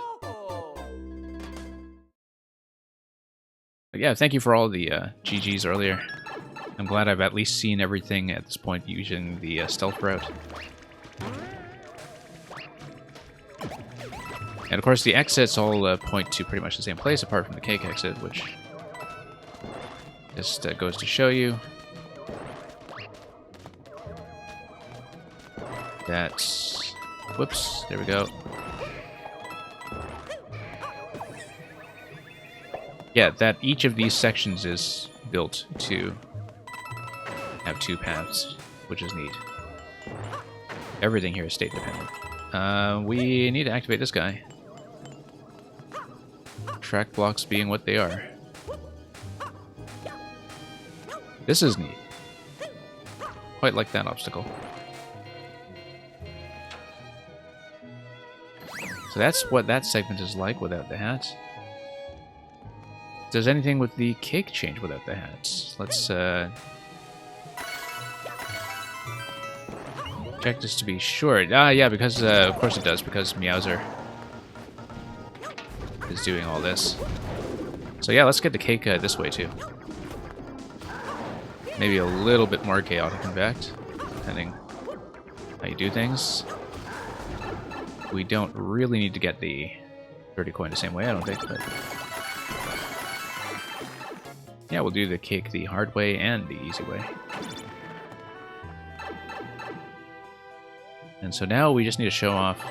But yeah, thank you for all the GGs earlier. I'm glad I've at least seen everything at this point using the stealth route. And of course the exits all point to pretty much the same place apart from the cake exit, which Just goes to show you that... Whoops, there we go. Yeah, that each of these sections is built to have 2 paths, which is neat. Everything here is state dependent. We need to activate this guy. Track blocks being what they are. This is neat. Quite like that obstacle. So that's what that segment is like without the hat. Does anything with the cake change without the hats? Let's check this to be sure. Ah, yeah, because of course it does, because Meowser is doing all this. So yeah, let's get the cake this way too. Maybe a little bit more chaotic, in fact, depending how you do things. We don't really need to get the 30 coin the same way, I don't think, but... yeah, we'll do the cake the hard way and the easy way. And so now we just need to show off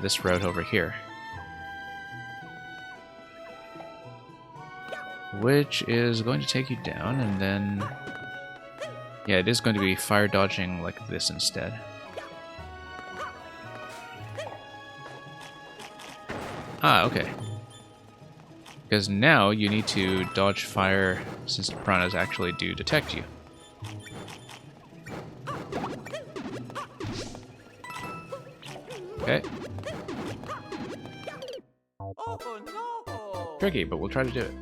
this route over here. Which is going to take you down, and then... yeah, it is going to be fire dodging like this instead. Ah, okay. Because now you need to dodge fire since the piranhas actually do detect you. Okay. Oh, no. Tricky, but we'll try to do it.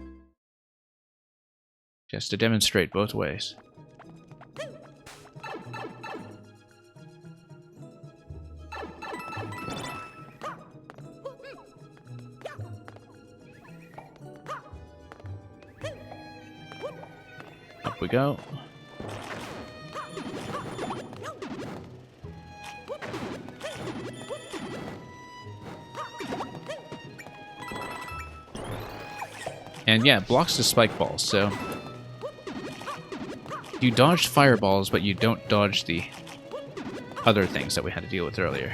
Just to demonstrate both ways. Up we go. And yeah, blocks the spike balls, so you dodged fireballs, but you don't dodge the other things that we had to deal with earlier.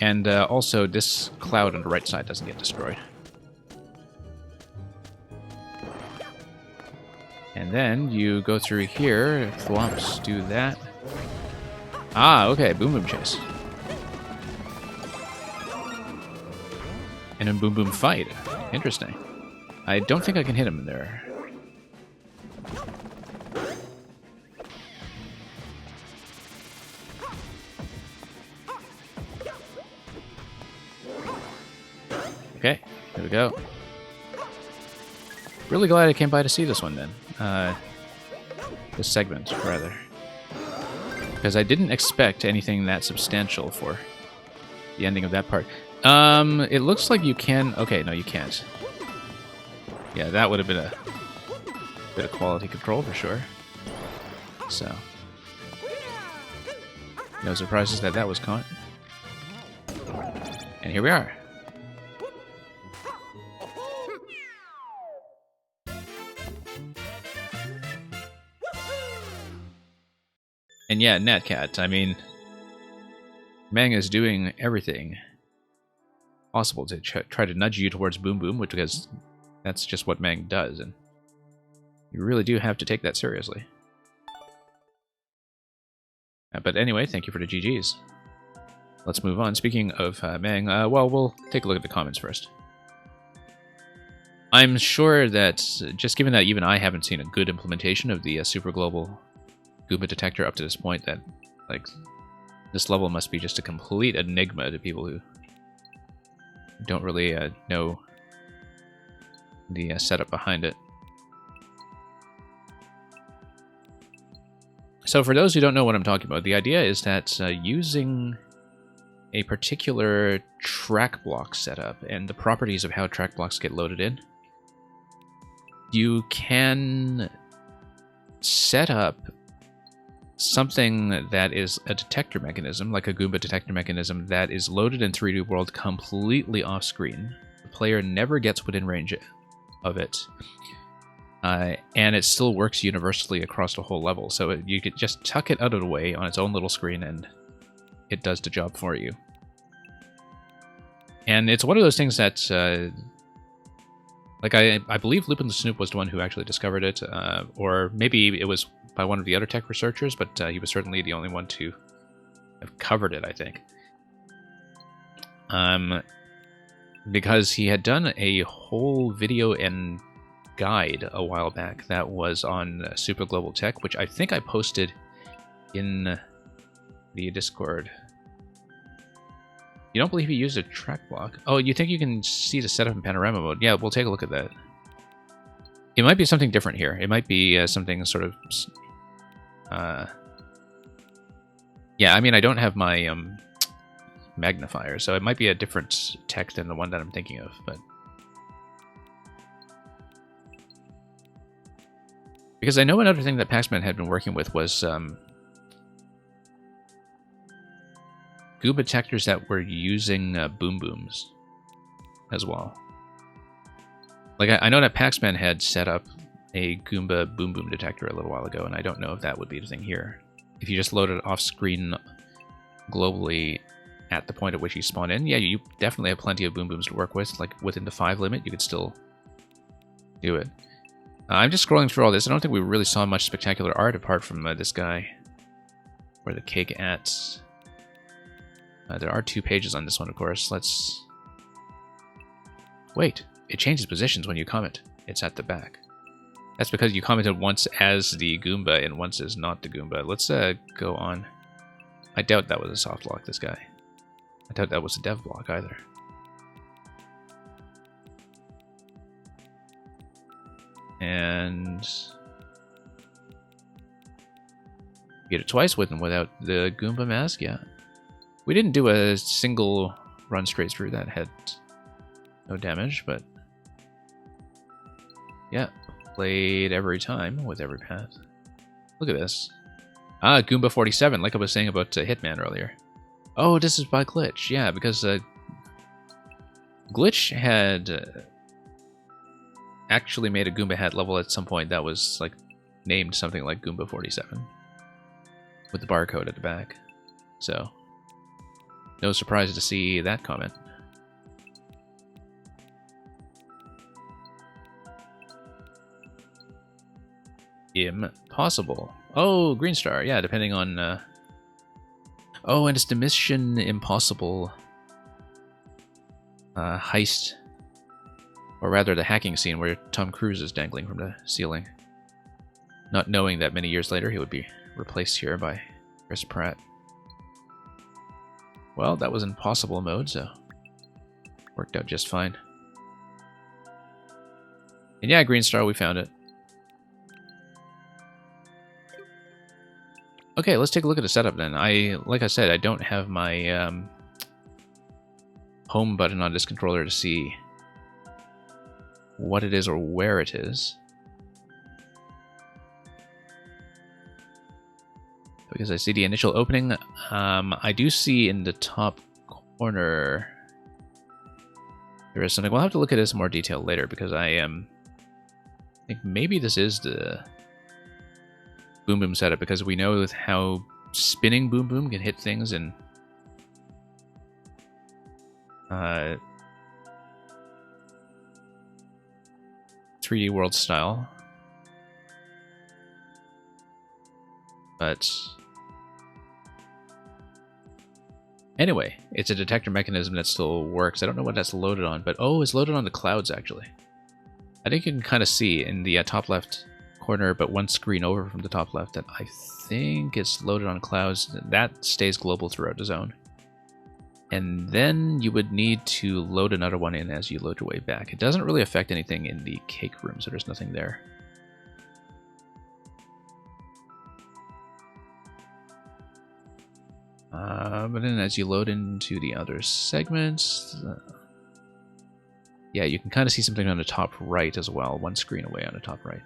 And also, this cloud on the right side doesn't get destroyed. And then you go through here, thwomps, do that. Ah, okay, Boom Boom Chase. And then Boom Boom Fight. Interesting. I don't think I can hit him in there. Okay, there we go. Really glad I came by to see this one then. This segment, rather. Because I didn't expect anything that substantial for the ending of that part. It looks like you can... okay, no, you can't. Yeah, that would have been a bit of quality control for sure. So, no surprises that that was caught. And here we are. And yeah, Natcat, I mean, Mang is doing everything possible to try to nudge you towards Boom Boom, which because that's just what Mang does, and you really do have to take that seriously. But anyway, thank you for the GGs. Let's move on. Speaking of Mang, well, we'll take a look at the comments first. I'm sure that, just given that even I haven't seen a good implementation of the Super Global Goomba detector up to this point, that, like, this level must be just a complete enigma to people who don't really know the setup behind it. So for those who don't know what I'm talking about, the idea is that using a particular track block setup and the properties of how track blocks get loaded in, you can set up something that is a detector mechanism, like a Goomba detector mechanism, that is loaded in 3D World completely off-screen. The player never gets within range of it. And it still works universally across the whole level. So you could just tuck it out of the way on its own little screen and it does the job for you. And it's one of those things that, like I believe Lupin the Snoop was the one who actually discovered it, or maybe it was by one of the other tech researchers, but he was certainly the only one to have covered it, I think. Because he had done a whole video and guide a while back that was on Super Global Tech, which I think I posted in the Discord. You don't believe he used a track block? Oh, you think you can see the setup in panorama mode? Yeah, we'll take a look at that. It might be something different here. It might be something sort of... yeah, I mean, I don't have my magnifier, so it might be a different tech than the one that I'm thinking of, but... Because I know another thing that Paxman had been working with was Goomba detectors that were using boom booms as well. Like, I know that Paxman had set up a Goomba boom boom detector a little while ago, and I don't know if that would be the thing here. If you just load it off screen globally at the point at which you spawn in, yeah, you definitely have plenty of boom booms to work with. Like, within the 5 limit, you could still do it. I'm just scrolling through all this. I don't think we really saw much spectacular art apart from this guy. Where the cake at. There are 2 pages on this one, of course. Let's... Wait, it changes positions when you comment. It's at the back. That's because you commented once as the Goomba and once as not the Goomba. Let's go on. I doubt that was a soft lock, this guy. I doubt that was a dev block either. And... get it twice with and without the Goomba mask, yeah. We didn't do a single run straight through that had no damage, but... yeah, played every time with every path. Look at this. Ah, Goomba 47, like I was saying about Hitman earlier. Oh, this is by Glitch, yeah, because Glitch had actually made a Goomba hat level at some point that was like named something like Goomba 47 with the barcode at the back. So, no surprise to see that comment. Impossible. Oh, Green Star. Yeah, depending on... Oh, and it's the Mission Impossible heist. Or rather, the hacking scene where Tom Cruise is dangling from the ceiling. Not knowing that many years later he would be replaced here by Chris Pratt. Well, that was impossible mode, so... worked out just fine. And yeah, Green Star, we found it. Okay, let's take a look at the setup then. Like I said, I don't have my home button on this controller to see what it is or where it is. Because I see the initial opening. I do see in the top corner there is something. We'll have to look at this in more detail later because I think maybe this is the Boom Boom setup, because we know with how spinning Boom Boom can hit things in 3D World style. But anyway, it's a detector mechanism that still works. I don't know what that's loaded on, but oh, it's loaded on the clouds actually. I think you can kind of see in the top left corner, but one screen over from the top left, that I think it's loaded on clouds. That stays global throughout the zone. And then you would need to load another one in as you load your way back. It doesn't really affect anything in the cake room, so there's nothing there. But then as you load into the other segments, yeah, you can kind of see something on the top right as well, one screen away on the top right.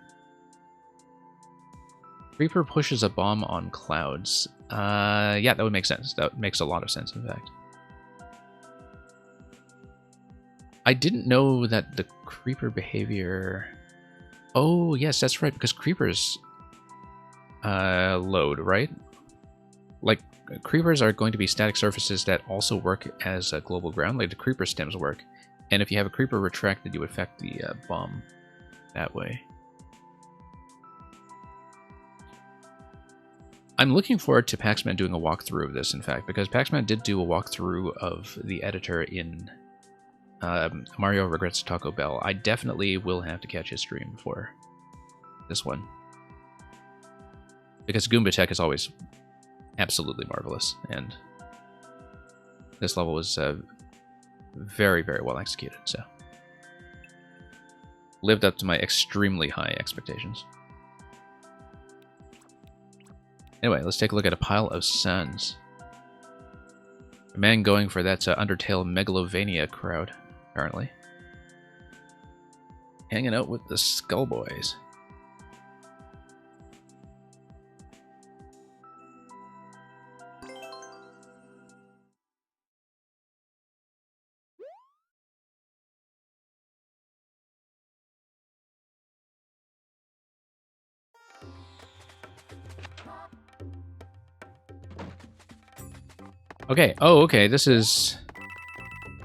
Reaper pushes a bomb on clouds. Yeah, that would make sense. That makes a lot of sense, in fact. I didn't know that the creeper behavior... Oh, yes, that's right, because creepers load, right? Like, creepers are going to be static surfaces that also work as a global ground, like the creeper stems work. And if you have a creeper retracted, you affect the bomb that way. I'm looking forward to Paxman doing a walkthrough of this, in fact, because Paxman did do a walkthrough of the editor in Mario Regrets Taco Bell. I definitely will have to catch his stream for this one. Because Goomba Tech is always absolutely marvelous, and this level was very, very well executed, so lived up to my extremely high expectations. Anyway, let's take a look at a pile of suns. A man going for that Undertale Megalovania crowd, apparently. Hanging out with the Skull Boys. Okay, oh, okay, this is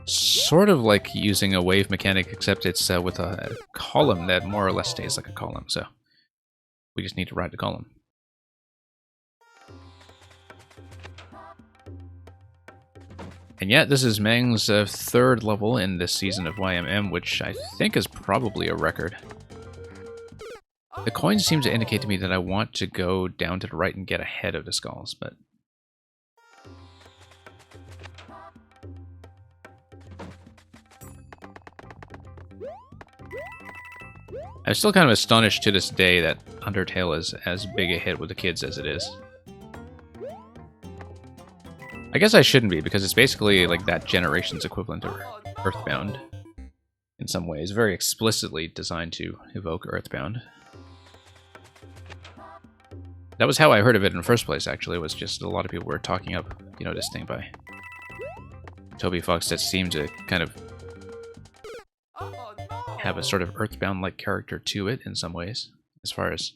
sort of like using a wave mechanic, except it's with a column that more or less stays like a column, so we just need to ride the column. And yet, this is Meng's third level in this season of YMM, which I think is probably a record. The coins seem to indicate to me that I want to go down to the right and get ahead of the skulls, but... I'm still kind of astonished to this day that Undertale is as big a hit with the kids as it is. I guess I shouldn't be, because it's basically like that generation's equivalent of Earthbound in some ways. Very explicitly designed to evoke Earthbound. That was how I heard of it in the first place, actually. It was just a lot of people were talking up, you know, this thing by Toby Fox that seemed to kind of have a sort of Earthbound-like character to it in some ways, as far as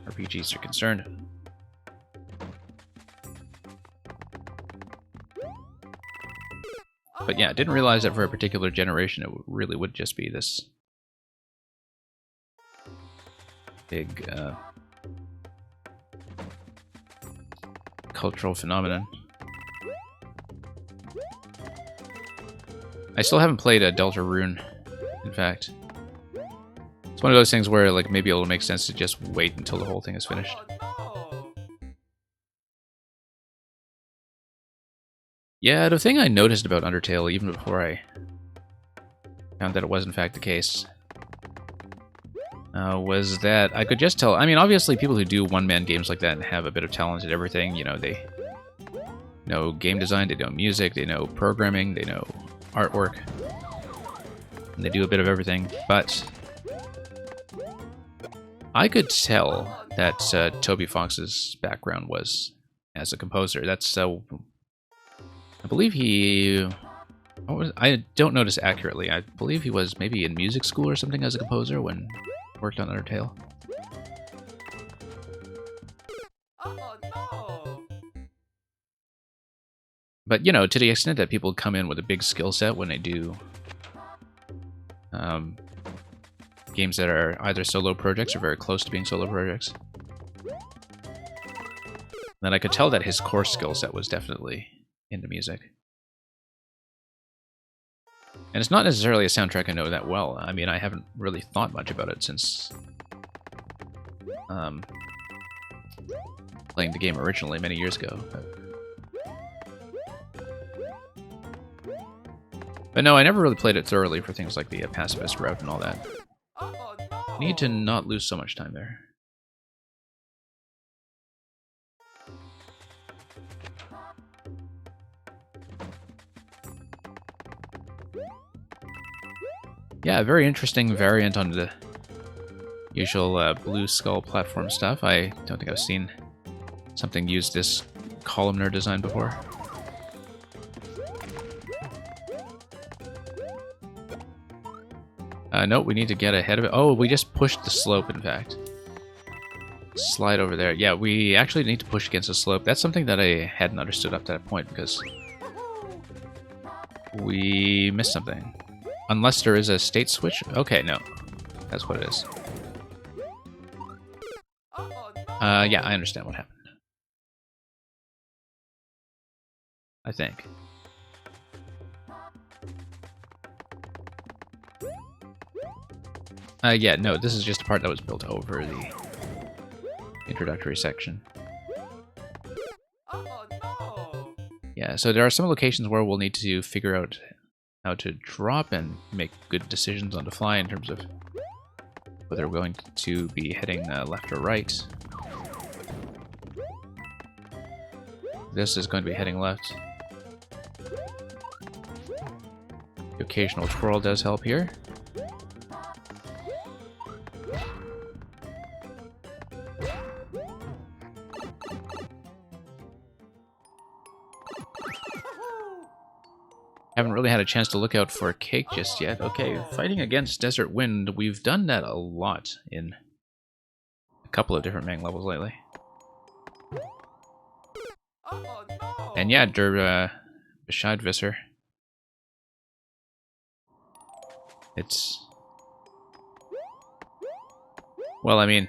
RPGs are concerned. But yeah, I didn't realize that for a particular generation it really would just be this big cultural phenomenon. I still haven't played a Deltarune, in fact. It's one of those things where, like, maybe it'll make sense to just wait until the whole thing is finished. Yeah, the thing I noticed about Undertale, even before I found that it was in fact the case, was that I could just tell... I mean, obviously people who do one-man games like that and have a bit of talent at everything, you know, they know game design, they know music, they know programming, they know artwork, and they do a bit of everything, but I could tell that Toby Fox's background was as a composer. That's I believe he... I don't know this accurately. I believe he was maybe in music school or something as a composer when he worked on Undertale. But, you know, to the extent that people come in with a big skill set when they do games that are either solo projects or very close to being solo projects, then I could tell that his core skill set was definitely into music. And it's not necessarily a soundtrack I know that well. I mean, I haven't really thought much about it since playing the game originally many years ago. But no, I never really played it thoroughly for things like the pacifist route and all that. Need to not lose so much time there. Yeah, a very interesting variant on the usual Blue Skull platform stuff. I don't think I've seen something use this columnar design before. No, we need to get ahead of it. Oh, we just pushed the slope, in fact. Slide over there. Yeah, we actually need to push against the slope. That's something that I hadn't understood up to that point because we missed something. Unless there is a state switch. Okay, no. That's what it is. Yeah, I understand what happened. I think. Yeah, no, this is just a part that was built over the introductory section. Yeah, so there are some locations where we'll need to figure out how to drop and make good decisions on the fly in terms of whether we're going to be heading left or right. This is going to be heading left. The occasional twirl does help here. Haven't really had a chance to look out for a cake just yet. Okay, fighting against Desert Wind, we've done that a lot in a couple of different Mang levels lately. And yeah, Der Bescheidwisser. It's... well, I mean...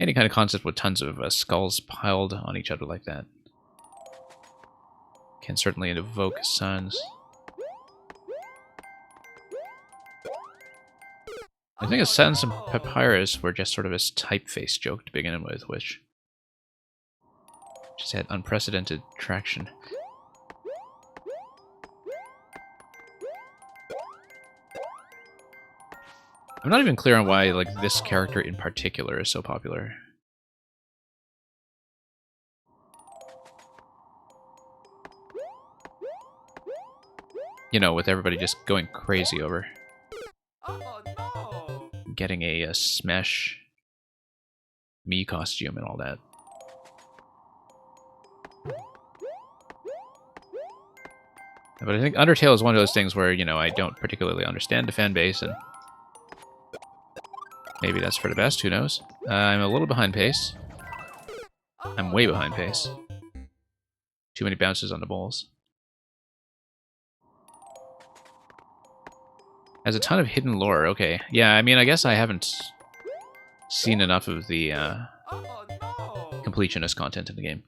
any kind of concept with tons of skulls piled on each other like that can certainly evoke suns. I think Sans and Papyrus were just sort of a typeface joke to begin with, which just had unprecedented traction. I'm not even clear on why, like, this character in particular is so popular. You know, with everybody just going crazy over getting a Smash Mii costume and all that. But I think Undertale is one of those things where, you know, I don't particularly understand the fan base, and maybe that's for the best, who knows? I'm a little behind pace. I'm way behind pace. Too many bounces on the balls. Has a ton of hidden lore, okay. Yeah, I mean, I guess I haven't seen enough of the completionist content in the game.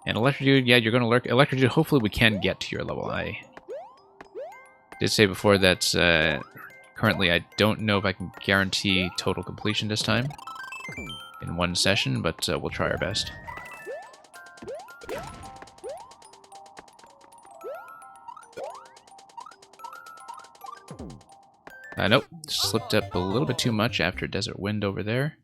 And Electrodude, yeah, you're going to lurk. Electrodude, hopefully we can get to your level. I did say before that currently I don't know if I can guarantee total completion this time in one session, but we'll try our best. Nope, slipped up a little bit too much after Desert Wind over there.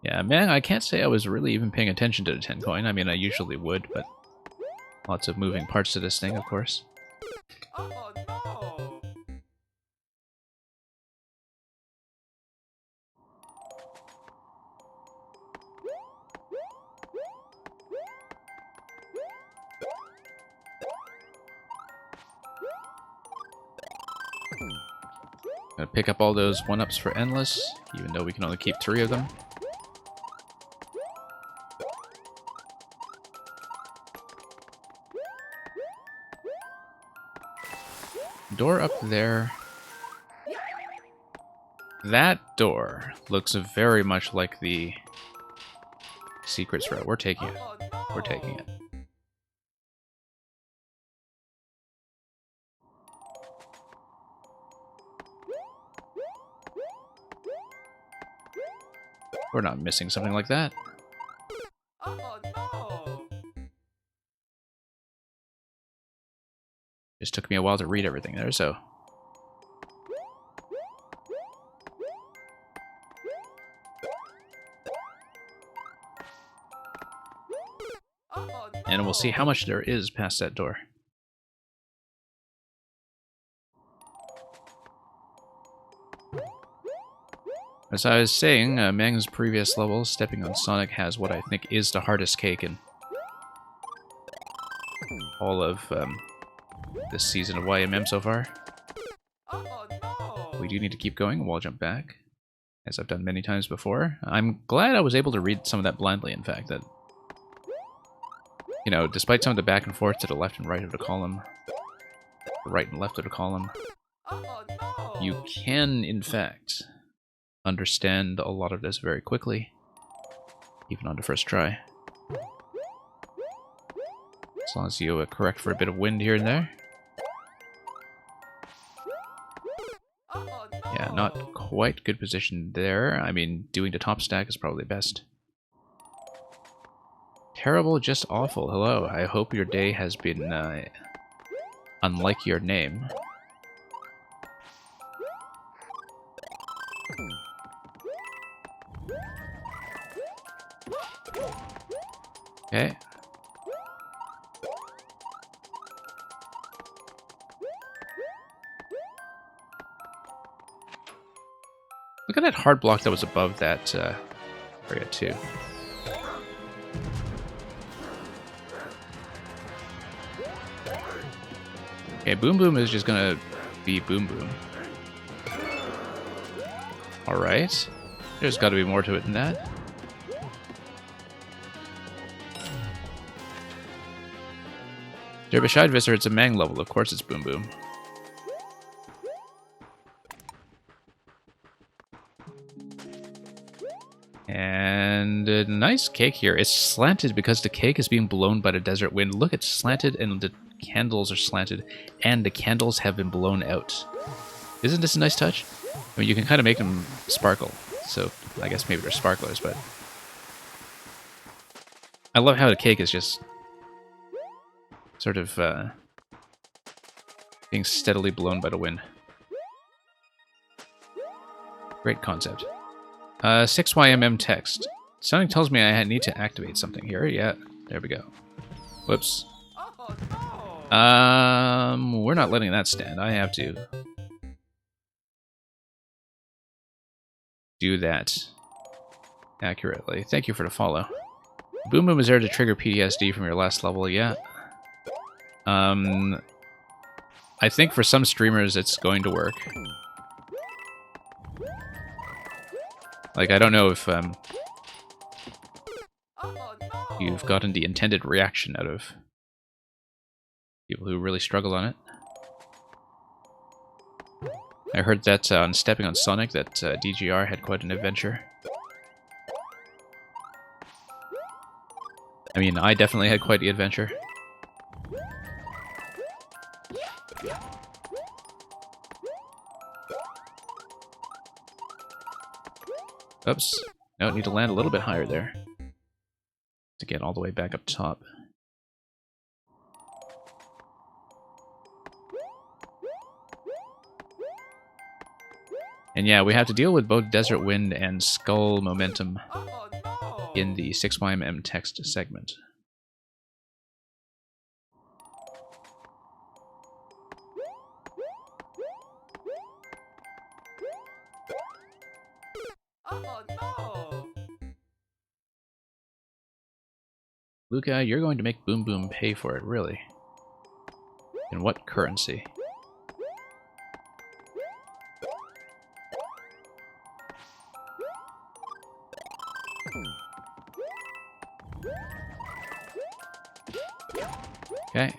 Yeah, man, I can't say I was really even paying attention to the 10 coin. I mean, I usually would, but lots of moving parts to this thing, of course. Gonna pick up all those 1-ups for Endless, even though we can only keep 3 of them. Door up there. That door looks very much like the secrets route. We're taking it. We're taking it. We're not missing something like that. Just took me a while to read everything there, so... and we'll see how much there is past that door. As I was saying, Mang's previous level, stepping on Sonic, has what I think is the hardest cake in all of this season of YMM so far. Oh no! We do need to keep going. Wall jump back, as I've done many times before. I'm glad I was able to read some of that blindly, in fact, that, you know, despite some of the back and forth to the left and right of the column, the right and left of the column, Oh no! you can, in fact, understand a lot of this very quickly, even on the first try. As long as you correct for a bit of wind here and there. Oh no! Yeah, not quite good position there. I mean, doing the top stack is probably best. Terrible, just awful. Hello, I hope your day has been unlike your name. Okay. Look at that hard block that was above that area too. Okay, Boom Boom is just gonna be Boom Boom. Alright. There's gotta be more to it than that. Derbyshire Visser, it's a Mang level, of course it's Boom Boom. And a nice cake here. It's slanted because the cake is being blown by the desert wind. Look, it's slanted and the candles are slanted and the candles have been blown out. Isn't this a nice touch? I mean, you can kind of make them sparkle. So I guess maybe they're sparklers, but I love how the cake is just sort of being steadily blown by the wind. Great concept. 6YMM text. Something tells me I need to activate something here. Yeah, there we go. Whoops. Oh no! We're not letting that stand. I have to do that accurately. Thank you for the follow. Boom Boom is there to trigger PTSD from your last level. Yeah. I think for some streamers it's going to work. Like, I don't know if Oh no! you've gotten the intended reaction out of people who really struggle on it. I heard that on Stepping on Sonic that DGR had quite an adventure. I mean, I definitely had quite the adventure. Oops. No, need to land a little bit higher there to get all the way back up top. And yeah, we have to deal with both Desert Wind and Skull Momentum Oh no! in the 6YMM text segment. Oh no! Luca, you're going to make Boom Boom pay for it, really? In what currency? Okay.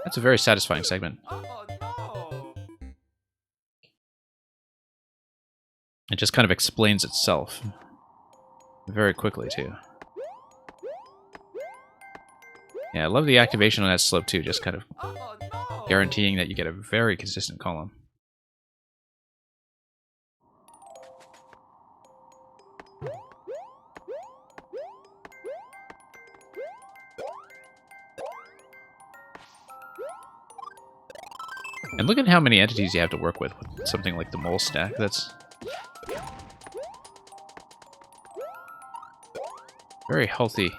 That's a very satisfying segment. Oh no! It just kind of explains itself. Very quickly, too. Yeah, I love the activation on that slope, too. Just kind of Oh no! guaranteeing that you get a very consistent column. And look at how many entities you have to work with something like the mole stack. That's very healthy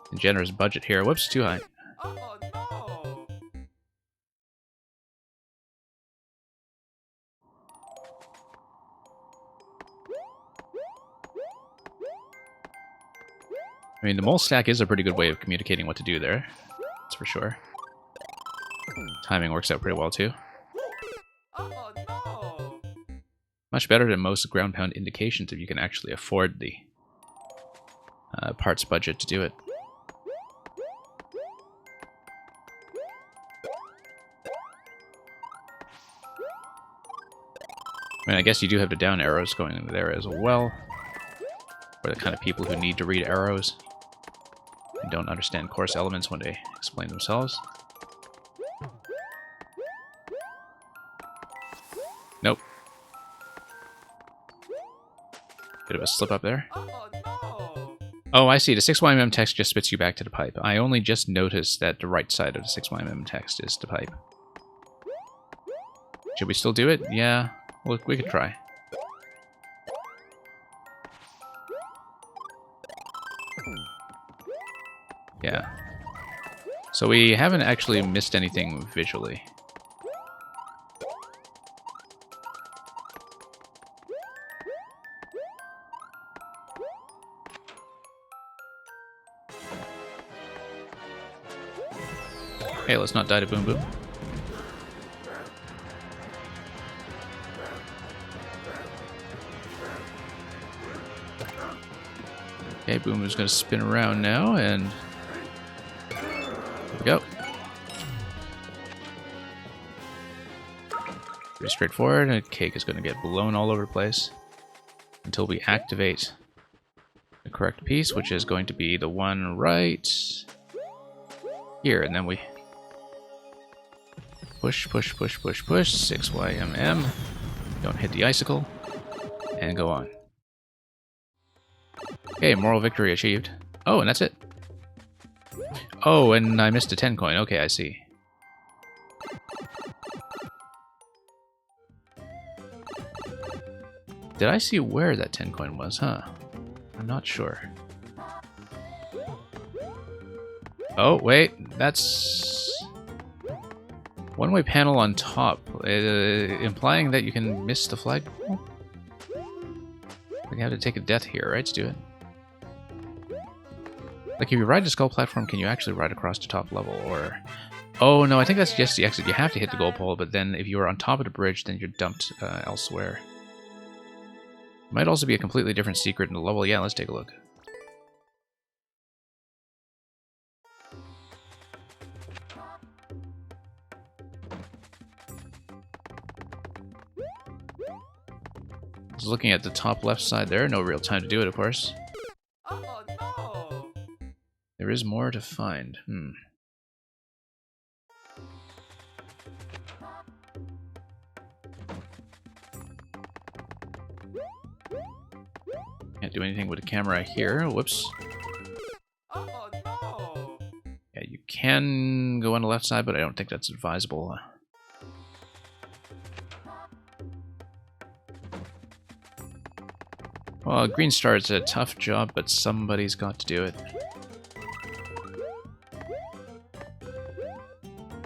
and generous budget here. Whoops, too high. Oh no! I mean, the mole stack is a pretty good way of communicating what to do there. That's for sure. Timing works out pretty well, too. Oh no! Much better than most ground pound indications if you can actually afford the parts budget to do it. I mean, I guess you do have the down arrows going into there as well. For the kind of people who need to read arrows and don't understand course elements when they explain themselves. Nope. Bit of a slip up there. Oh no! Oh, I see. The 6YMM text just spits you back to the pipe. I only just noticed that the right side of the 6YMM text is the pipe. Should we still do it? Yeah. Well, we could try. Yeah. So we haven't actually missed anything visually. Hey, let's not die to Boom Boom. Okay, Boom Boom's gonna spin around now, and there we go. Pretty straightforward, and Cake is gonna get blown all over the place until we activate the correct piece, which is going to be the one right here, and then we push, push, push, push, push, 6YMM, don't hit the icicle, and go on. Okay, moral victory achieved. Oh, and that's it. Oh, and I missed a 10 coin. Okay, I see. Did I see where that 10 coin was, huh? I'm not sure. Oh, wait, that's... one-way panel on top, implying that you can miss the flagpole? We have to take a death here, right? Let's do it. Like, if you ride the skull platform, can you actually ride across the top level, or... Oh, no, I think that's just the exit. You have to hit the goal pole, but then if you are on top of the bridge, then you're dumped elsewhere. Might also be a completely different secret in the level. Yeah, let's take a look. Just looking at the top left side there, no real time to do it, of course. Oh no! There is more to find. Can't do anything with the camera here. Whoops. Oh no! Yeah, you can go on the left side, but I don't think that's advisable. Well, Green Star is a tough job, but somebody's got to do it.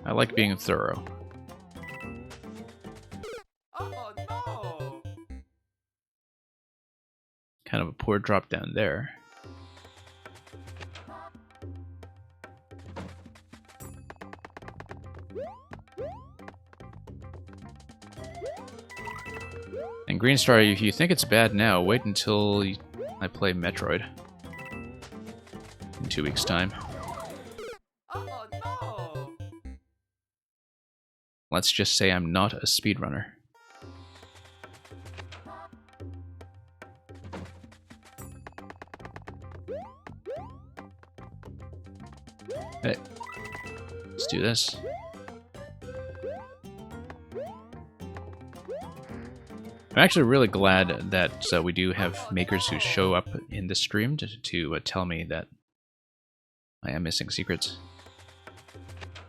I like being thorough. Oh no! Kind of a poor drop down there. And Green Star, if you think it's bad now, wait until I play Metroid. In 2 weeks' time. Oh no! Let's just say I'm not a speedrunner. Hey, let's do this. I'm actually really glad that we do have makers who show up in this stream to tell me that I am missing secrets.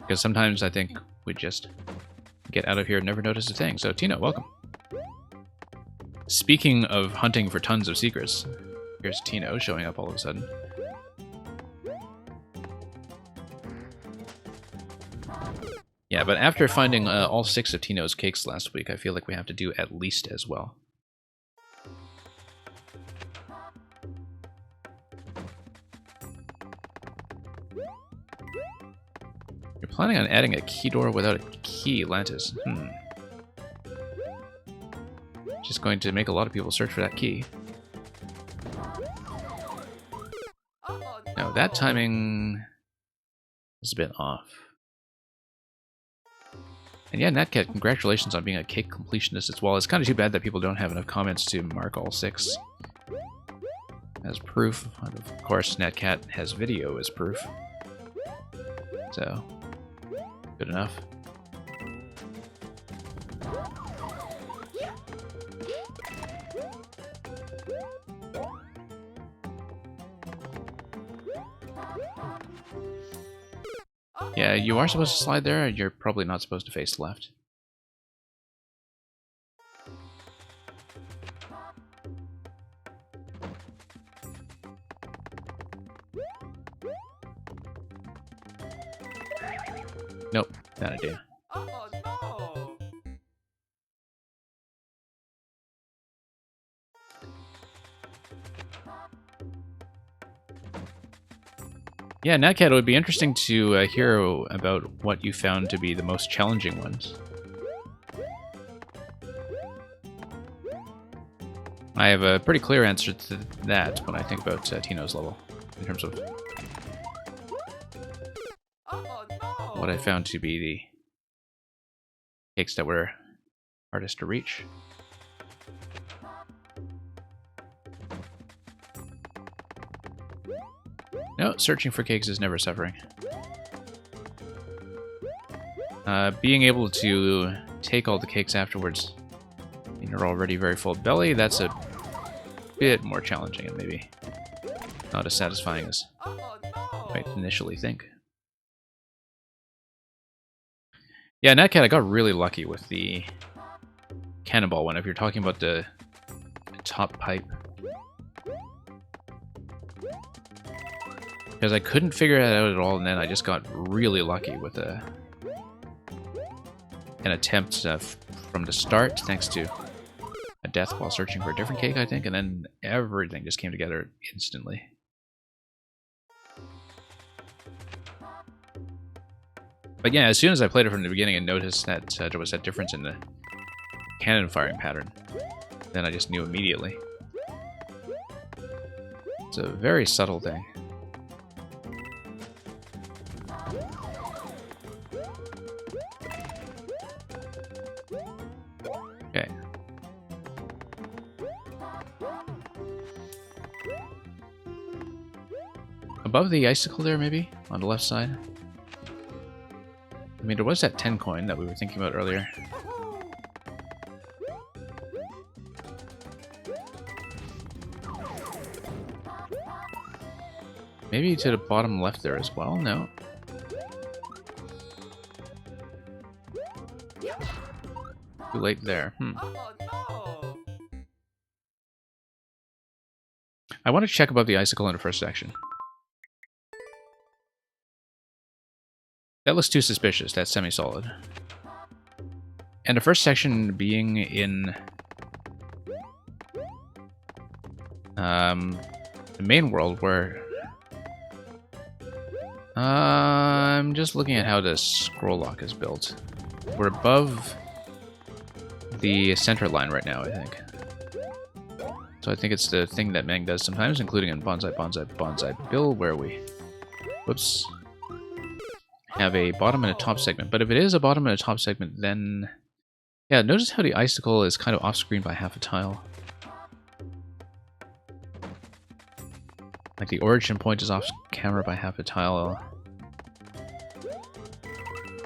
Because sometimes I think we just get out of here and never notice a thing. So Tino, welcome. Speaking of hunting for tons of secrets, here's Tino showing up all of a sudden. Yeah, but after finding all 6 of Tino's cakes last week, I feel like we have to do at least as well. You're planning on adding a key door without a key, Lantis. Just going to make a lot of people search for that key. Now, that timing is a bit off. And yeah, Natcat, congratulations on being a cake completionist as well. It's kind of too bad that people don't have enough comments to mark all 6 as proof. Of course, Natcat has video as proof. So, good enough. Yeah, you are supposed to slide there. You're probably not supposed to face left. Nope, bad idea. Oh no! Yeah, Natcat, it would be interesting to hear about what you found to be the most challenging ones. I have a pretty clear answer to that when I think about Tino's level, in terms of Oh no! what I found to be the cakes that were hardest to reach. No, searching for cakes is never suffering. Being able to take all the cakes afterwards in your already very full belly, that's a bit more challenging and maybe not as satisfying as Oh you no! might initially think. Yeah, Natcat, I got really lucky with the cannonball one. If you're talking about the top pipe. Because I couldn't figure it out at all, and then I just got really lucky with an attempt from the start, thanks to a death while searching for a different cake, I think, and then everything just came together instantly. But yeah, as soon as I played it from the beginning and noticed that there was that difference in the cannon firing pattern, then I just knew immediately. It's a very subtle thing. Okay. Above the icicle there, maybe? On the left side? I mean, there was that 10 coin that we were thinking about earlier. Maybe to the bottom left there as well? No. Too late there. Oh no! I want to check above the icicle in the first section. That looks too suspicious. That's semi-solid. And the first section being in the main world, where I'm just looking at how the scroll lock is built. We're above the center line right now, I think. So I think it's the thing that Mang does sometimes, including in Bonsai Bonsai Bonsai Bill, where we, whoops, have a bottom and a top segment. But if it is a bottom and a top segment, then yeah, notice how the icicle is kind of off screen by half a tile. Like the origin point is off camera by half a tile.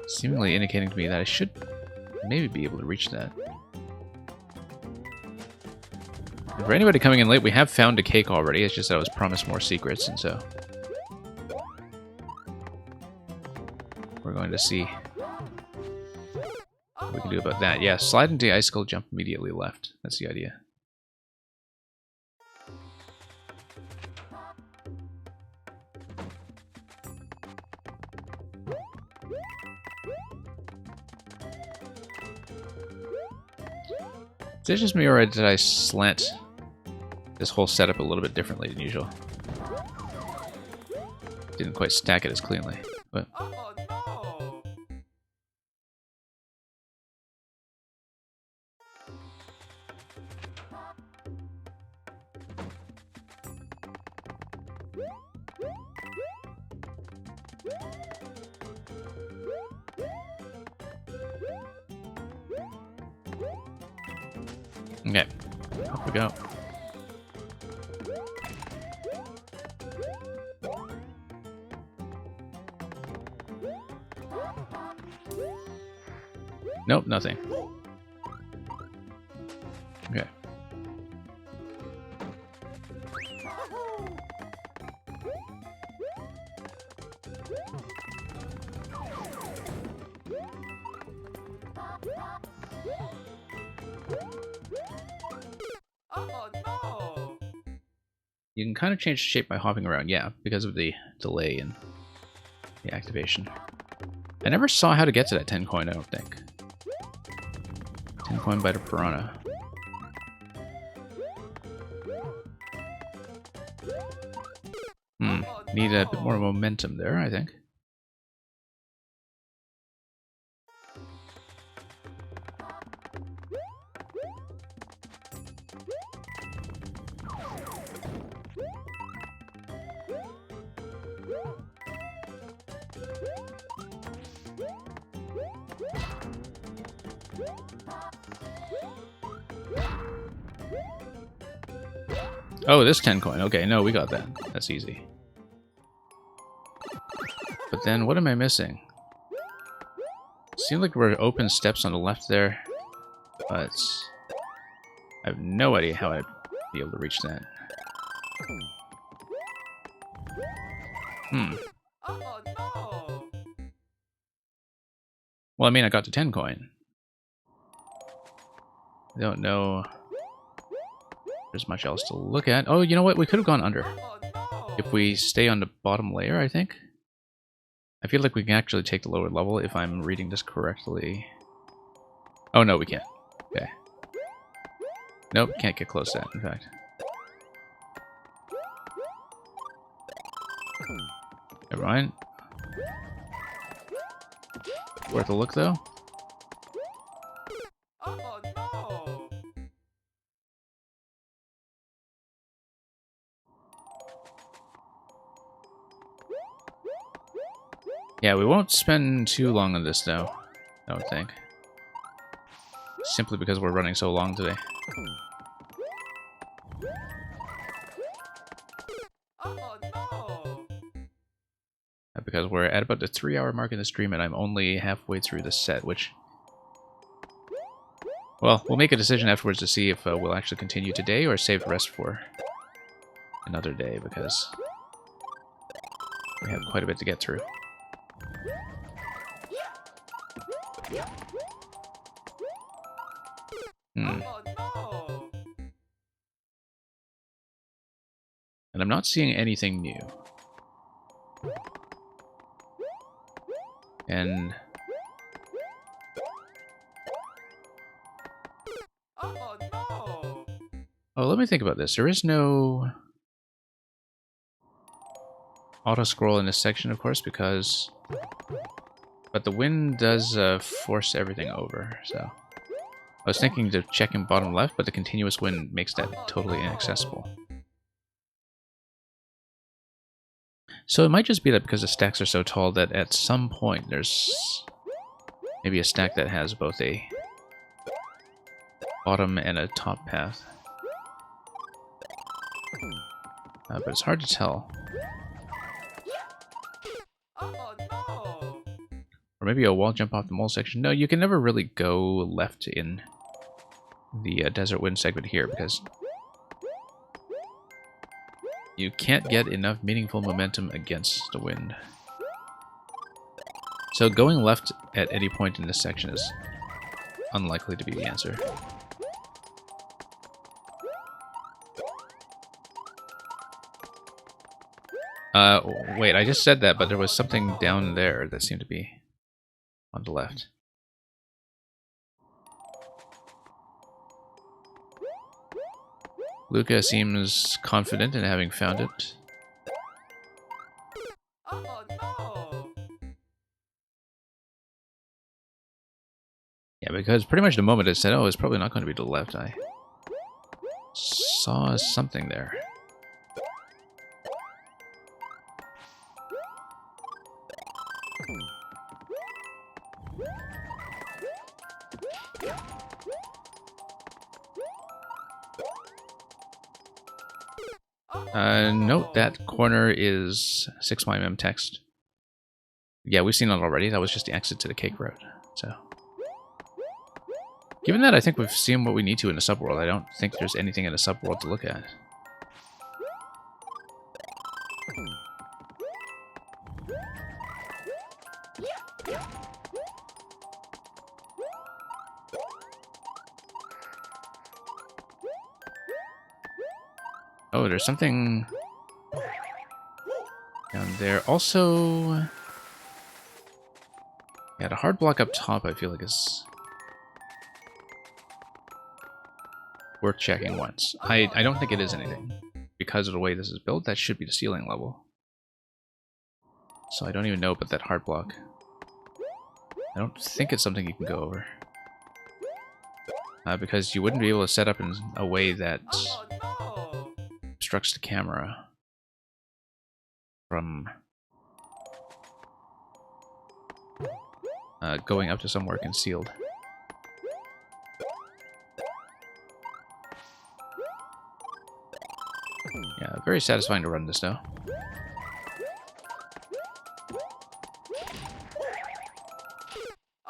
Seemingly indicating to me that I should maybe be able to reach that. And for anybody coming in late, we have found a cake already. It's just that I was promised more secrets, and so we're going to see what we can do about that. Yeah, slide into the icicle, jump immediately left. That's the idea. Is it just me, or did I slant this whole setup a little bit differently than usual? Didn't quite stack it as cleanly, but Oh no! okay. Off we go. Nope, nothing. Okay. Oh no! You can kind of change shape by hopping around, yeah, because of the delay in the activation. I never saw how to get to that 10 coin, I don't think. 10 coin by the piranha. Need a bit more momentum there, I think. Oh, this 10 coin. Okay, no, we got that. That's easy. But then, what am I missing? Seems like we're open steps on the left there, but I have no idea how I'd be able to reach that. Oh no! Well, I mean, I got the 10 coin. I don't know there's much else to look at. Oh, you know what? We could have gone under. Oh no! If we stay on the bottom layer, I think. I feel like we can actually take the lower level if I'm reading this correctly. Oh, no, we can't. Okay. Nope, can't get close to that, in fact. Never mind. Worth a look, though. Oh no! Yeah, we won't spend too long on this, though. I don't think. Simply because we're running so long today. Oh no! Because we're at about the 3-hour mark in the stream, and I'm only halfway through the set, which... Well, we'll make a decision afterwards to see if we'll actually continue today or save the rest for another day, because we have quite a bit to get through. Oh no! And I'm not seeing anything new. And... Oh no! oh, let me think about this. There is no auto-scroll in this section, of course, because... but the wind does force everything over, so... I was thinking to check in bottom left, but the continuous wind makes that totally inaccessible. So it might just be that because the stacks are so tall that at some point there's maybe a stack that has both a bottom and a top path. But it's hard to tell. Oh no! Or maybe a wall jump off the mole section. No, you can never really go left in the desert wind segment here because you can't get enough meaningful momentum against the wind. So going left at any point in this section is unlikely to be the answer. Wait, I just said that, but there was something down there that seemed to be on the left. Luca seems confident in having found it. because pretty much the moment I said, oh, it's probably not going to be to the left, I saw something there. Note that corner is 6mm text. Yeah, we've seen it already. That was just the exit to the cake road. So, given that I think we've seen what we need to in the subworld, I don't think there's anything in the subworld to look at. Oh, there's something down there. Also, yeah, the hard block up top I feel like is worth checking once. I don't think it is anything. Because of the way this is built, that should be the ceiling level. So I don't even know about that hard block. I don't think it's something you can go over. Because you wouldn't be able to set up in a way that Oh no! obstructs the camera from going up to somewhere concealed. Yeah, very satisfying to run this though.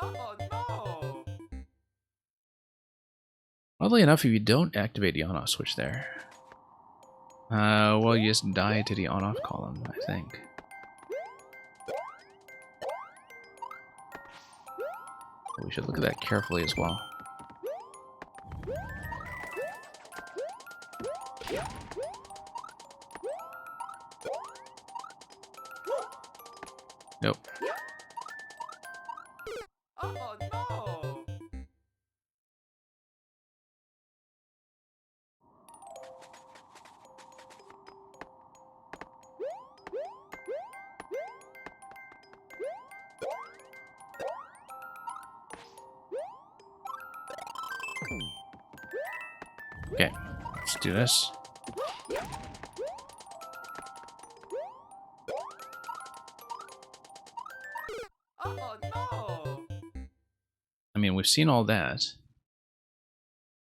Oh no! Oddly enough, if you don't activate the on-off switch there, well, you just die to the on-off column, I think. But we should look at that carefully as well. Nope. Oh no! Okay, let's do this. Oh no! I mean, we've seen all that.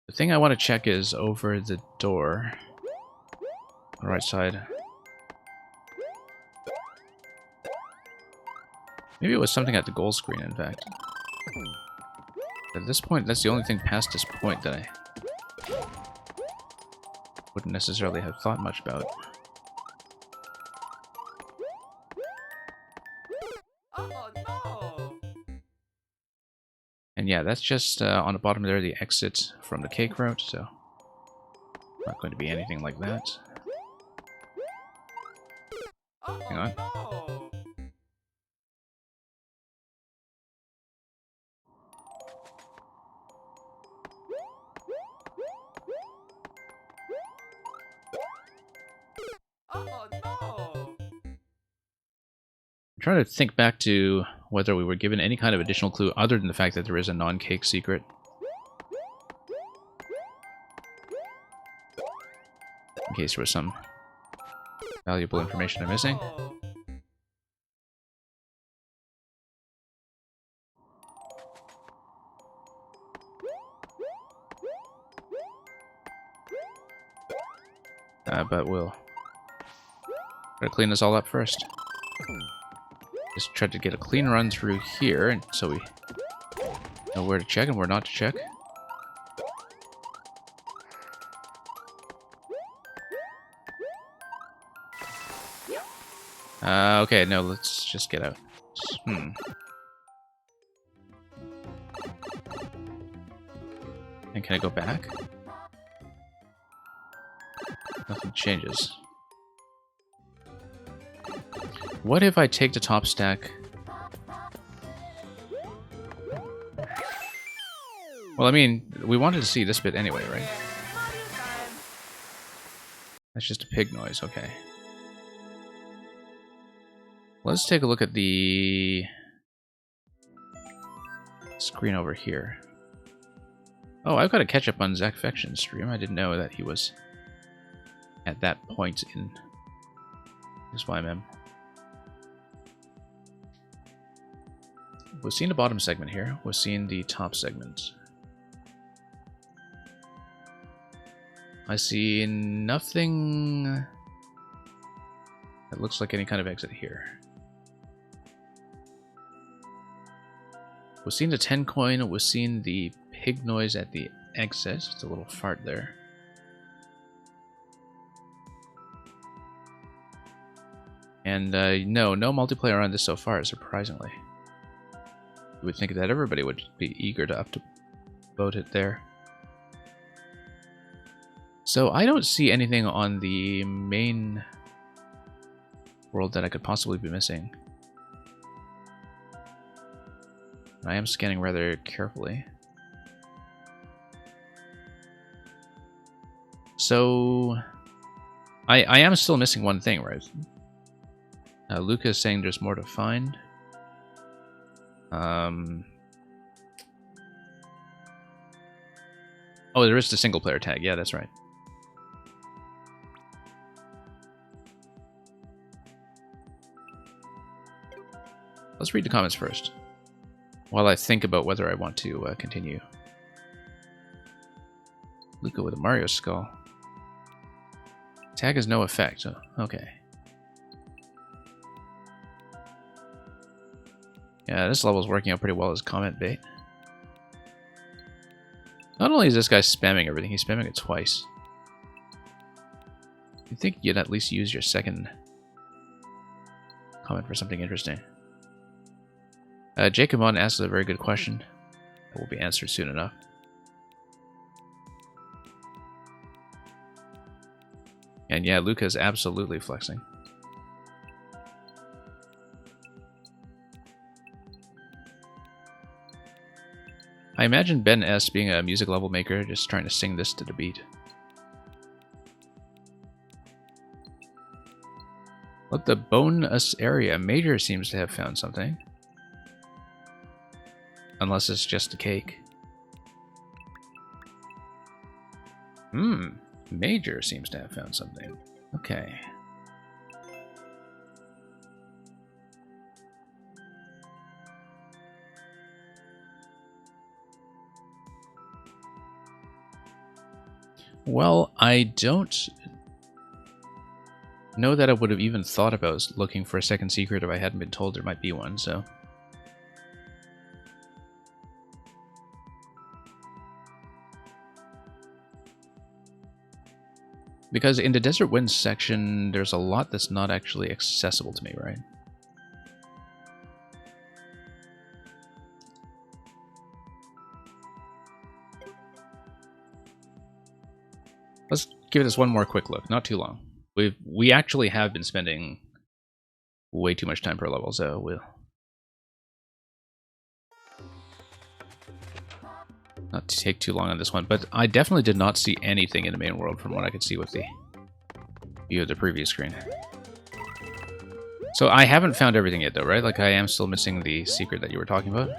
The thing I want to check is over the door. On the right side. Maybe it was something at the goal screen, in fact. At this point, that's the only thing past this point that I wouldn't necessarily have thought much about. Oh no! And yeah, that's just on the bottom there, the exit from the cake route, so not going to be anything like that. Oh Hang on. no! Oh no! I'm trying to think back to whether we were given any kind of additional clue other than the fact that there is a non-cake secret. In case there was some valuable information I'm missing. No. But we'll try to clean this all up first. Just try to get a clean run through here, and so we know where to check and where not to check. Okay, no, let's just get out. And can I go back? Nothing changes. What if I take the top stack? Well, I mean, we wanted to see this bit anyway, right? That's just a pig noise, okay. Let's take a look at the screen over here. Oh, I've got to catch up on Zach Fection's stream. I didn't know that he was at that point in his YMM. We've seen the bottom segment here. We've seen the top segment. I see nothing that looks like any kind of exit here. We've seen the 10 coin. We've seen the pig noise at the exit. It's a little fart there. And no multiplayer on this so far, surprisingly. You would think that everybody would be eager to upvote it there. So I don't see anything on the main world that I could possibly be missing. I am scanning rather carefully. So I am still missing one thing, right? Luca is saying there's more to find. Oh, there is the single player tag. Yeah, that's right. Let's read the comments first, while I think about whether I want to continue. Luca with a Mario skull. Tag has no effect. Oh, okay. Yeah, this level is working out pretty well as comment bait. Not only is this guy spamming everything, he's spamming it twice. You'd think you'd at least use your second comment for something interesting. Jacobon asks a very good question that will be answered soon enough. And yeah, Luca is absolutely flexing. I imagine Ben S being a music level maker, just trying to sing this to the beat. Look, the bonus area. Major seems to have found something. Unless it's just a cake. Major seems to have found something. Okay. Well, I don't know that I would have even thought about looking for a second secret if I hadn't been told there might be one, so... Because in the Desert Winds section, there's a lot that's not actually accessible to me, right? Let's give this one more quick look. Not too long. We actually have been spending way too much time per level, so we'll not take too long on this one. But I definitely did not see anything in the main world from what I could see with the view of the previous screen. So I haven't found everything yet, though, right? Like, I am still missing the secret that you were talking about.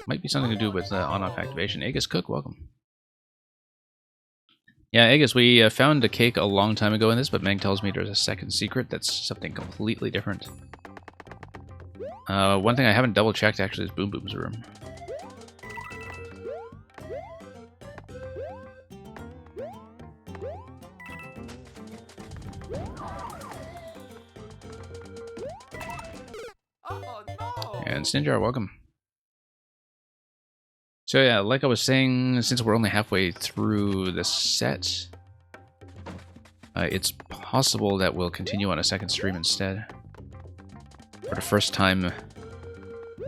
Might be something to do with on-off activation. Aegis Cook, welcome. Yeah, Aegis, we found a cake a long time ago in this, but Meg tells me there's a second secret that's something completely different. One thing I haven't double-checked, actually, is Boom Boom's room. Oh no! And Sinjar, welcome. So yeah, like I was saying, since we're only halfway through the set, it's possible that we'll continue on a second stream instead. For the first time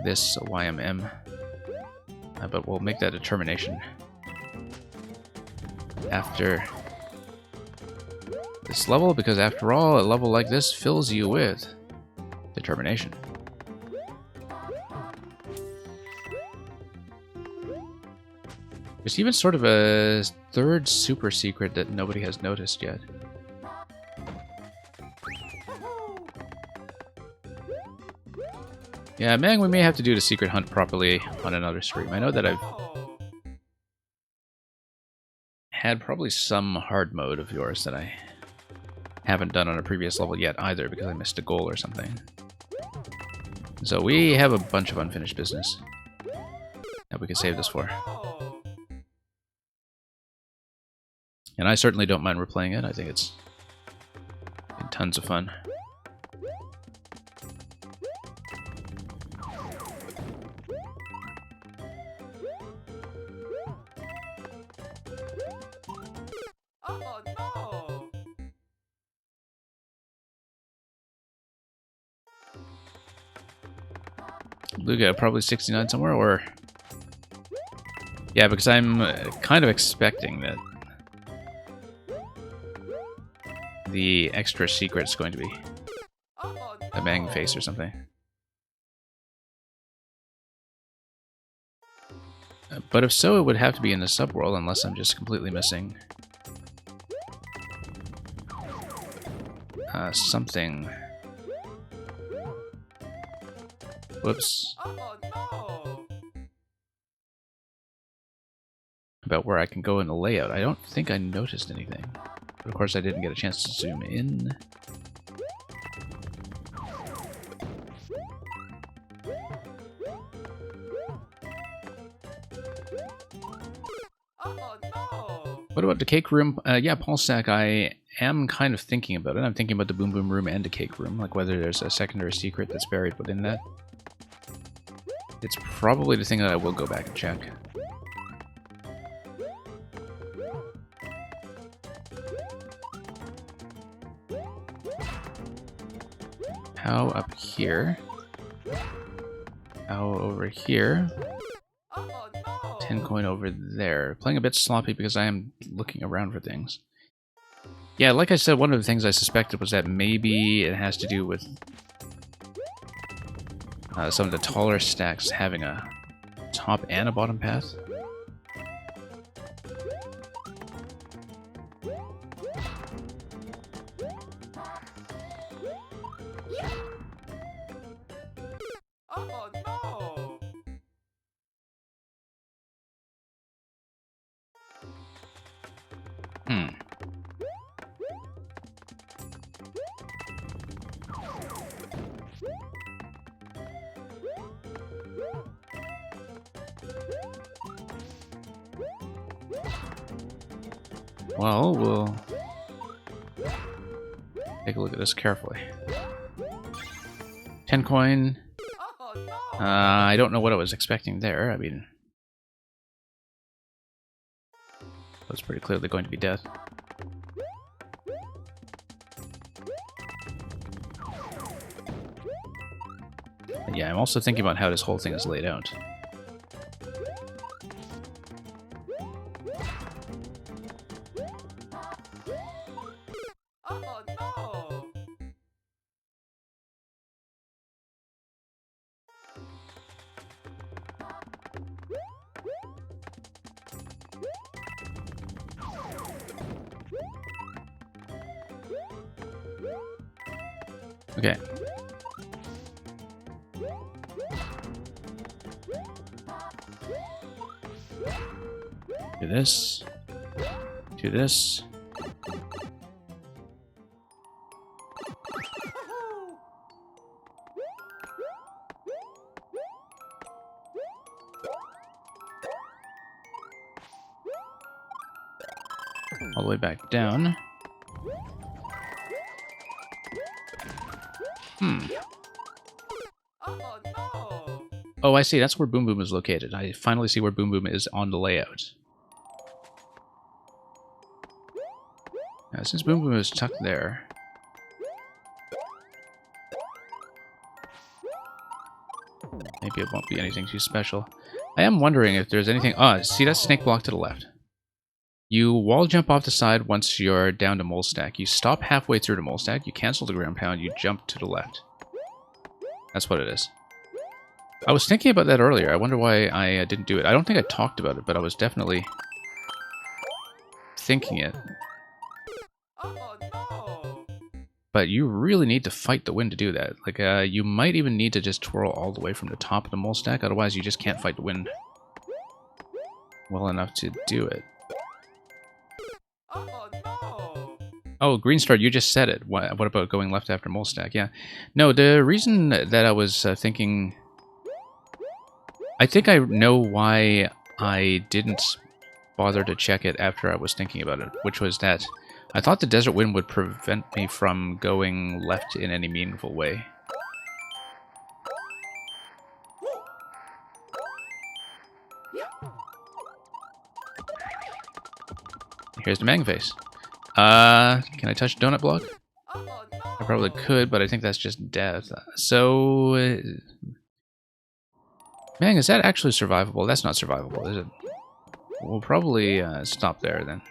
this YMM. But we'll make that determination after this level, because after all, a level like this fills you with determination. There's even sort of a third super secret that nobody has noticed yet. Yeah, Mang, we may have to do the secret hunt properly on another stream. I know that I've No. had probably some hard mode of yours that I haven't done on a previous level yet either because I missed a goal or something. So we have a bunch of unfinished business that we could save this for. No. And I certainly don't mind replaying it. I think it's been tons of fun. Oh no. Luga, probably 69 somewhere, or... Yeah, because I'm kind of expecting that the extra secret's going to be Oh a Mang face or something. But if so, it would have to be in the subworld, unless I'm just completely missing something. Whoops. Oh no. About where I can go in the layout. I don't think I noticed anything. But of course I didn't get a chance to zoom in. Oh no. What about the cake room? Yeah, Paul Stack, I am kind of thinking about it. I'm thinking about the Boom Boom room and the cake room, like whether there's a secondary secret that's buried within that. It's probably the thing that I will go back and check. How up here? How over here? Oh no. 10 coin over there. Playing a bit sloppy because I am looking around for things. Yeah, like I said, one of the things I suspected was that maybe it has to do with some of the taller stacks having a top and a bottom path. Oh no. Hmm. Well, we'll take a look at this carefully. 10 coin. Oh no. I don't know what I was expecting there. I mean, that's pretty clearly going to be death. But yeah, I'm also thinking about how this whole thing is laid out. Oh no. Okay. Do this. Do this. All the way back down. Hmm. Oh no. Oh, I see. That's where Boom Boom is located. I finally see where Boom Boom is on the layout. Now, since Boom Boom is tucked there... maybe it won't be anything too special. I am wondering if there's anything... Ah, see that snake block to the left? You wall jump off the side once you're down to Mole Stack. You stop halfway through to Mole Stack, you cancel the ground pound, you jump to the left. That's what it is. I was thinking about that earlier. I wonder why I didn't do it. I don't think I talked about it, but I was definitely thinking it. Oh no. but you really need to fight the wind to do that. Like, you might even need to just twirl all the way from the top of the mole stack, otherwise you just can't fight the wind well enough to do it. Oh no! Oh, Green Star, you just said it. What about going left after mole stack? Yeah. No, the reason that I was thinking... I think I know why I didn't bother to check it after I was thinking about it, which was that I thought the Desert Wind would prevent me from going left in any meaningful way. Here's the Mang face. Can I touch Donut Block? Oh no! I probably could, but I think that's just death. So... Mang, is that actually survivable? That's not survivable, is it? We'll probably stop there, then.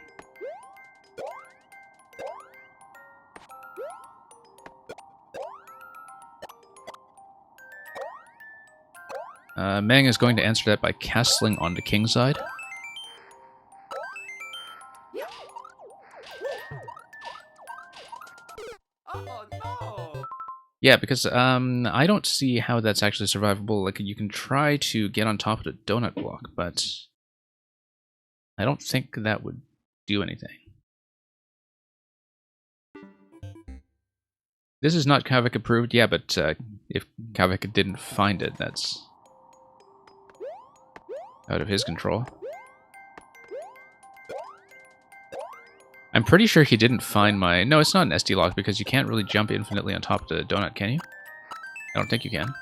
Mang is going to answer that by castling on the king side. Oh no! Yeah, because I don't see how that's actually survivable. Like, you can try to get on top of the Donut Block, but I don't think that would do anything. This is not Kavik approved, yeah, but if Kavik didn't find it, that's out of his control. I'm pretty sure he didn't find my... No, it's not an SD lock, because you can't really jump infinitely on top of the donut, can you? I don't think you can.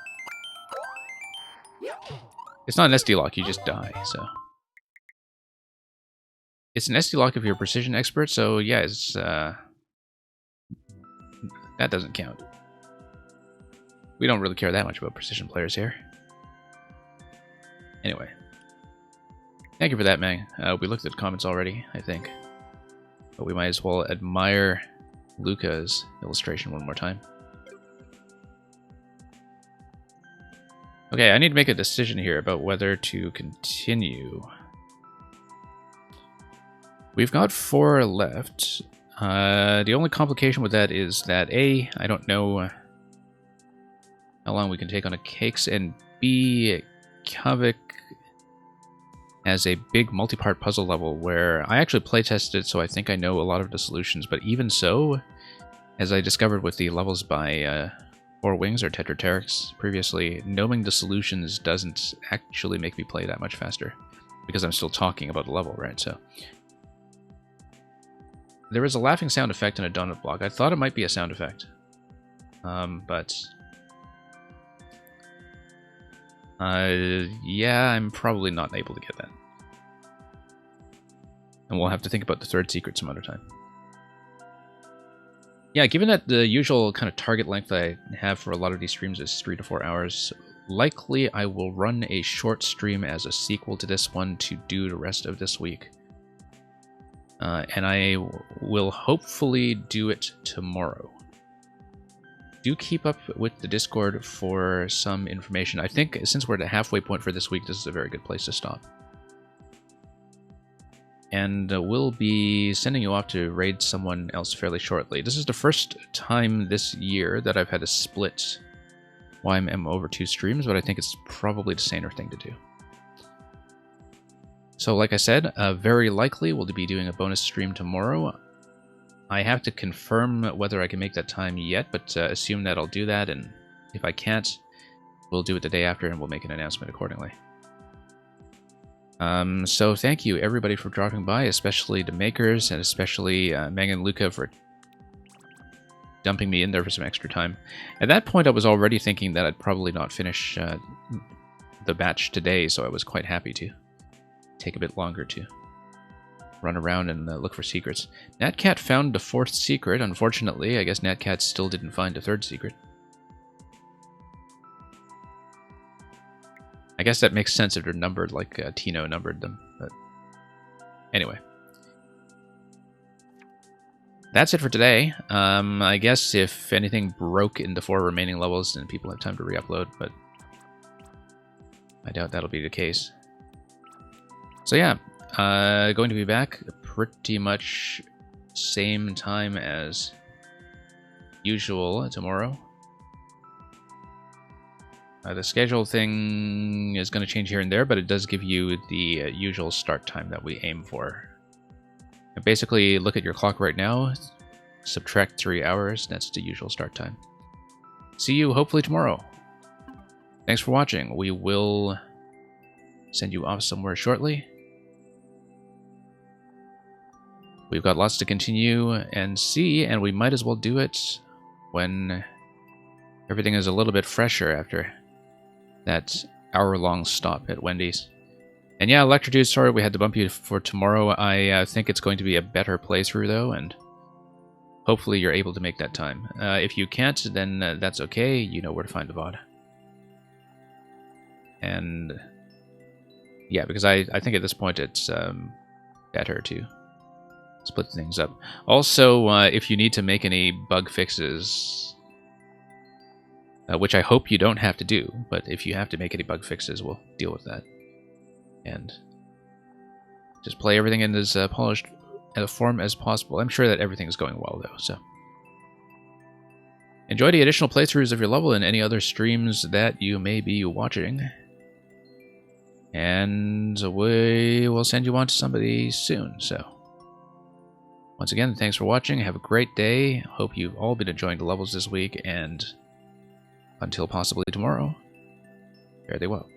It's not an SD lock, you just die, so... It's an SD lock if you're a precision expert, so yeah, it's... That doesn't count. We don't really care that much about precision players here. Anyway. Thank you for that, Mang. We looked at the comments already, I think. But we might as well admire Luca's illustration one more time. Okay, I need to make a decision here about whether to continue. We've got 4 left. The only complication with that is that A, I don't know how long we can take on a cakes, and B, Kavik has a big multi-part puzzle level where I actually playtested it, so I think I know a lot of the solutions, but even so, as I discovered with the levels by Four Wings or Tetraterix previously, knowing the solutions doesn't actually make me play that much faster, because I'm still talking about the level, right? So there is a laughing sound effect in a donut block. I thought it might be a sound effect, but yeah, I'm probably not able to get that. And we'll have to think about the third secret some other time. Yeah, given that the usual kind of target length I have for a lot of these streams is 3 to 4 hours, likely I will run a short stream as a sequel to this one to do the rest of this week. And I will hopefully do it tomorrow. Do keep up with the Discord for some information. I think since we're at the halfway point for this week, this is a very good place to stop. And we'll be sending you off to raid someone else fairly shortly. This is the first time this year that I've had to split YMM over 2 streams, but I think it's probably the saner thing to do. So like I said, very likely we'll be doing a bonus stream tomorrow. I have to confirm whether I can make that time yet, but assume that I'll do that, and if I can't, we'll do it the day after and we'll make an announcement accordingly. So thank you everybody for dropping by, especially the makers, and especially Mang and Luca for dumping me in there for some extra time. At that point I was already thinking that I'd probably not finish the batch today, so I was quite happy to take a bit longer to run around and look for secrets. Natcat found the 4th secret. Unfortunately, I guess Natcat still didn't find the 3rd secret. I guess that makes sense if they're numbered like Tino numbered them, but anyway. That's it for today. I guess if anything broke in the 4 remaining levels, then people have time to re-upload, but I doubt that'll be the case. So yeah, going to be back pretty much same time as usual tomorrow. The schedule thing is going to change here and there, but it does give you the usual start time that we aim for. And basically, look at your clock right now, subtract 3 hours, that's the usual start time. See you hopefully tomorrow. Thanks for watching. We will send you off somewhere shortly. We've got lots to continue and see, and we might as well do it when everything is a little bit fresher after that hour-long stop at Wendy's. And yeah, Electrodude, sorry we had to bump you for tomorrow. I think it's going to be a better playthrough, though, and hopefully you're able to make that time. If you can't, then that's okay. You know where to find the VOD. And yeah, because I think at this point it's better to split things up. Also, if you need to make any bug fixes, which I hope you don't have to do, but if you have to make any bug fixes, we'll deal with that. And just play everything in as polished a form as possible. I'm sure that everything is going well, though, so. Enjoy the additional playthroughs of your level and any other streams that you may be watching. And we will send you on to somebody soon, so. Once again, thanks for watching. Have a great day. Hope you've all been enjoying the levels this week, and until possibly tomorrow, fare thee well.